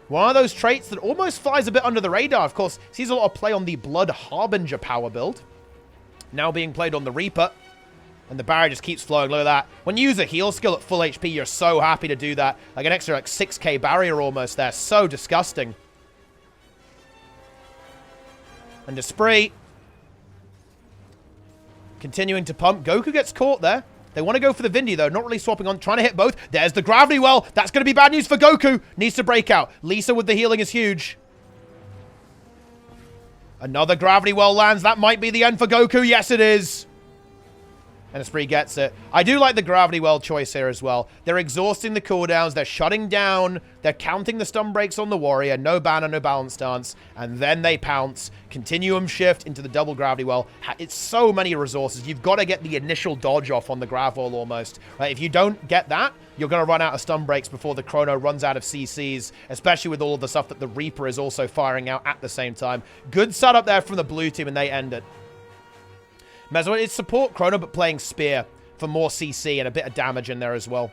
One of those traits that almost flies a bit under the radar, of course, sees a lot of play on the Blood Harbinger power build. Now being played on the Reaper. And the barrier just keeps flowing. Look at that. When you use a heal skill at full HP, you're so happy to do that. Like an extra 6k barrier almost there. So disgusting. And Despre continuing to pump. Goku gets caught there. They want to go for the Vindy, though. Not really swapping on. Trying to hit both. There's the Gravity Well. That's going to be bad news for Goku. Needs to break out. Lisa with the healing is huge. Another Gravity Well lands. That might be the end for Goku. Yes, it is. And Esprit gets it. I do like the Gravity Well choice here as well. They're exhausting the cooldowns. They're shutting down. They're counting the stun breaks on the Warrior. No banner, no balance stance. And then they pounce. Continuum shift into the double Gravity Well. It's so many resources. You've got to get the initial dodge off on the Grav Well almost. Right? If you don't get that, you're going to run out of stun breaks before the Chrono runs out of CCs, especially with all of the stuff that the Reaper is also firing out at the same time. Good setup there from the blue team, and they end it. Mezzo, it's support Chrono, but playing Spear for more CC and a bit of damage in there as well.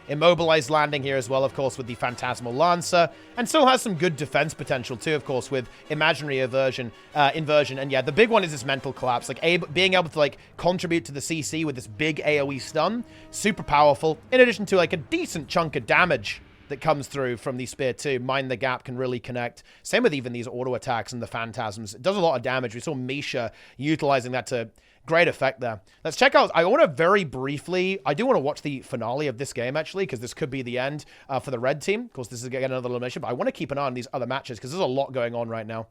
Immobilized landing here as well, of course, with the Phantasmal Lancer. And still has some good defense potential too, of course, with Imaginary Inversion. And yeah, the big one is this Mental Collapse. Like, being able to, like, contribute to the CC with this big AoE stun. Super powerful. In addition to, like, a decent chunk of damage that comes through from the Spear too. Mind the Gap can really connect. Same with even these auto attacks and the Phantasms. It does a lot of damage. We saw Misha utilizing that to great effect there. Let's check out. I want to very briefly. I do want to watch the finale of this game actually, because this could be the end for the red team. Of course, this is again another elimination, but I want to keep an eye on these other matches because there's a lot going on right now.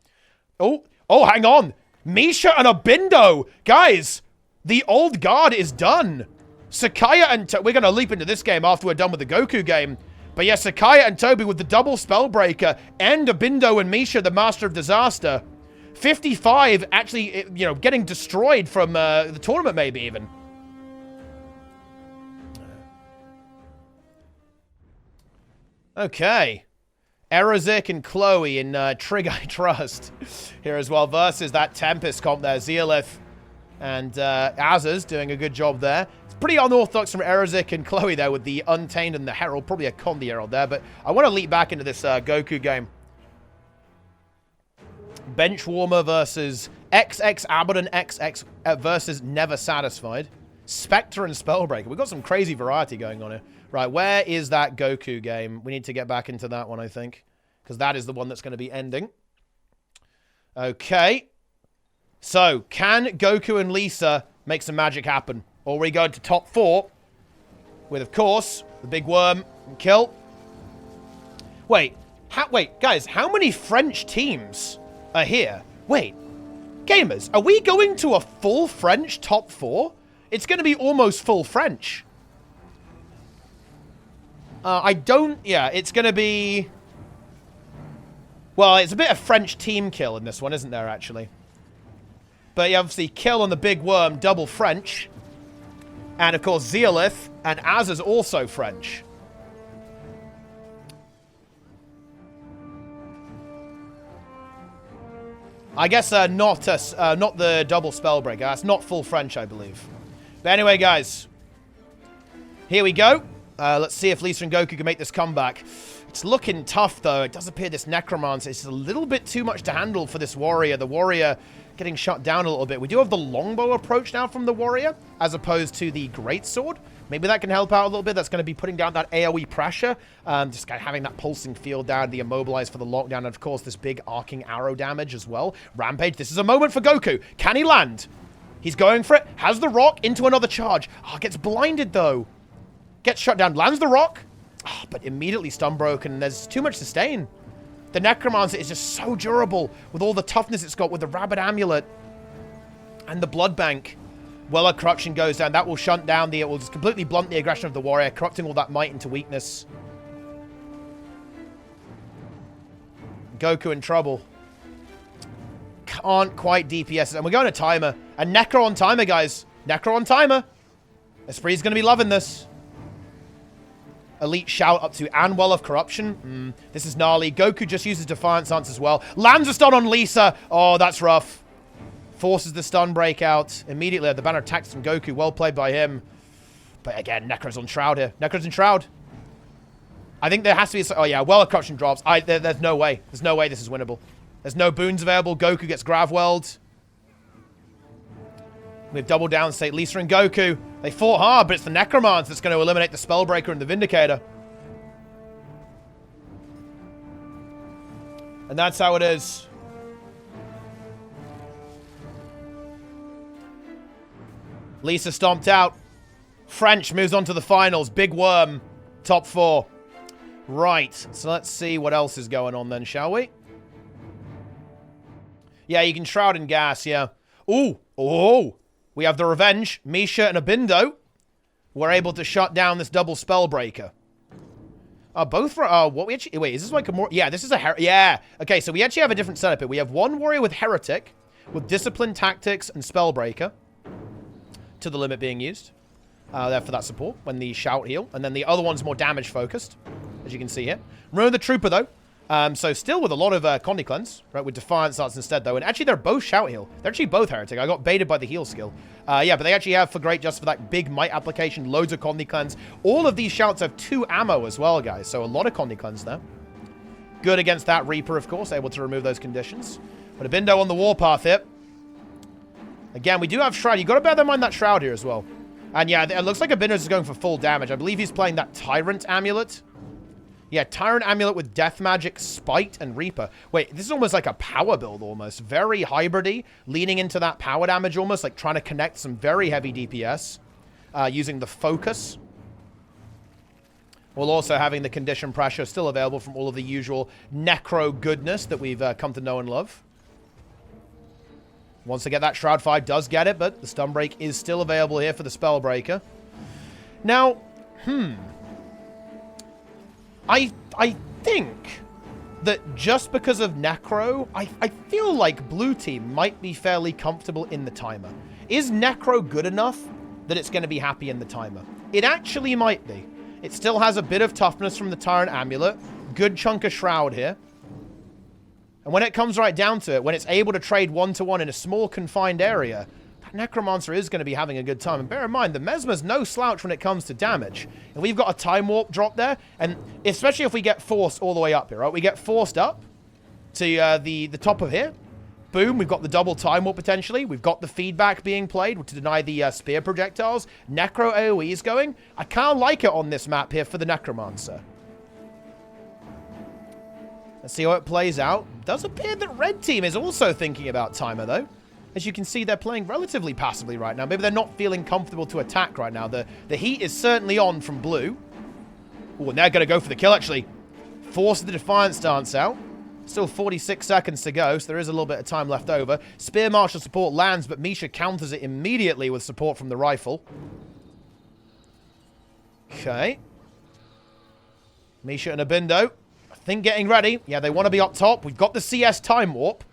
Oh, hang on. Misha and Abindo. Guys, the old guard is done. Sakaya and we're going to leap into this game after we're done with the Goku game. But yeah, Sakaya and Toby with the double Spellbreaker and Abindo and Misha, the Master of Disaster. 55 actually, you know, getting destroyed from the tournament maybe even. Okay. Erozik and Chloe in Trig I Trust here as well versus that Tempest comp there. Zeolith and Azaz doing a good job there. Pretty unorthodox from Erozik and Chloe there with the Untamed and the Herald. Probably a con the Herald there, but I want to leap back into this Goku game. Benchwarmer versus XX Abaddon XX versus Never Satisfied. Spectre and Spellbreaker. We've got some crazy variety going on here. Right, where is that Goku game? We need to get back into that one, I think, because that is the one that's going to be ending. Okay. So, can Goku and Lisa make some magic happen? Or we go into top 4 with, of course, the big worm and kill. Wait, guys, how many French teams are here? Wait, gamers, are we going to a full French top 4? It's going to be almost full French. Yeah, it's going to be... Well, it's a bit of French team kill in this one, isn't there, actually? But yeah, obviously, kill on the big worm, double French. And, of course, Zeolith and Az is also French. I guess not the double Spellbreaker. That's not full French, I believe. But anyway, guys. Here we go. Let's see if Lisa and Goku can make this comeback. It's looking tough, though. It does appear this Necromancer is a little bit too much to handle for this Warrior. The Warrior getting shut down a little bit. We do have the longbow approach now from the Warrior, as opposed to the Greatsword. Maybe that can help out a little bit. That's going to be putting down that AoE pressure. Just kind of having that pulsing field down, the immobilize for the lockdown, and of course, this big arcing arrow damage as well. Rampage, this is a moment for Goku. Can he land? He's going for it. Has the rock into another charge. Oh, gets blinded, though. Gets shut down. Lands the rock. Oh, but immediately stun broken. There's too much sustain. The Necromancer is just so durable with all the toughness it's got with the Rabbit Amulet and the Blood Bank. Well, a corruption goes down. That will shunt down it will just completely blunt the aggression of the Warrior, corrupting all that might into weakness. Goku in trouble. Can't quite DPS it. And we're going to timer. And Necro on timer, guys. Necro on timer. Esprit's going to be loving this. Elite shout up to and Well of Corruption. This is gnarly. Goku just uses Defiant Stance as well. Lands a stun on Lisa. Oh, that's rough. Forces the stun breakout. Immediately, the banner attacks from Goku. Well played by him. But again, Necro's on Shroud here. Necro's in Shroud. I think there has to be... Oh, yeah. Well of Corruption drops. There's no way. There's no way this is winnable. There's no boons available. Goku gets Gravwelled. We have double down state. Lisa and Goku. They fought hard, but it's the Necromancer that's going to eliminate the Spellbreaker and the Vindicator. And that's how it is. Lisa stomped out. French moves on to the finals. Big Worm. Top 4. Right. So let's see what else is going on then, shall we? Yeah, you can Shroud and Gas, yeah. Ooh. Oh. We have the Revenge. Misha and Abindo were able to shut down this double Spellbreaker. Both for, what we actually, wait, is this like a more, yeah, this is a, yeah. Okay, so we actually have a different setup here. We have one warrior with Heretic, with Discipline, Tactics, and Spellbreaker, to the limit being used. There for that support, when the Shout heal. And then the other one's more damage focused, as you can see here. Remember the Trooper, though. So still with a lot of Condi Cleanse, right, with Defiance Arts instead, though. And actually, they're both Shout heal. They're actually both Heretic. I got baited by the heal skill. Yeah, but they actually have for great just for that big Might application, loads of Condi Cleanse. All of these Shouts have 2 ammo as well, guys. So a lot of Condi Cleanse there. Good against that Reaper, of course, able to remove those conditions. But Abindo on the warpath here. Again, we do have Shroud. You've got to bear in mind that Shroud here as well. And yeah, it looks like Abindo's is going for full damage. I believe he's playing that Tyrant Amulet. Yeah, Tyrant Amulet with Death Magic, Spite, and Reaper. Wait, this is almost like a power build almost. Very hybridy, leaning into that power damage almost, like trying to connect some very heavy DPS. Using the Focus. While also having the Condition Pressure still available from all of the usual Necro goodness that we've come to know and love. Wants to get that Shroud 5, does get it, but the Stun Break is still available here for the Spellbreaker. Now, I think that just because of Necro, I feel like Blue Team might be fairly comfortable in the timer. Is Necro good enough that it's going to be happy in the timer? It actually might be. It still has a bit of toughness from the Tyrant Amulet. Good chunk of Shroud here. And when it comes right down to it, when it's able to trade 1-to-1 in a small confined area, that Necromancer is going to be having a good time. And bear in mind, the Mesmer's no slouch when it comes to damage. And we've got a Time Warp drop there, and especially if we get forced all the way up here, right? We get forced up to the top of here. Boom, we've got the double Time Warp potentially. We've got the feedback being played to deny the spear projectiles. Necro AoE is going. I kind of like it on this map here for the Necromancer. Let's see how it plays out. Does appear that Red Team is also thinking about timer, though. As you can see, they're playing relatively passively right now. Maybe they're not feeling comfortable to attack right now. The heat is certainly on from Blue. Oh, and they're going to go for the kill, actually. Force the Defiance stance out. Still 46 seconds to go, so there is a little bit of time left over. Spear Marshal support lands, but Misha counters it immediately with support from the rifle. Okay. Misha and Abindo. Think getting ready. Yeah, they want to be up top. We've got the CS Time Warp.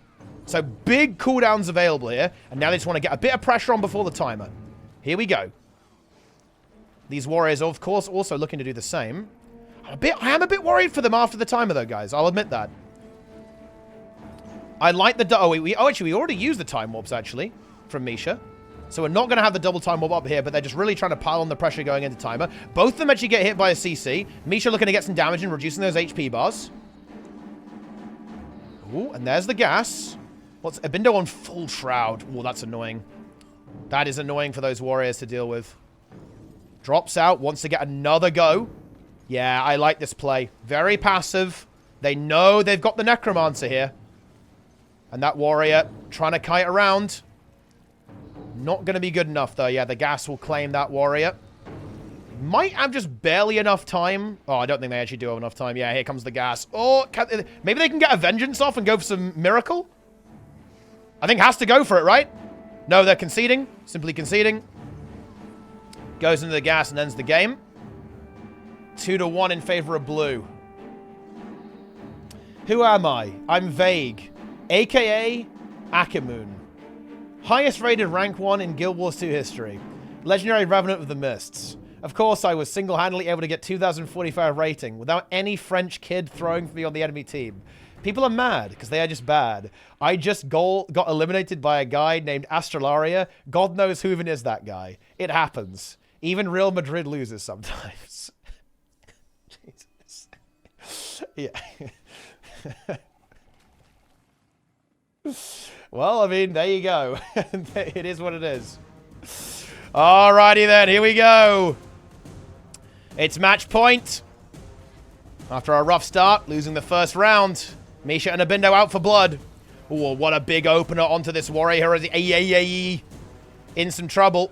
So big cooldowns available here. And now they just want to get a bit of pressure on before the timer. Here we go. These warriors, of course, also looking to do the same. I am a bit worried for them after the timer, though, guys. I'll admit that. I like the... actually, we already used the Time Warps, actually, from Misha. So we're not going to have the double Time Warp up here, but they're just really trying to pile on the pressure going into timer. Both of them actually get hit by a CC. Misha looking to get some damage and reducing those HP bars. Ooh, and there's the gas. What's Abindo on full Shroud? Ooh, that's annoying. That is annoying for those warriors to deal with. Drops out, wants to get another go. Yeah, I like this play. Very passive. They know they've got the Necromancer here. And that warrior trying to kite around. Not going to be good enough, though. Yeah, the gas will claim that warrior. Might have just barely enough time. Oh, I don't think they actually do have enough time. Yeah, here comes the gas. Oh, maybe they can get a Vengeance off and go for some Miracle? I think has to go for it, right? No, they're conceding. Simply conceding. Goes into the gas and ends the game. 2-1 in favor of Blue. Who am I? I'm Vague. AKA Akamoon. Highest rated rank 1 in Guild Wars 2 history. Legendary Revenant of the Mists. Of course, I was single-handedly able to get 2045 rating without any French kid throwing for me on the enemy team. People are mad because they are just bad. I just got eliminated by a guy named Astralaria. God knows who even is that guy. It happens. Even Real Madrid loses sometimes. Jesus. Yeah. Well, I mean, there you go. It is what it is. Alrighty then, here we go. It's match point. After a rough start, losing the first round. Misha and Abindo out for blood. Oh, what a big opener onto this warrior. In some trouble.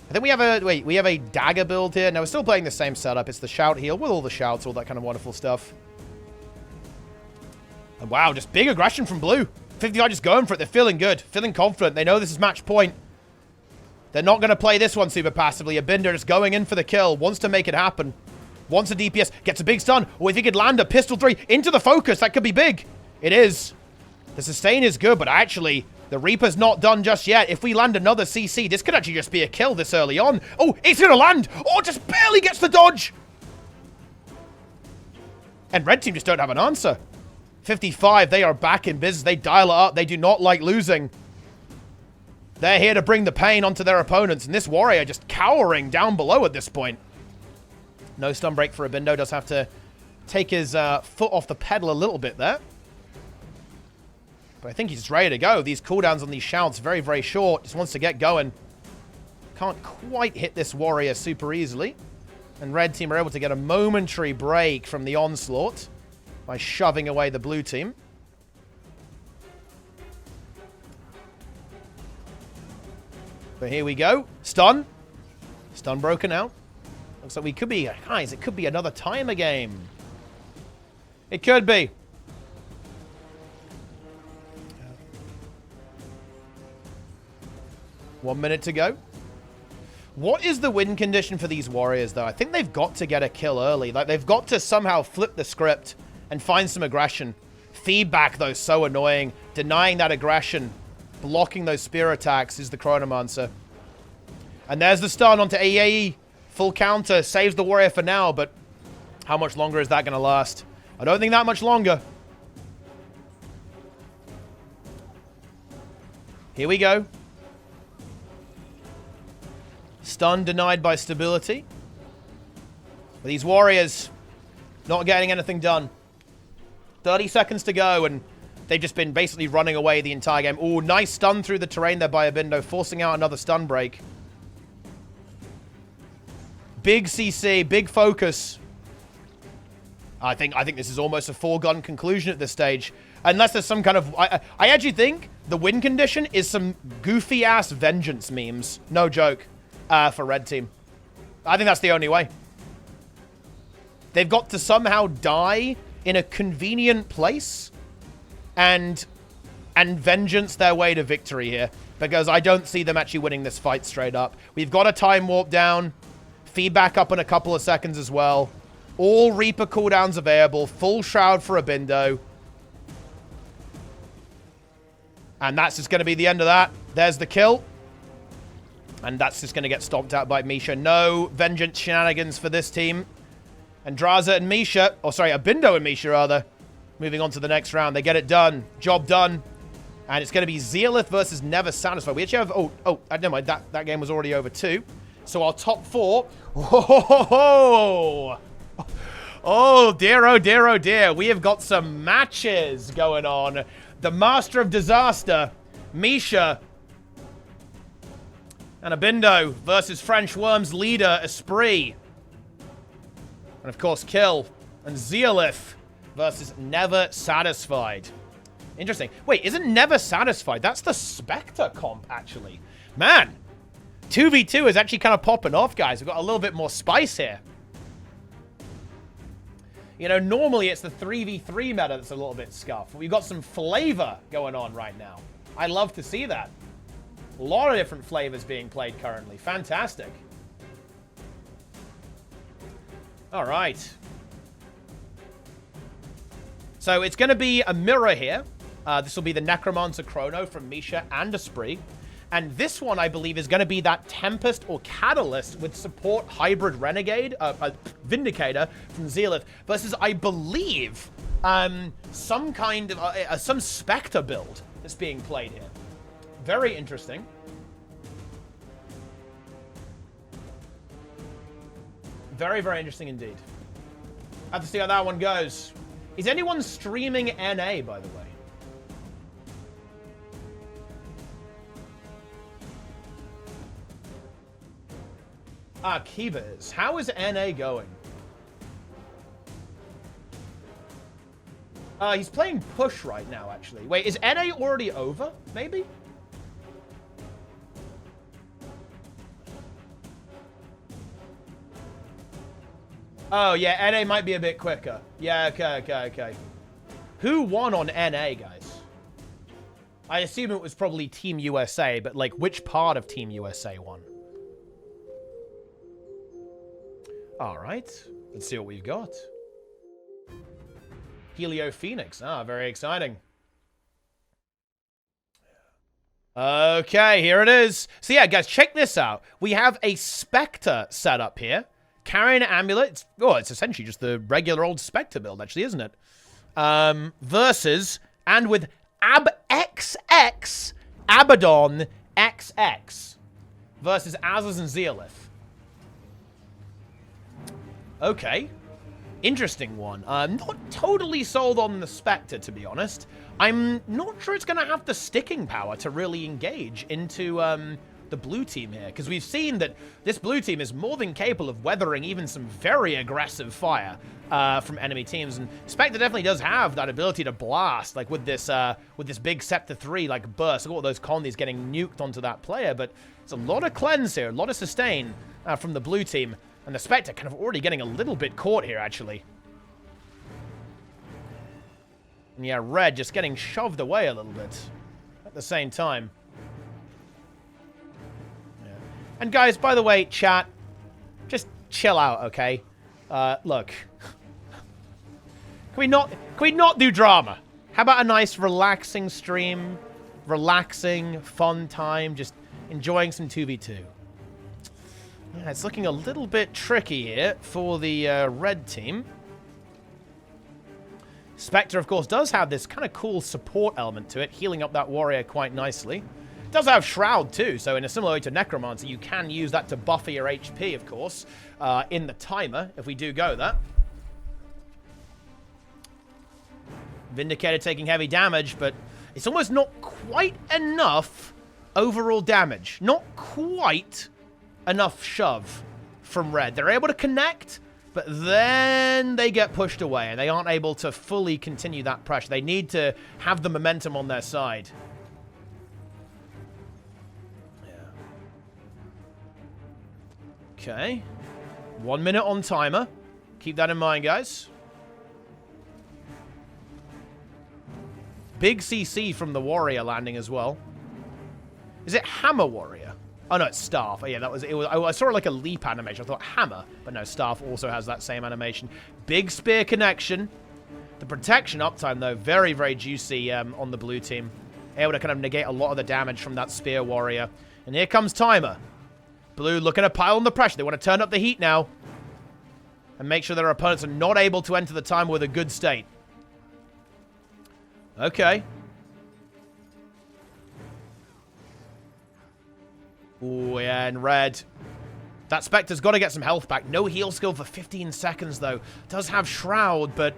I think we have a dagger build here. Now, we're still playing the same setup. It's the shout heal with all the shouts, all that kind of wonderful stuff. And wow, just big aggression from Blue. 55 just going for it. They're feeling good, feeling confident. They know this is match point. They're not going to play this one super passively. Abindo just going in for the kill. Wants to make it happen. Wants a DPS. Gets a big stun. Or if he could land a pistol 3 into the focus, that could be big. It is. The sustain is good, but actually, the Reaper's not done just yet. If we land another CC, this could actually just be a kill this early on. Oh, it's going to land. Oh, just barely gets the dodge. And red team just don't have an answer. 55, they are back in business. They dial it up. They do not like losing. They're here to bring the pain onto their opponents. And this warrior just cowering down below at this point. No stun break for Abindo. Does have to take his foot off the pedal a little bit there. But I think he's just ready to go. These cooldowns on these shouts very, very short. Just wants to get going. Can't quite hit this warrior super easily. And red team are able to get a momentary break from the onslaught by shoving away the blue team. But here we go. Stun. Stun broken out. Looks like we could be... Guys, it could be another timer game. It could be. One minute to go. What is the win condition for these warriors, though? I think they've got to get a kill early. Like, they've got to somehow flip the script and find some aggression. Feedback, though, so annoying. Denying that aggression. Blocking those spear attacks is the Chronomancer. And there's the stun onto AAE. Full counter. Saves the warrior for now, but how much longer is that going to last? I don't think that much longer. Here we go. Stun denied by stability. But these warriors not getting anything done. 30 seconds to go, and they've just been basically running away the entire game. Ooh, nice stun through the terrain there by Abindo, forcing out another stun break. Big CC, big focus. I think this is almost a foregone conclusion at this stage. Unless there's some kind of... I actually think the win condition is some goofy-ass vengeance memes. No joke. For red team. I think that's the only way. They've got to somehow die in a convenient place and vengeance their way to victory here, because I don't see them actually winning this fight straight up. We've got a time warp down, feedback up in a couple of seconds as well. All Reaper cooldowns available, full shroud for Abindo. And that's just going to be the end of that. There's the kill. And that's just going to get stomped out by Misha. No vengeance shenanigans for this team. Andraza and Misha, or sorry, Abindo and Misha, rather, moving on to the next round. They get it done. Job done. And it's going to be Zealith versus Never Satisfied. We actually have... Oh, never mind. That game was already over too. So our top 4... Oh, dear, oh, dear, oh, dear. We have got some matches going on. The Master of Disaster, Misha... and Abindo versus French Worm's leader, Esprit. And of course, Kill. And Zealith versus Never Satisfied. Interesting. Wait, isn't Never Satisfied? That's the Spectre comp, actually. Man, 2v2 is actually kind of popping off, guys. We've got a little bit more spice here. You know, normally it's the 3v3 meta that's a little bit scuffed. We've got some flavor going on right now. I love to see that. A lot of different flavors being played currently. Fantastic. All right. So it's going to be a mirror here. This will be the Necromancer Chrono from Misha and Esprit. And this one, I believe, is going to be that Tempest or Catalyst with support Hybrid Renegade, Vindicator from Zealith versus, I believe, some kind of, some Spectre build that's being played here. Very interesting. Very, very interesting indeed. Have to see how that one goes. Is anyone streaming NA, by the way? Kiva is. How is NA going? He's playing push right now, actually. Wait, is NA already over? Maybe? Oh, yeah, NA might be a bit quicker. Yeah, okay. Who won on NA, guys? I assume it was probably Team USA, but, like, which part of Team USA won? Alright. Let's see what we've got. Helio Phoenix. Ah, very exciting. Okay, here it is. So yeah, guys, check this out. We have a Spectre set up here. Carrying an amulet. It's essentially just the regular old Spectre build, actually, isn't it? Versus, and with XX, Abaddon XX. Versus Azaz and Zealith. Okay. Interesting one. I'm not totally sold on the Spectre, to be honest. I'm not sure it's going to have the sticking power to really engage into the blue team here, because we've seen that this blue team is more than capable of weathering even some very aggressive fire from enemy teams, and Spectre definitely does have that ability to blast, like with this big Scepter 3 like burst. Look at all those colonies getting nuked onto that player, but it's a lot of cleanse here, a lot of sustain from the blue team, and the Spectre kind of already getting a little bit caught here, actually. And yeah, red just getting shoved away a little bit at the same time. Yeah. And guys, by the way, chat, just chill out, okay? Look. Can we not do drama? How about a nice relaxing stream? Relaxing, fun time, just enjoying some 2v2. Yeah, it's looking a little bit tricky here for the red team. Spectre, of course, does have this kind of cool support element to it, healing up that warrior quite nicely. It does have Shroud, too, so in a similar way to Necromancer, you can use that to buffer your HP, of course, in the timer, if we do go that. Vindicator taking heavy damage, but it's almost not quite enough overall damage. Not quite enough shove from red. They're able to connect, but then they get pushed away, and they aren't able to fully continue that pressure. They need to have the momentum on their side. Yeah. Okay. 1 minute on timer. Keep that in mind, guys. Big CC from the warrior landing as well. Is it Hammer Warrior? Oh, no, it's Staff. Oh, yeah, I saw like a leap animation. I thought Hammer, but no, Staff also has that same animation. Big spear connection. The protection uptime, though, very, very juicy on the blue team. Able to kind of negate a lot of the damage from that spear warrior. And here comes timer. Blue looking to pile on the pressure. They want to turn up the heat now. And make sure their opponents are not able to enter the timer with a good state. Okay. Oh, yeah, and red. That Spectre's got to get some health back. No heal skill for 15 seconds, though. Does have Shroud, but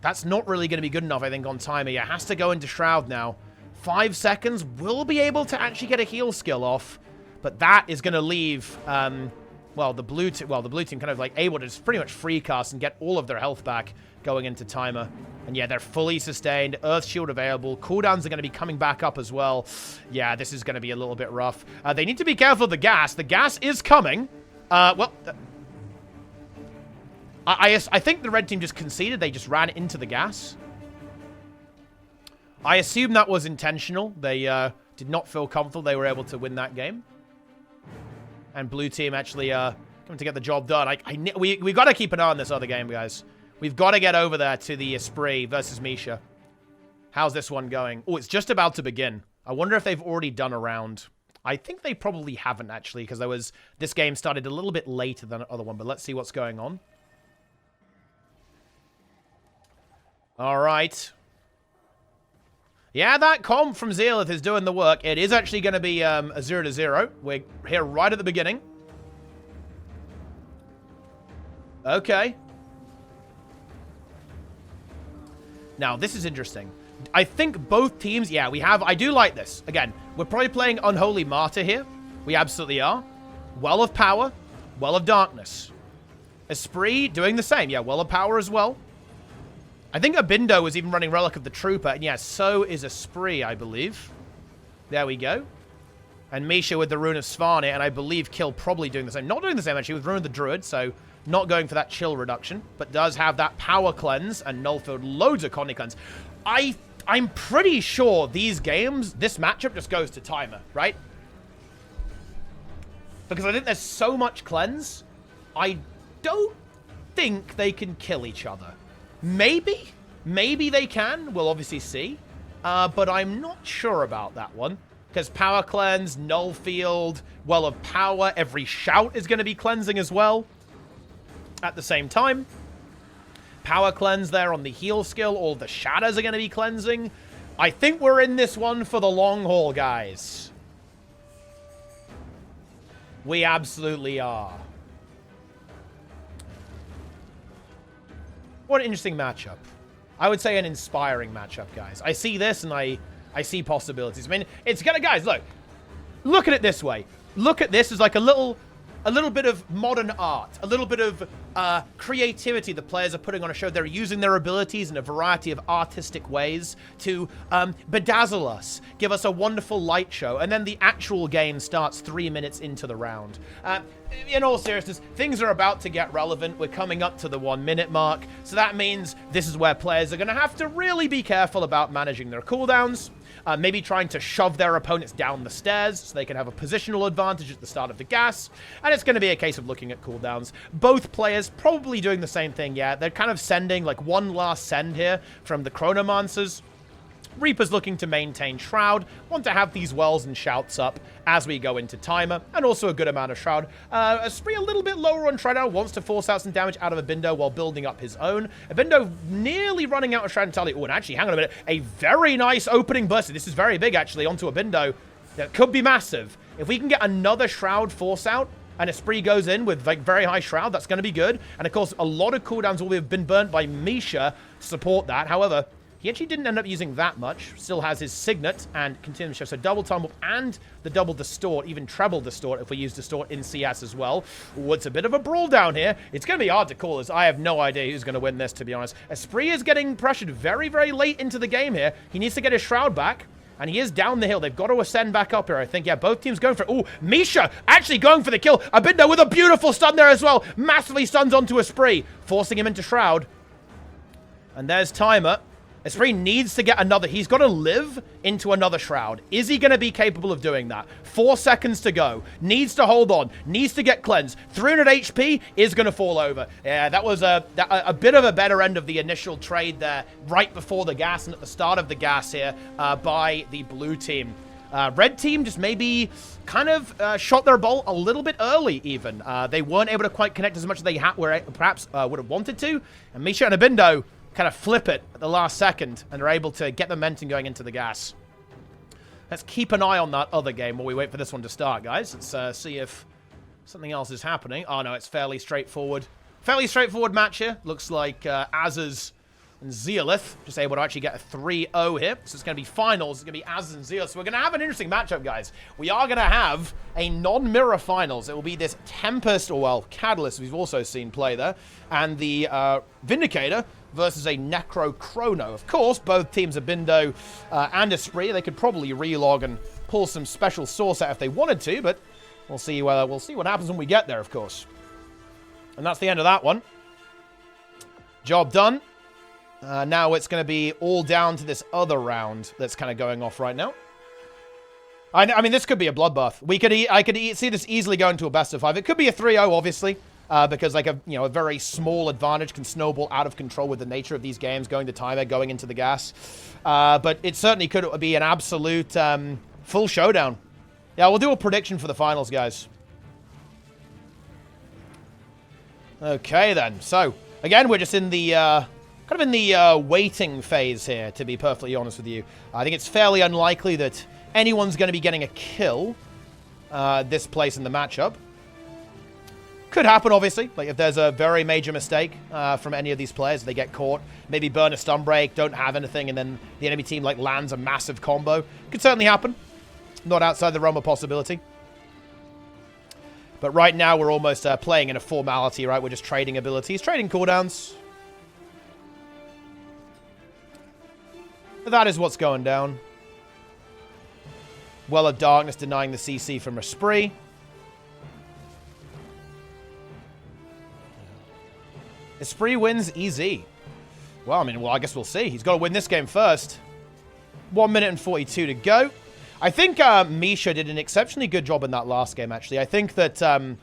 that's not really going to be good enough, I think, on timer. Yeah, has to go into Shroud now. 5 seconds. Will be able to actually get a heal skill off, but that is going to leave, well, the blue team kind of, like, able to just pretty much free cast and get all of their health back going into timer. And yeah, they're fully sustained. Earth Shield available. Cooldowns are going to be coming back up as well. Yeah, this is going to be a little bit rough. They need to be careful of the gas. The gas is coming. Well, I think the red team just conceded. They just ran into the gas. I assume that was intentional. They did not feel comfortable they were able to win that game. And blue team actually coming to get the job done. We've got to keep an eye on this other game, guys. We've got to get over there to the Esprit versus Misha. How's this one going? Oh, it's just about to begin. I wonder if they've already done a round. I think they probably haven't, actually, because this game started a little bit later than the other one, but let's see what's going on. All right. Yeah, that comp from Zealith is doing the work. It is actually going to be a 0-0. We're here right at the beginning. Okay. Now, this is interesting. I think both teams, yeah, I do like this. Again, we're probably playing Unholy Martyr here. We absolutely are. Well of Power, Well of Darkness. Esprit doing the same. Yeah, Well of Power as well. I think Abindo was even running Relic of the Trooper. And yeah, so is Esprit, I believe. There we go. And Misha with the Rune of Svarnir, and I believe Kill probably doing the same. Not doing the same, actually, with Rune of the Druid, so not going for that chill reduction, but does have that power cleanse and null field, loads of Connie cleanse. I I'm pretty sure these games, this matchup just goes to timer, right? Because I think there's so much cleanse, I don't think they can kill each other. Maybe they can, we'll obviously see. But I'm not sure about that one. Because power cleanse, null field, well of power, every shout is going to be cleansing as well. At the same time. Power cleanse there on the heal skill, all the shadows are going to be cleansing. I think we're in this one for the long haul, guys. We absolutely are. What an interesting matchup. I would say an inspiring matchup, guys. I see this and I see possibilities. I mean, it's gonna, guys, look at it this way. Look at this as like a little bit of modern art, a little bit of creativity the players are putting on a show. They're using their abilities in a variety of artistic ways to bedazzle us, give us a wonderful light show, and then the actual game starts 3 minutes into the round. In all seriousness, things are about to get relevant. We're coming up to the 1 minute mark, so that means this is where players are going to have to really be careful about managing their cooldowns. Maybe trying to shove their opponents down the stairs so they can have a positional advantage at the start of the gas. And it's going to be a case of looking at cooldowns. Both players probably doing the same thing, yeah. They're kind of sending like one last send here from the Chronomancers. Reaper's looking to maintain Shroud, want to have these wells and shouts up as we go into timer, and also a good amount of Shroud. Spree a little bit lower on Shroud now, wants to force out some damage out of Abindo while building up his own. Abindo nearly running out of Shroud entirely. Oh, and actually, hang on a minute, a very nice opening burst. This is very big, actually, onto Abindo. That could be massive. If we can get another Shroud force out, and a Spree goes in with like very high Shroud, that's going to be good. And of course, a lot of cooldowns will have been burnt by Misha to support that. However, he actually didn't end up using that much. Still has his Signet and continues to show. So double tumble and the double distort, even treble distort if we use distort in CS as well. Ooh, it's a bit of a brawl down here. It's going to be hard to call this. I have no idea who's going to win this, to be honest. Spree is getting pressured very, very late into the game here. He needs to get his Shroud back. And he is down the hill. They've got to ascend back up here, I think. Yeah, both teams going for it. Ooh, Misha actually going for the kill. Abindo with a beautiful stun there as well. Massively stuns onto a Spree, forcing him into Shroud. And there's timer. Spree needs to get another. He's got to live into another Shroud. Is he going to be capable of doing that? 4 seconds to go. Needs to hold on. Needs to get cleansed. 300 HP is going to fall over. Yeah, that was a bit of a better end of the initial trade there right before the gas and at the start of the gas here by the blue team. Red team just maybe kind of shot their bolt a little bit early even. They weren't able to quite connect as much as they perhaps would have wanted to. And Misha and Abindo kind of flip it at the last second and are able to get momentum going into the gas. Let's keep an eye on that other game while we wait for this one to start, guys. Let's see if something else is happening. Oh, no, it's fairly straightforward. Fairly straightforward match here. Looks like Azaz and Zeolith just able to actually get a 3-0 here. So it's going to be finals. It's going to be Azaz and Zeolith. So we're going to have an interesting matchup, guys. We are going to have a non-mirror finals. It will be this Tempest, or well, Catalyst, we've also seen play there, and the Vindicator versus a Necro Chrono. Of course, both teams are Bindo and a Spree. They could probably relog and pull some special source out if they wanted to, but we'll see what happens when we get there, of course. And that's the end of that one. Job done. Now it's going to be all down to this other round that's kind of going off right now. I mean, this could be a bloodbath. I could see this easily going to a best of 5. It could be a 3-0, obviously. Because like a very small advantage can snowball out of control with the nature of these games, going to timer, going into the gas. But it certainly could be an absolute full showdown. Yeah, we'll do a prediction for the finals, guys. Okay, then. So, again, we're just in the kind of in the waiting phase here, to be perfectly honest with you. I think it's fairly unlikely that anyone's going to be getting a kill this place in the matchup. Could happen, obviously. Like, if there's a very major mistake from any of these players, they get caught, maybe burn a stun break, don't have anything, and then the enemy team, like, lands a massive combo. Could certainly happen. Not outside the realm of possibility. But right now, we're almost playing in a formality, right? We're just trading abilities, trading cooldowns. That is what's going down. Well of Darkness denying the CC from a Spree. Spree wins easy. Well, I mean, I guess we'll see. He's got to win this game first. 1 minute and 42 to go. I think Misha did an exceptionally good job in that last game, actually. I think that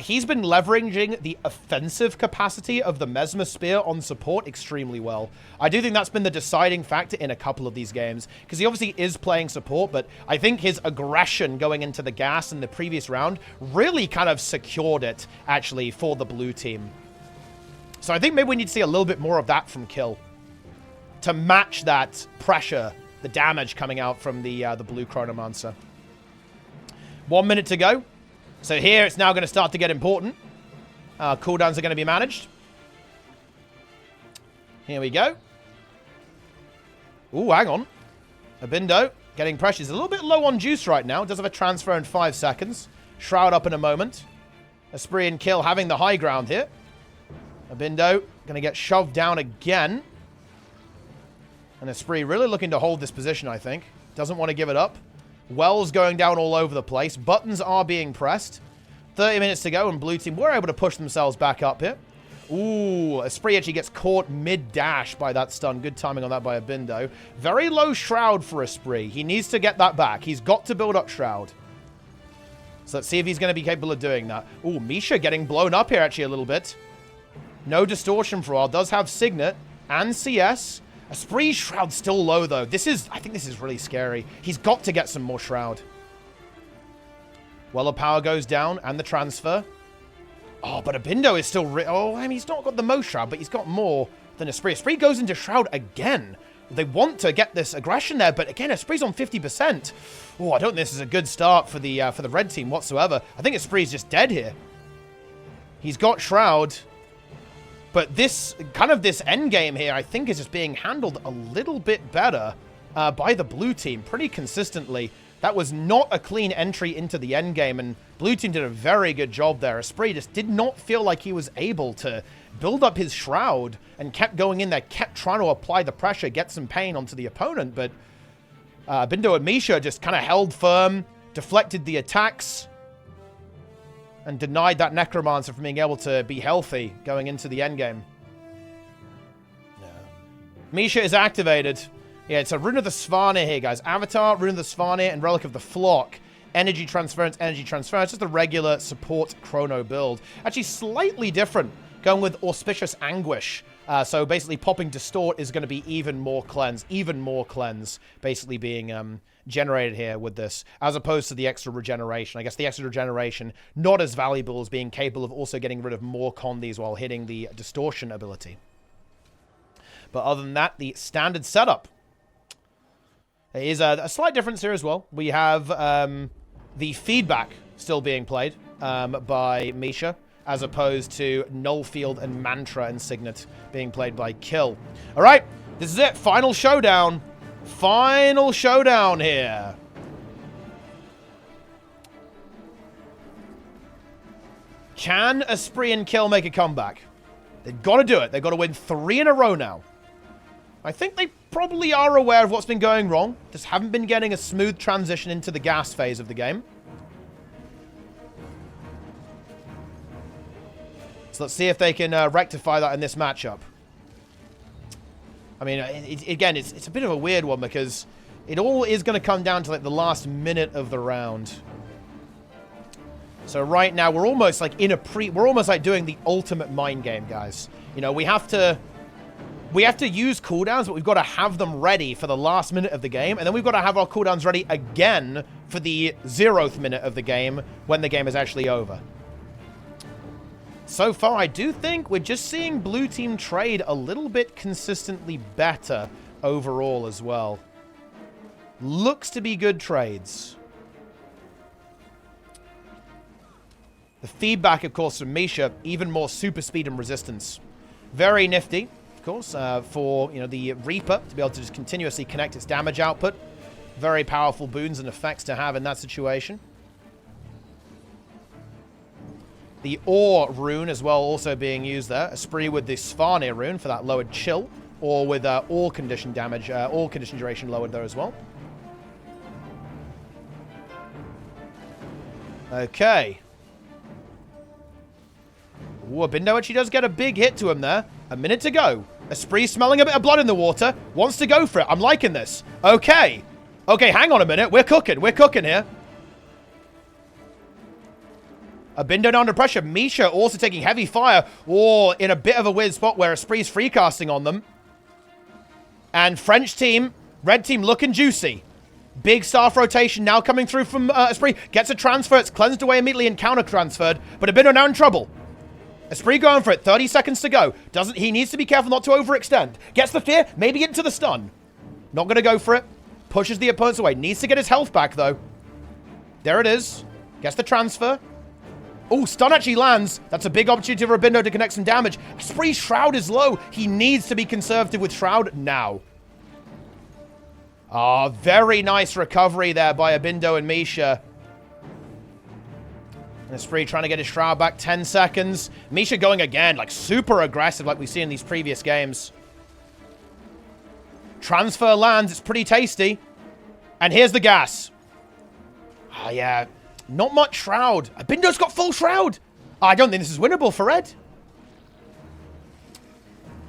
he's been leveraging the offensive capacity of the Mesmer Spear on support extremely well. I do think that's been the deciding factor in a couple of these games, because he obviously is playing support, but I think his aggression going into the gas in the previous round really kind of secured it, actually, for the blue team. So I think maybe we need to see a little bit more of that from Kill to match that pressure, the damage coming out from the blue Chronomancer. 1 minute to go. So here it's now going to start to get important. Cooldowns are going to be managed. Here we go. Ooh, hang on. Abindo getting pressure. He's a little bit low on juice right now. Does have a transfer in 5 seconds. Shroud up in a moment. Esprit and Kill having the high ground here. Abindo going to get shoved down again. And Esprit really looking to hold this position, I think. Doesn't want to give it up. Wells going down all over the place. Buttons are being pressed. 30 minutes to go, and blue team were able to push themselves back up here. Ooh, Esprit actually gets caught mid-dash by that stun. Good timing on that by Abindo. Very low Shroud for Esprit. He needs to get that back. He's got to build up Shroud. So let's see if he's going to be capable of doing that. Ooh, Misha getting blown up here actually a little bit. No distortion for a while. Does have Signet and CS. Esprit's Shroud still low, though. I think this is really scary. He's got to get some more Shroud. Well, the power goes down, and the transfer. Oh, but Abindo is still... I mean, he's not got the most Shroud, but he's got more than Esprit. Esprit goes into Shroud again. They want to get this aggression there, but again, Esprit's on 50%. Oh, I don't think this is a good start for the red team whatsoever. I think Esprit's just dead here. He's got Shroud... But this endgame here, I think, is just being handled a little bit better by the blue team pretty consistently. That was not a clean entry into the endgame, and blue team did a very good job there. Esprit just did not feel like he was able to build up his Shroud and kept going in there, kept trying to apply the pressure, get some pain onto the opponent. But Bindo and Misha just kind of held firm, deflected the attacks, and denied that Necromancer from being able to be healthy going into the endgame. Yeah. Misha is activated. Yeah, it's a Rune of the Svanir here, guys. Avatar, Rune of the Svanir, and Relic of the Flock. Energy transference, energy transference. Just a regular support chrono build. Actually, slightly different. Going with Auspicious Anguish. So basically, popping Distort is going to be even more cleanse. Even more cleanse, basically being... generated here with this, as opposed to the extra regeneration. I guess the extra regeneration, not as valuable as being capable of also getting rid of more condies while hitting the distortion ability. But other than that, the standard setup. There is a slight difference here as well. We have the feedback still being played by Misha, as opposed to Nullfield and Mantra and Signet being played by Kill. All right, this is it. Final showdown. Final showdown here. Can Esprit and Kill make a comeback? They've got to do it. They've got to win 3 in a row now. I think they probably are aware of what's been going wrong. Just haven't been getting a smooth transition into the gas phase of the game. So let's see if they can rectify that in this matchup. I mean, again, it's a bit of a weird one because it all is going to come down to like the last minute of the round. So right now we're almost like we're almost like doing the ultimate mind game, guys. You know, we have to use cooldowns, but we've got to have them ready for the last minute of the game, and then we've got to have our cooldowns ready again for the 0th minute of the game when the game is actually over. So far, I do think we're just seeing blue team trade a little bit consistently better overall as well. Looks to be good trades. The feedback, of course, from Misha, even more super speed and resistance. Very nifty, of course, for the Reaper to be able to just continuously connect its damage output. Very powerful boons and effects to have in that situation. The Ore rune as well also being used there. Esprit with the Svanir rune for that lowered chill. Or with all condition damage, all condition duration lowered there as well. Okay. Ooh, Bindo actually does get a big hit to him there. A minute to go. Esprit smelling a bit of blood in the water. Wants to go for it. I'm liking this. Okay. Okay, hang on a minute. We're cooking. We're cooking here. Abindo under pressure. Misha also taking heavy fire. Or in a bit of a weird spot where Esprit's free casting on them. And French team, red team looking juicy. Big staff rotation now coming through from Esprit. Gets a transfer. It's cleansed away immediately and counter-transferred. But Abindo now in trouble. Esprit going for it. 30 seconds to go. He needs to be careful not to overextend. Gets the fear. Maybe get into the stun. Not going to go for it. Pushes the opponents away. Needs to get his health back, though. There it is. Gets the transfer. Oh, stun actually lands. That's a big opportunity for Abindo to connect some damage. Esprit's Shroud is low. He needs to be conservative with Shroud now. Ah, very nice recovery there by Abindo and Misha. And Esprit trying to get his Shroud back. 10 seconds. Misha going again, like super aggressive like we see in these previous games. Transfer lands. It's pretty tasty. And here's the gas. Ah, yeah. Not much Shroud. Abindo's got full Shroud. I don't think this is winnable for Red.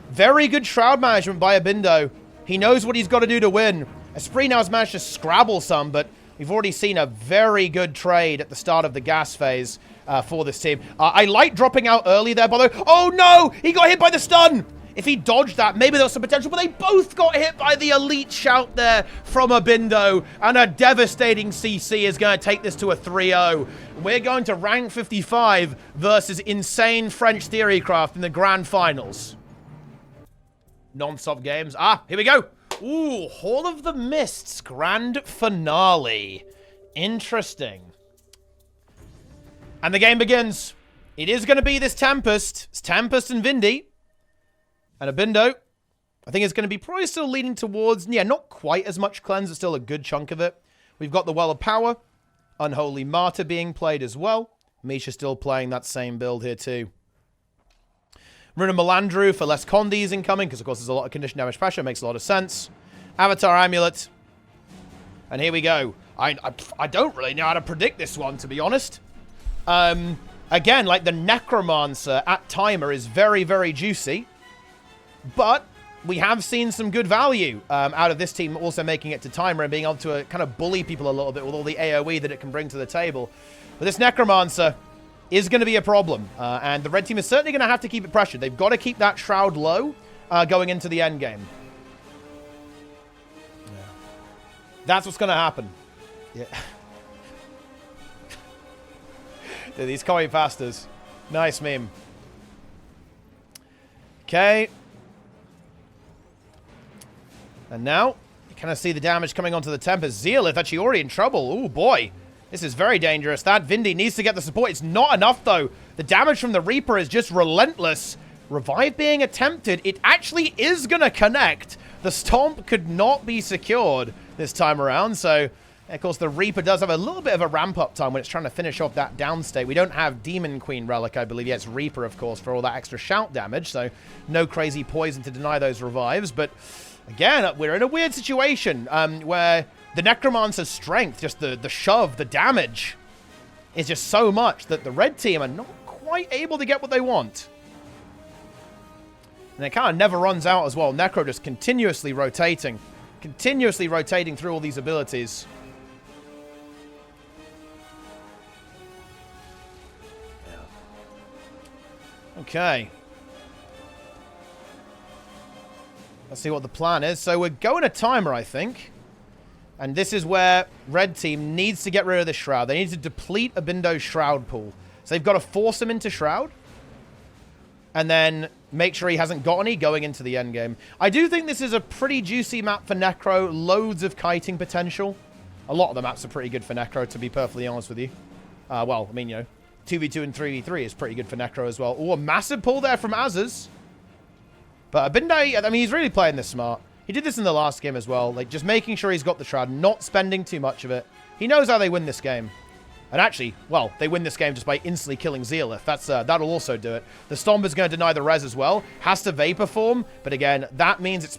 Very good Shroud management by Abindo. He knows what he's got to do to win. Esprit now has managed to scrabble some, but we've already seen a very good trade at the start of the gas phase for this team. I like dropping out early there, by the way. Oh, no! He got hit by the stun! If he dodged that, maybe there was some potential, but they both got hit by the elite shout there from Abindo, and a devastating CC is going to take this to a 3-0. We're going to rank 55 versus insane French Theorycraft in the grand finals. Non-stop games. Ah, here we go. Ooh, Hall of the Mists grand finale. Interesting. And the game begins. It is going to be this Tempest. It's Tempest and Vindy. And Abindo, I think it's going to be probably still leaning towards, yeah, not quite as much cleanse, but still a good chunk of it. We've got the Well of Power, Unholy Martyr being played as well. Misha still playing that same build here too. Runa Melandru for less Condis incoming, because of course there's a lot of condition damage pressure, makes a lot of sense. Avatar Amulet. And here we go. I don't really know how to predict this one, to be honest. Again, like the Necromancer at Timer is very, very juicy. But we have seen some good value out of this team also making it to Timer and being able to kind of bully people a little bit with all the AoE that it can bring to the table. But this Necromancer is going to be a problem. And the red team is certainly going to have to keep it pressured. They've got to keep that Shroud low going into the end game. Yeah. That's what's going to happen. Yeah. Dude, these copy pastas. Nice meme. Okay. And now, you kind of see the damage coming onto the Tempest. Zealith actually already in trouble. Oh boy. This is very dangerous. That Vindy needs to get the support. It's not enough, though. The damage from the Reaper is just relentless. Revive being attempted. It actually is going to connect. The Stomp could not be secured this time around. So, of course, the Reaper does have a little bit of a ramp-up time when it's trying to finish off that down state. We don't have Demon Queen Relic, I believe. Yeah, it's Reaper, of course, for all that extra shout damage. So, no crazy poison to deny those revives. But again, we're in a weird situation where the Necromancer's strength, just the shove, the damage, is just so much that the red team are not quite able to get what they want. And it kind of never runs out as well. Necro just continuously rotating through all these abilities. Yeah. Okay. Let's see what the plan is. So we're going a Timer, I think. And this is where red team needs to get rid of the Shroud. They need to deplete Abindo's Shroud pool. So they've got to force him into Shroud. And then make sure he hasn't got any going into the endgame. I do think this is a pretty juicy map for Necro. Loads of kiting potential. A lot of the maps are pretty good for Necro, to be perfectly honest with you. Well, I mean, you know, 2v2 and 3v3 is pretty good for Necro as well. Oh, a massive pull there from Azaz. But Abindo, I mean, he's really playing this smart. He did this in the last game as well. Like, just making sure he's got the Shroud, not spending too much of it. He knows how they win this game. And actually, well, they win this game just by instantly killing Zealith. That'll also do it. The Stomp is going to deny the res as well. Has to Vapor Form. But again, that means it's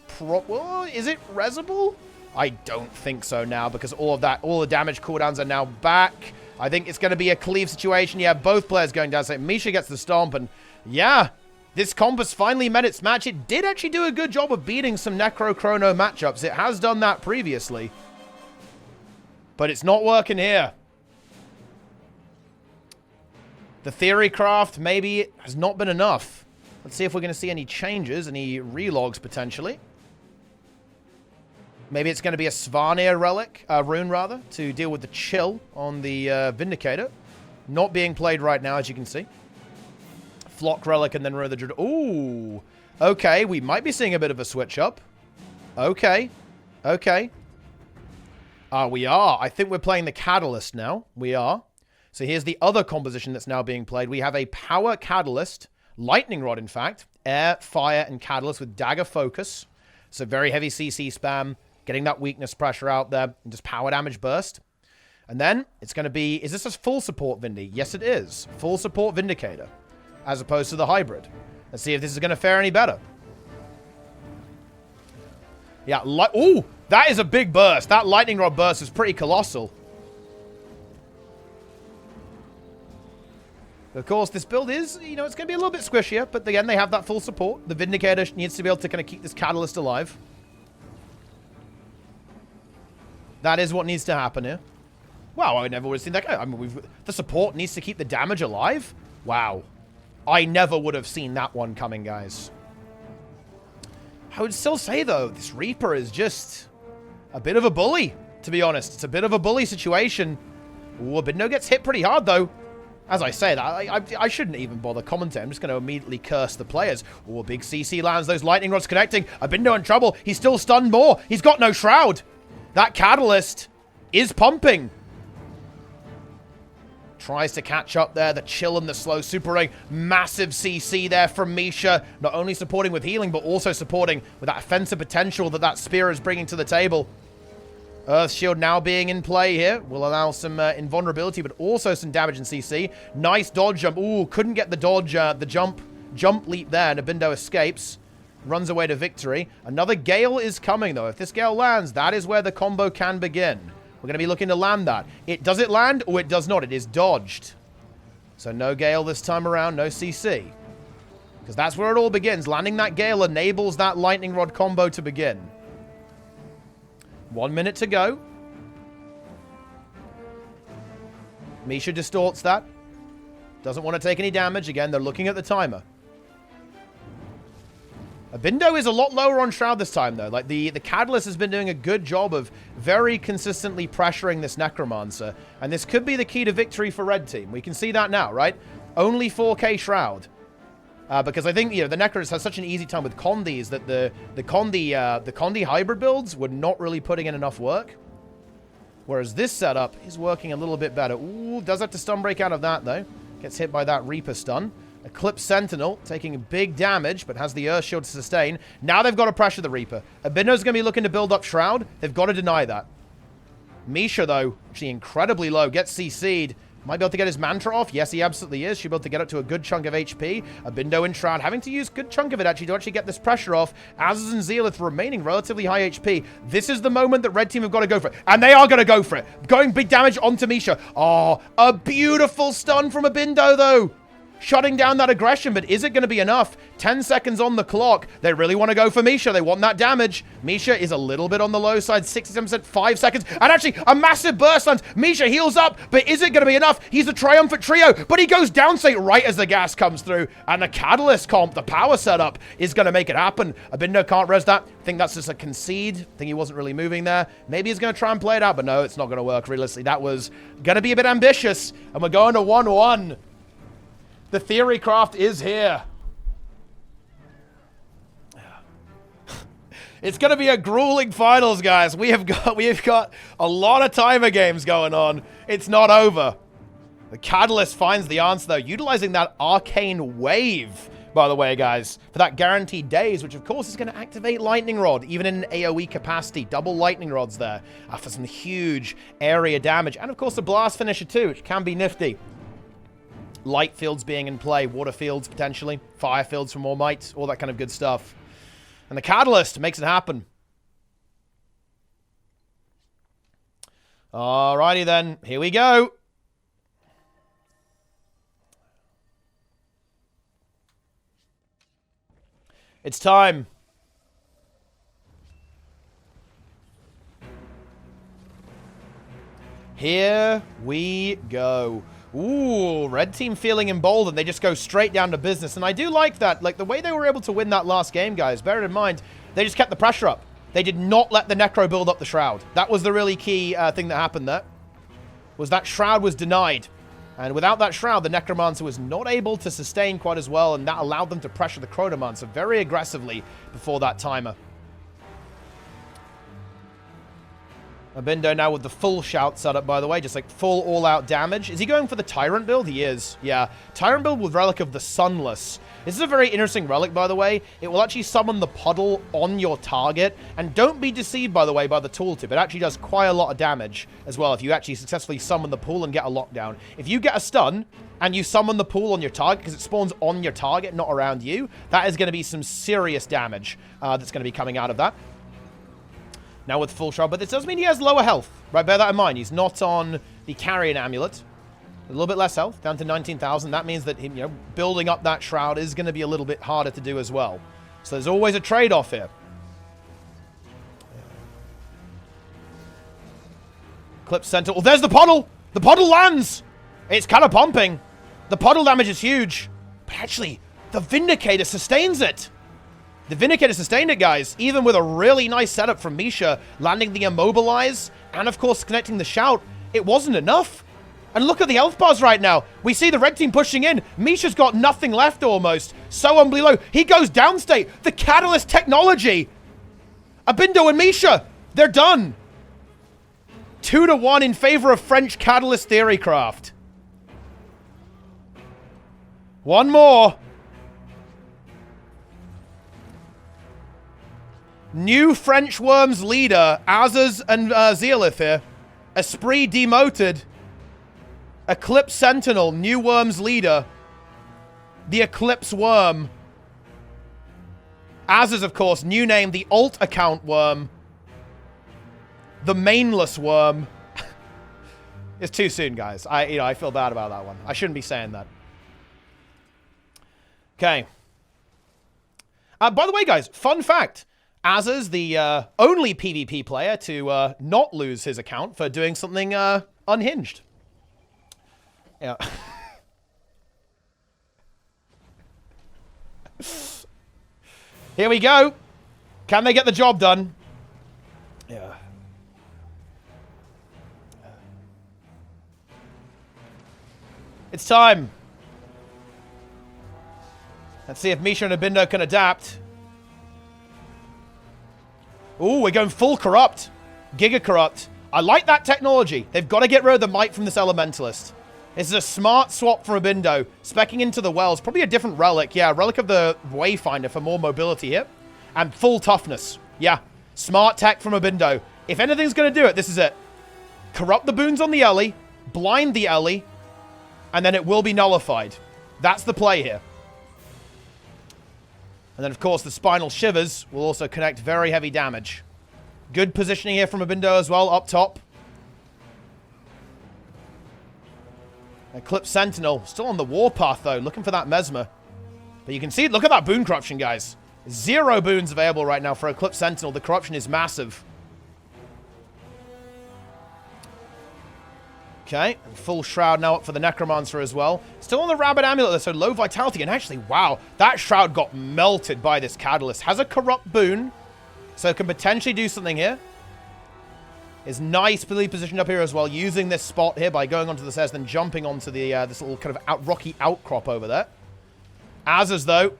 is it resable? I don't think so now, because all the damage cooldowns are now back. I think it's going to be a cleave situation. Yeah, both players going down. So Misha gets the Stomp, and yeah, This comp has finally met its match. It did actually do a good job of beating some Necro Chrono matchups. It has done that previously. But it's not working here. The Theory Craft maybe has not been enough. Let's see if we're going to see any changes, any relogs potentially. Maybe it's going to be a Svanir relic, rune rather, to deal with the chill on the Vindicator. Not being played right now, as you can see. Flock relic and then Rune of the Druid. Ooh. Okay, we might be seeing a bit of a switch up. Okay. Okay. We are. I think we're playing the Catalyst now. We are. So here's the other composition that's now being played. We have a Power Catalyst, Lightning Rod, in fact. Air, Fire, and Catalyst with Dagger Focus. So very heavy CC spam. Getting that weakness pressure out there. And just power damage burst. And then it's going to be... Is this a full support Vindy? Yes, it is. Full support Vindicator. As opposed to the hybrid. Let's see if this is going to fare any better. Yeah. Ooh! That is a big burst. That Lightning Rod burst is pretty colossal. Of course, this build is, you know, it's going to be a little bit squishier, but again, they have that full support. The Vindicator needs to be able to kind of keep this Catalyst alive. That is what needs to happen here. Wow, I never would have seen that. I mean, the support needs to keep the damage alive? Wow. I never would have seen that one coming, guys. I would still say, though, this Reaper is just a bit of a bully, to be honest. It's a bit of a bully situation. Ooh, Abindo gets hit pretty hard, though. As I say that, I shouldn't even bother commenting. I'm just going to immediately curse the players. Oh, big CC lands. Those lightning rods connecting. Abindo in trouble. He's still stunned more. He's got no shroud. That Catalyst is pumping. Tries to catch up there. The chill and the slow super ring. Massive CC there from Misha. Not only supporting with healing, but also supporting with that offensive potential that spear is bringing to the table. Earth Shield now being in play here will allow some invulnerability, but also some damage in CC. Nice dodge jump. Ooh, couldn't get the dodge, the jump leap there. Nabindo escapes. Runs away to victory. Another Gale is coming, though. If this Gale lands, that is where the combo can begin. We're going to be looking to land that. Does it land? Or it does not. It is dodged. So no Gale this time around. No CC. Because that's where it all begins. Landing that Gale enables that Lightning Rod combo to begin. 1 minute to go. Misha distorts that. Doesn't want to take any damage. Again, they're looking at the timer. Abindo is a lot lower on Shroud this time, though. Like, the Catalyst has been doing a good job of very consistently pressuring this Necromancer. And this could be the key to victory for Red Team. We can see that now, right? Only 4k Shroud. Because I think, you know, the Necros has such an easy time with Condis that the Condi hybrid builds were not really putting in enough work. Whereas this setup is working a little bit better. Ooh, does have to stun break out of that, though. Gets hit by that Reaper stun. Eclipse Sentinel taking big damage, but has the Earth Shield to sustain. Now they've got to pressure the Reaper. Abindo's going to be looking to build up Shroud. They've got to deny that. Misha, though, actually incredibly low. Gets CC'd. Might be able to get his mantra off. Yes, he absolutely is. Should be able to get up to a good chunk of HP. Abindo in Shroud, having to use a good chunk of it, actually, to actually get this pressure off. Azaz and Zealith remaining relatively high HP. This is the moment that Red Team have got to go for it. And they are going to go for it. Going big damage onto Misha. Oh, a beautiful stun from Abindo, though. Shutting down that aggression, but is it going to be enough? 10 seconds on the clock. They really want to go for Misha. They want that damage. Misha is a little bit on the low side. 67%, 5 seconds. And actually, a massive burst lands. Misha heals up, but is it going to be enough? He's the triumphant trio, but he goes down state right as the gas comes through. And the Catalyst comp, the power setup, is going to make it happen. Abindo can't res that. I think that's just a concede. I think he wasn't really moving there. Maybe he's going to try and play it out, but no, it's not going to work realistically. That was going to be a bit ambitious. And we're going to 1-1. The Theory Craft is here. It's going to be a grueling finals, guys. We have got a lot of timer games going on. It's not over. The Catalyst finds the answer, though, utilizing that Arcane Wave, by the way, guys, for that guaranteed daze, which, of course, is going to activate Lightning Rod, even in AoE capacity. Double Lightning Rods there for some huge area damage. And, of course, the Blast Finisher, too, which can be nifty. Light fields being in play, water fields potentially, fire fields for more might, all that kind of good stuff. And the Catalyst makes it happen. Alrighty then, here we go. It's time. Here we go. Ooh, red team feeling emboldened. They just go straight down to business. And I do like that. Like, the way they were able to win that last game, guys, bear in mind, they just kept the pressure up. They did not let the Necro build up the Shroud. That was the really key thing that happened there. Was that Shroud was denied. And without that Shroud, the Necromancer was not able to sustain quite as well, and that allowed them to pressure the Chronomancer very aggressively before that timer. Abindo now with the full shout setup, by the way, just like full all-out damage. Is he going for the Tyrant build? He is, yeah. Tyrant build with Relic of the Sunless. This is a very interesting relic, by the way. It will actually summon the puddle on your target. And don't be deceived, by the way, by the tooltip. It actually does quite a lot of damage as well if you actually successfully summon the pool and get a lockdown. If you get a stun and you summon the pool on your target, because it spawns on your target, not around you, that is going to be some serious damage that's going to be coming out of that. Now with full shroud, but this does mean he has lower health, right? Bear that in mind. He's not on the Carrion Amulet. A little bit less health, down to 19,000. That means that him, building up that shroud is going to be a little bit harder to do as well. So there's always a trade-off here. Eclipse Center. Oh, there's the puddle! The puddle lands! It's kind of pumping. The puddle damage is huge. But actually, the Vindicator sustains it. The Vindicator sustained it, guys, even with a really nice setup from Misha, landing the Immobilize, and of course connecting the Shout. It wasn't enough. And look at the health bars right now. We see the red team pushing in. Misha's got nothing left almost. So unbelievable. He goes downstate. The Catalyst technology. Abindo and Misha, they're done. 2-1 in favor of French Catalyst Theorycraft. One more. New French Worms leader, Azaz and Zealith here. Esprit demoted. Eclipse Sentinel, new Worms leader. The Eclipse Worm. Azaz, of course, new name, the alt account Worm. The mainless Worm. It's too soon, guys. I feel bad about that one. I shouldn't be saying that. Okay. By the way, guys, fun fact. Azaz, the only PvP player to not lose his account for doing something unhinged. Yeah. Here we go. Can they get the job done? Yeah. It's time. Let's see if Misha and Abindo can adapt. Ooh, we're going full corrupt. Giga corrupt. I like that technology. They've got to get rid of the might from this elementalist. This is a smart swap from Abindo. Specking into the wells. Probably a different relic. Yeah, relic of the Wayfinder for more mobility here. And full toughness. Yeah. Smart tech from Abindo. If anything's going to do it, this is it. Corrupt the boons on the Ellie. Blind the Ellie. And then it will be nullified. That's the play here. And then, of course, the Spinal Shivers will also connect very heavy damage. Good positioning here from Abindo as well, up top. Eclipse Sentinel, still on the warpath, though, looking for that Mesmer. But you can see, look at that boon corruption, guys. 0 boons available right now for Eclipse Sentinel. The corruption is massive. Okay, and full Shroud now up for the Necromancer as well. Still on the Rabbit Amulet, so low vitality. And actually, wow, that Shroud got melted by this Catalyst. Has a corrupt boon, so can potentially do something here. Is nicely positioned up here as well, using this spot here by going onto the stairs, then jumping onto the this little kind of rocky outcrop over there. Azaz, though,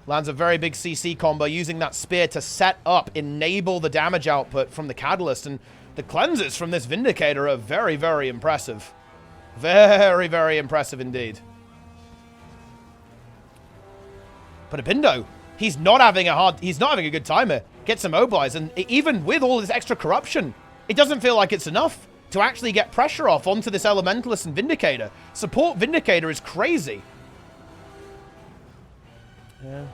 lands a very big CC combo, using that spear to set up, enable the damage output from the Catalyst. And the cleanses from this Vindicator are very, very impressive. Very, very impressive indeed. But Abindo, he's not having a good time here. Gets immobilized, and even with all this extra corruption, it doesn't feel like it's enough to actually get pressure off onto this Elementalist and Vindicator. Support Vindicator is crazy. Yeah.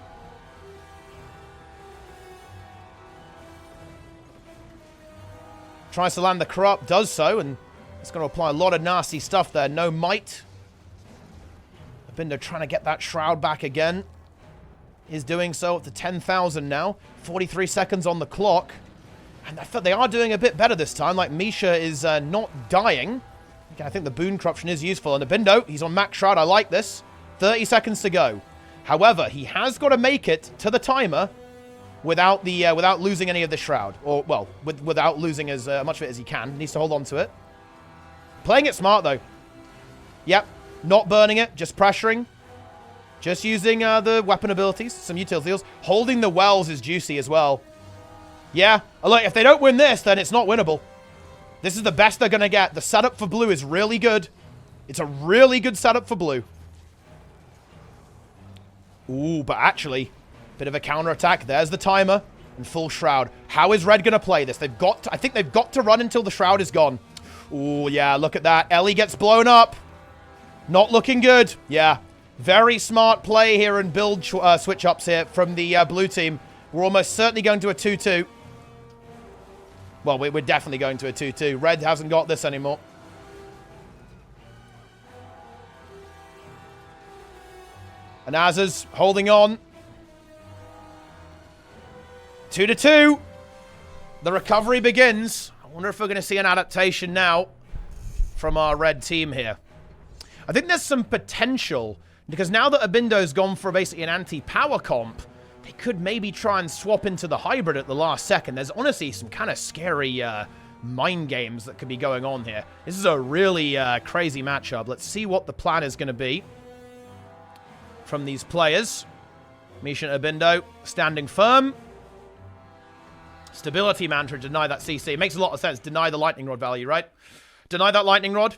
Tries to land the corrupt, does so, and it's going to apply a lot of nasty stuff there. No might. Abindo trying to get that Shroud back again. is doing so up to 10,000 now. 43 seconds on the clock. And I thought they are doing a bit better this time. Like, Misha is not dying. Okay, I think the Boon Corruption is useful. And Abindo, he's on Max Shroud. I like this. 30 seconds to go. However, he has got to make it to the timer without losing any of the Shroud. Or, well, without losing as much of it as he can. He needs to hold on to it. Playing it smart, though. Yep. Not burning it. Just pressuring. Just using the weapon abilities. Some utility heals. Holding the wells is juicy as well. Yeah. Look, if they don't win this, then it's not winnable. This is the best they're going to get. The setup for blue is really good. It's a really good setup for blue. Ooh, but actually, bit of a counterattack. There's the timer and full Shroud. How is Red going to play this? They've got to, I think they've got to run until the Shroud is gone. Ooh, yeah, look at that. Ellie gets blown up. Not looking good. Yeah. Very smart play here and build switch-ups here from the blue team. We're almost certainly going to a 2-2. Well, we're definitely going to a 2-2. Red hasn't got this anymore. And Azza's holding on. 2-2. The recovery begins. I wonder if we're going to see an adaptation now from our red team here. I think there's some potential, because now that Abindo's gone for basically an anti-power comp, they could maybe try and swap into the hybrid at the last second. There's honestly some kind of scary mind games that could be going on here. This is a really crazy matchup. Let's see what the plan is going to be from these players. Misha and Abindo standing firm. Stability mantra, deny that CC. It makes a lot of sense. Deny the lightning rod value, right? Deny that lightning rod.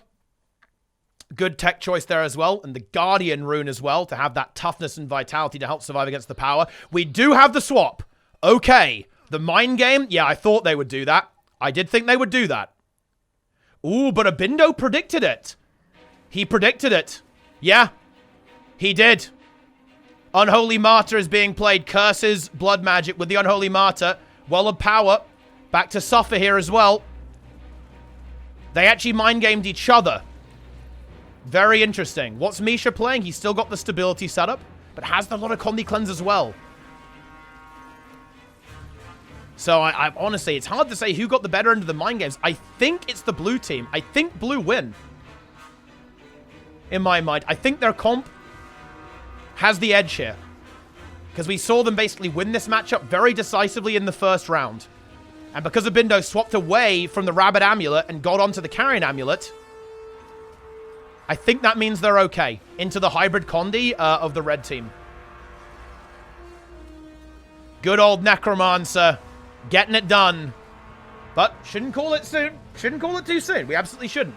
Good tech choice there as well. And the Guardian rune as well to have that toughness and vitality to help survive against the power. We do have the swap. Okay. The mind game. Yeah, I thought they would do that. I did think they would do that. Ooh, but Abindo predicted it. He predicted it. Yeah, he did. Unholy Martyr is being played. Curses, blood magic with the Unholy Martyr. Well of power. Back to suffer here as well. They actually mind gamed each other. Very interesting. What's Misha playing? He's still got the stability setup, but has a lot of Condi Cleanse as well. So I honestly, it's hard to say who got the better end of the mind games. I think it's the blue team. I think blue win. In my mind. I think their comp has the edge here. Because we saw them basically win this matchup very decisively in the first round. And because Abindo swapped away from the Rabbit Amulet and got onto the Carrion Amulet, I think that means they're okay. Into the hybrid Condi of the red team. Good old Necromancer. Getting it done. But shouldn't call it soon. Shouldn't call it too soon. We absolutely shouldn't.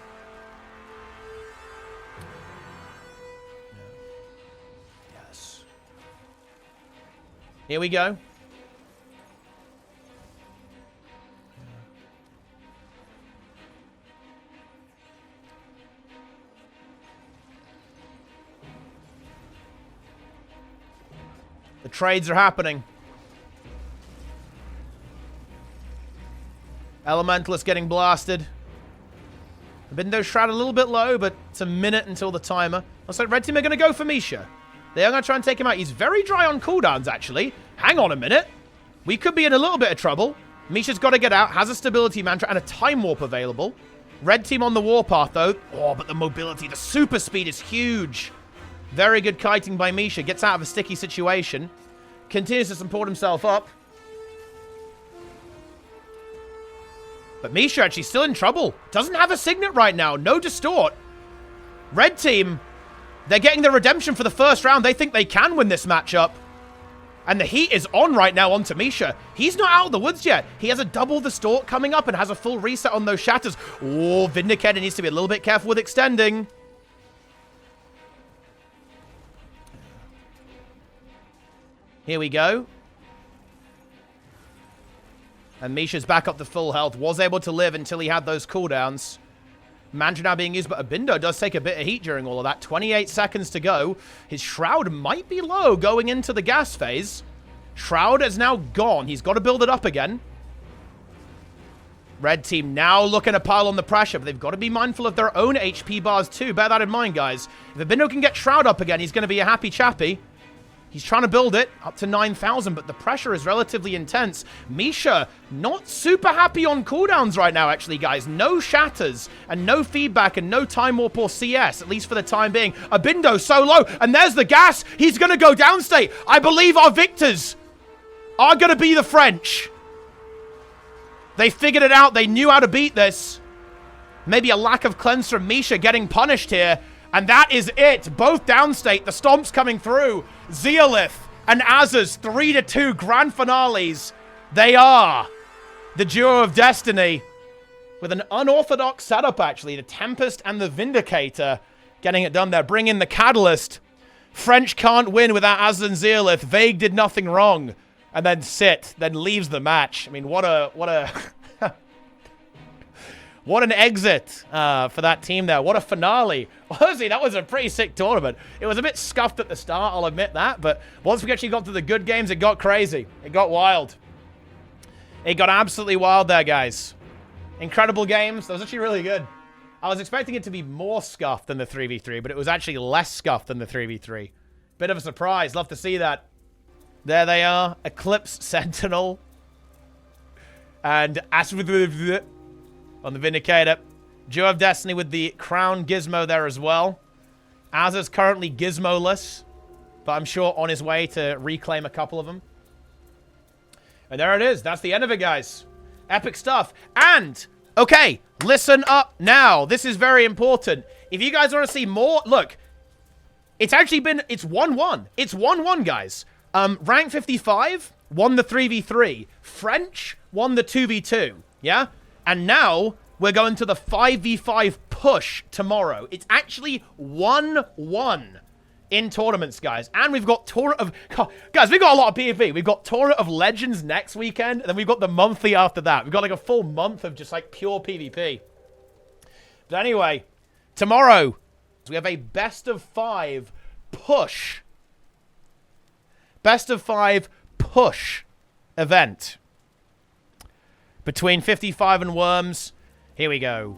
Yes. Here we go. The trades are happening. Elementalist getting blasted. Abindo's Shroud a little bit low, but it's a minute until the timer. Looks like red team are going to go for Misha. They are going to try and take him out. He's very dry on cooldowns, actually. Hang on a minute. We could be in a little bit of trouble. Misha's got to get out. Has a stability mantra and a time warp available. Red team on the warpath, though. Oh, but the mobility, the super speed is huge. Very good kiting by Misha. Gets out of a sticky situation. Continues to support himself up. But Misha actually still in trouble. Doesn't have a Signet right now. No Distort. Red team, they're getting the redemption for the first round. They think they can win this matchup. And the heat is on right now onto Misha. He's not out of the woods yet. He has a double Distort coming up and has a full reset on those shatters. Oh, Vindicator needs to be a little bit careful with extending. Here we go. And Misha's back up to full health. Was able to live until he had those cooldowns. Mantra now being used, but Abindo does take a bit of heat during all of that. 28 seconds to go. His Shroud might be low going into the gas phase. Shroud is now gone. He's got to build it up again. Red team now looking to pile on the pressure, but they've got to be mindful of their own HP bars too. Bear that in mind, guys. If Abindo can get Shroud up again, he's going to be a happy chappy. He's trying to build it up to 9,000, but the pressure is relatively intense. Misha, not super happy on cooldowns right now, actually, guys. No shatters, and no feedback, and no time warp or CS, at least for the time being. Abindo so low, and there's the gas. He's going to go downstate. I believe our victors are going to be the French. They figured it out. They knew how to beat this. Maybe a lack of cleanse from Misha getting punished here. And that is it. Both downstate. The Stomp's coming through. Zeolith and Azaz, 3-2 grand finales. They are the duo of destiny with an unorthodox setup, actually. The Tempest and the Vindicator getting it done there. Bring in the Catalyst. French can't win without Azaz and Zeolith. Vague did nothing wrong. And then Sit, then leaves the match. I mean, what a what an exit for that team there. What a finale. Honestly, that was a pretty sick tournament. It was a bit scuffed at the start, I'll admit that. But once we actually got to the good games, it got crazy. It got wild. It got absolutely wild there, guys. Incredible games. That was actually really good. I was expecting it to be more scuffed than the 3v3, but it was actually less scuffed than the 3v3. Bit of a surprise. Love to see that. There they are. Eclipse Sentinel. And Aswith on the Vindicator. Duo of Destiny with the Crown Gizmo there as well. Azza's currently Gizmo-less, but I'm sure on his way to reclaim a couple of them. And there it is. That's the end of it, guys. Epic stuff. And, okay, listen up now. This is very important. If you guys want to see more, look, it's actually been, it's 1-1. It's 1-1, guys. Rank 55 won the 3v3. French won the 2v2. Yeah? And now we're going to the 5v5 push tomorrow. It's actually 1-1 in tournaments, guys. And we've got Tournament of... Guys, we've got a lot of PvP. We've got Tournament of Legends next weekend, and then we've got the monthly after that. We've got like a full month of just like pure PvP. But anyway, tomorrow, we have a best of 5 push. Best of 5 push event between 55 and Worms. Here we go.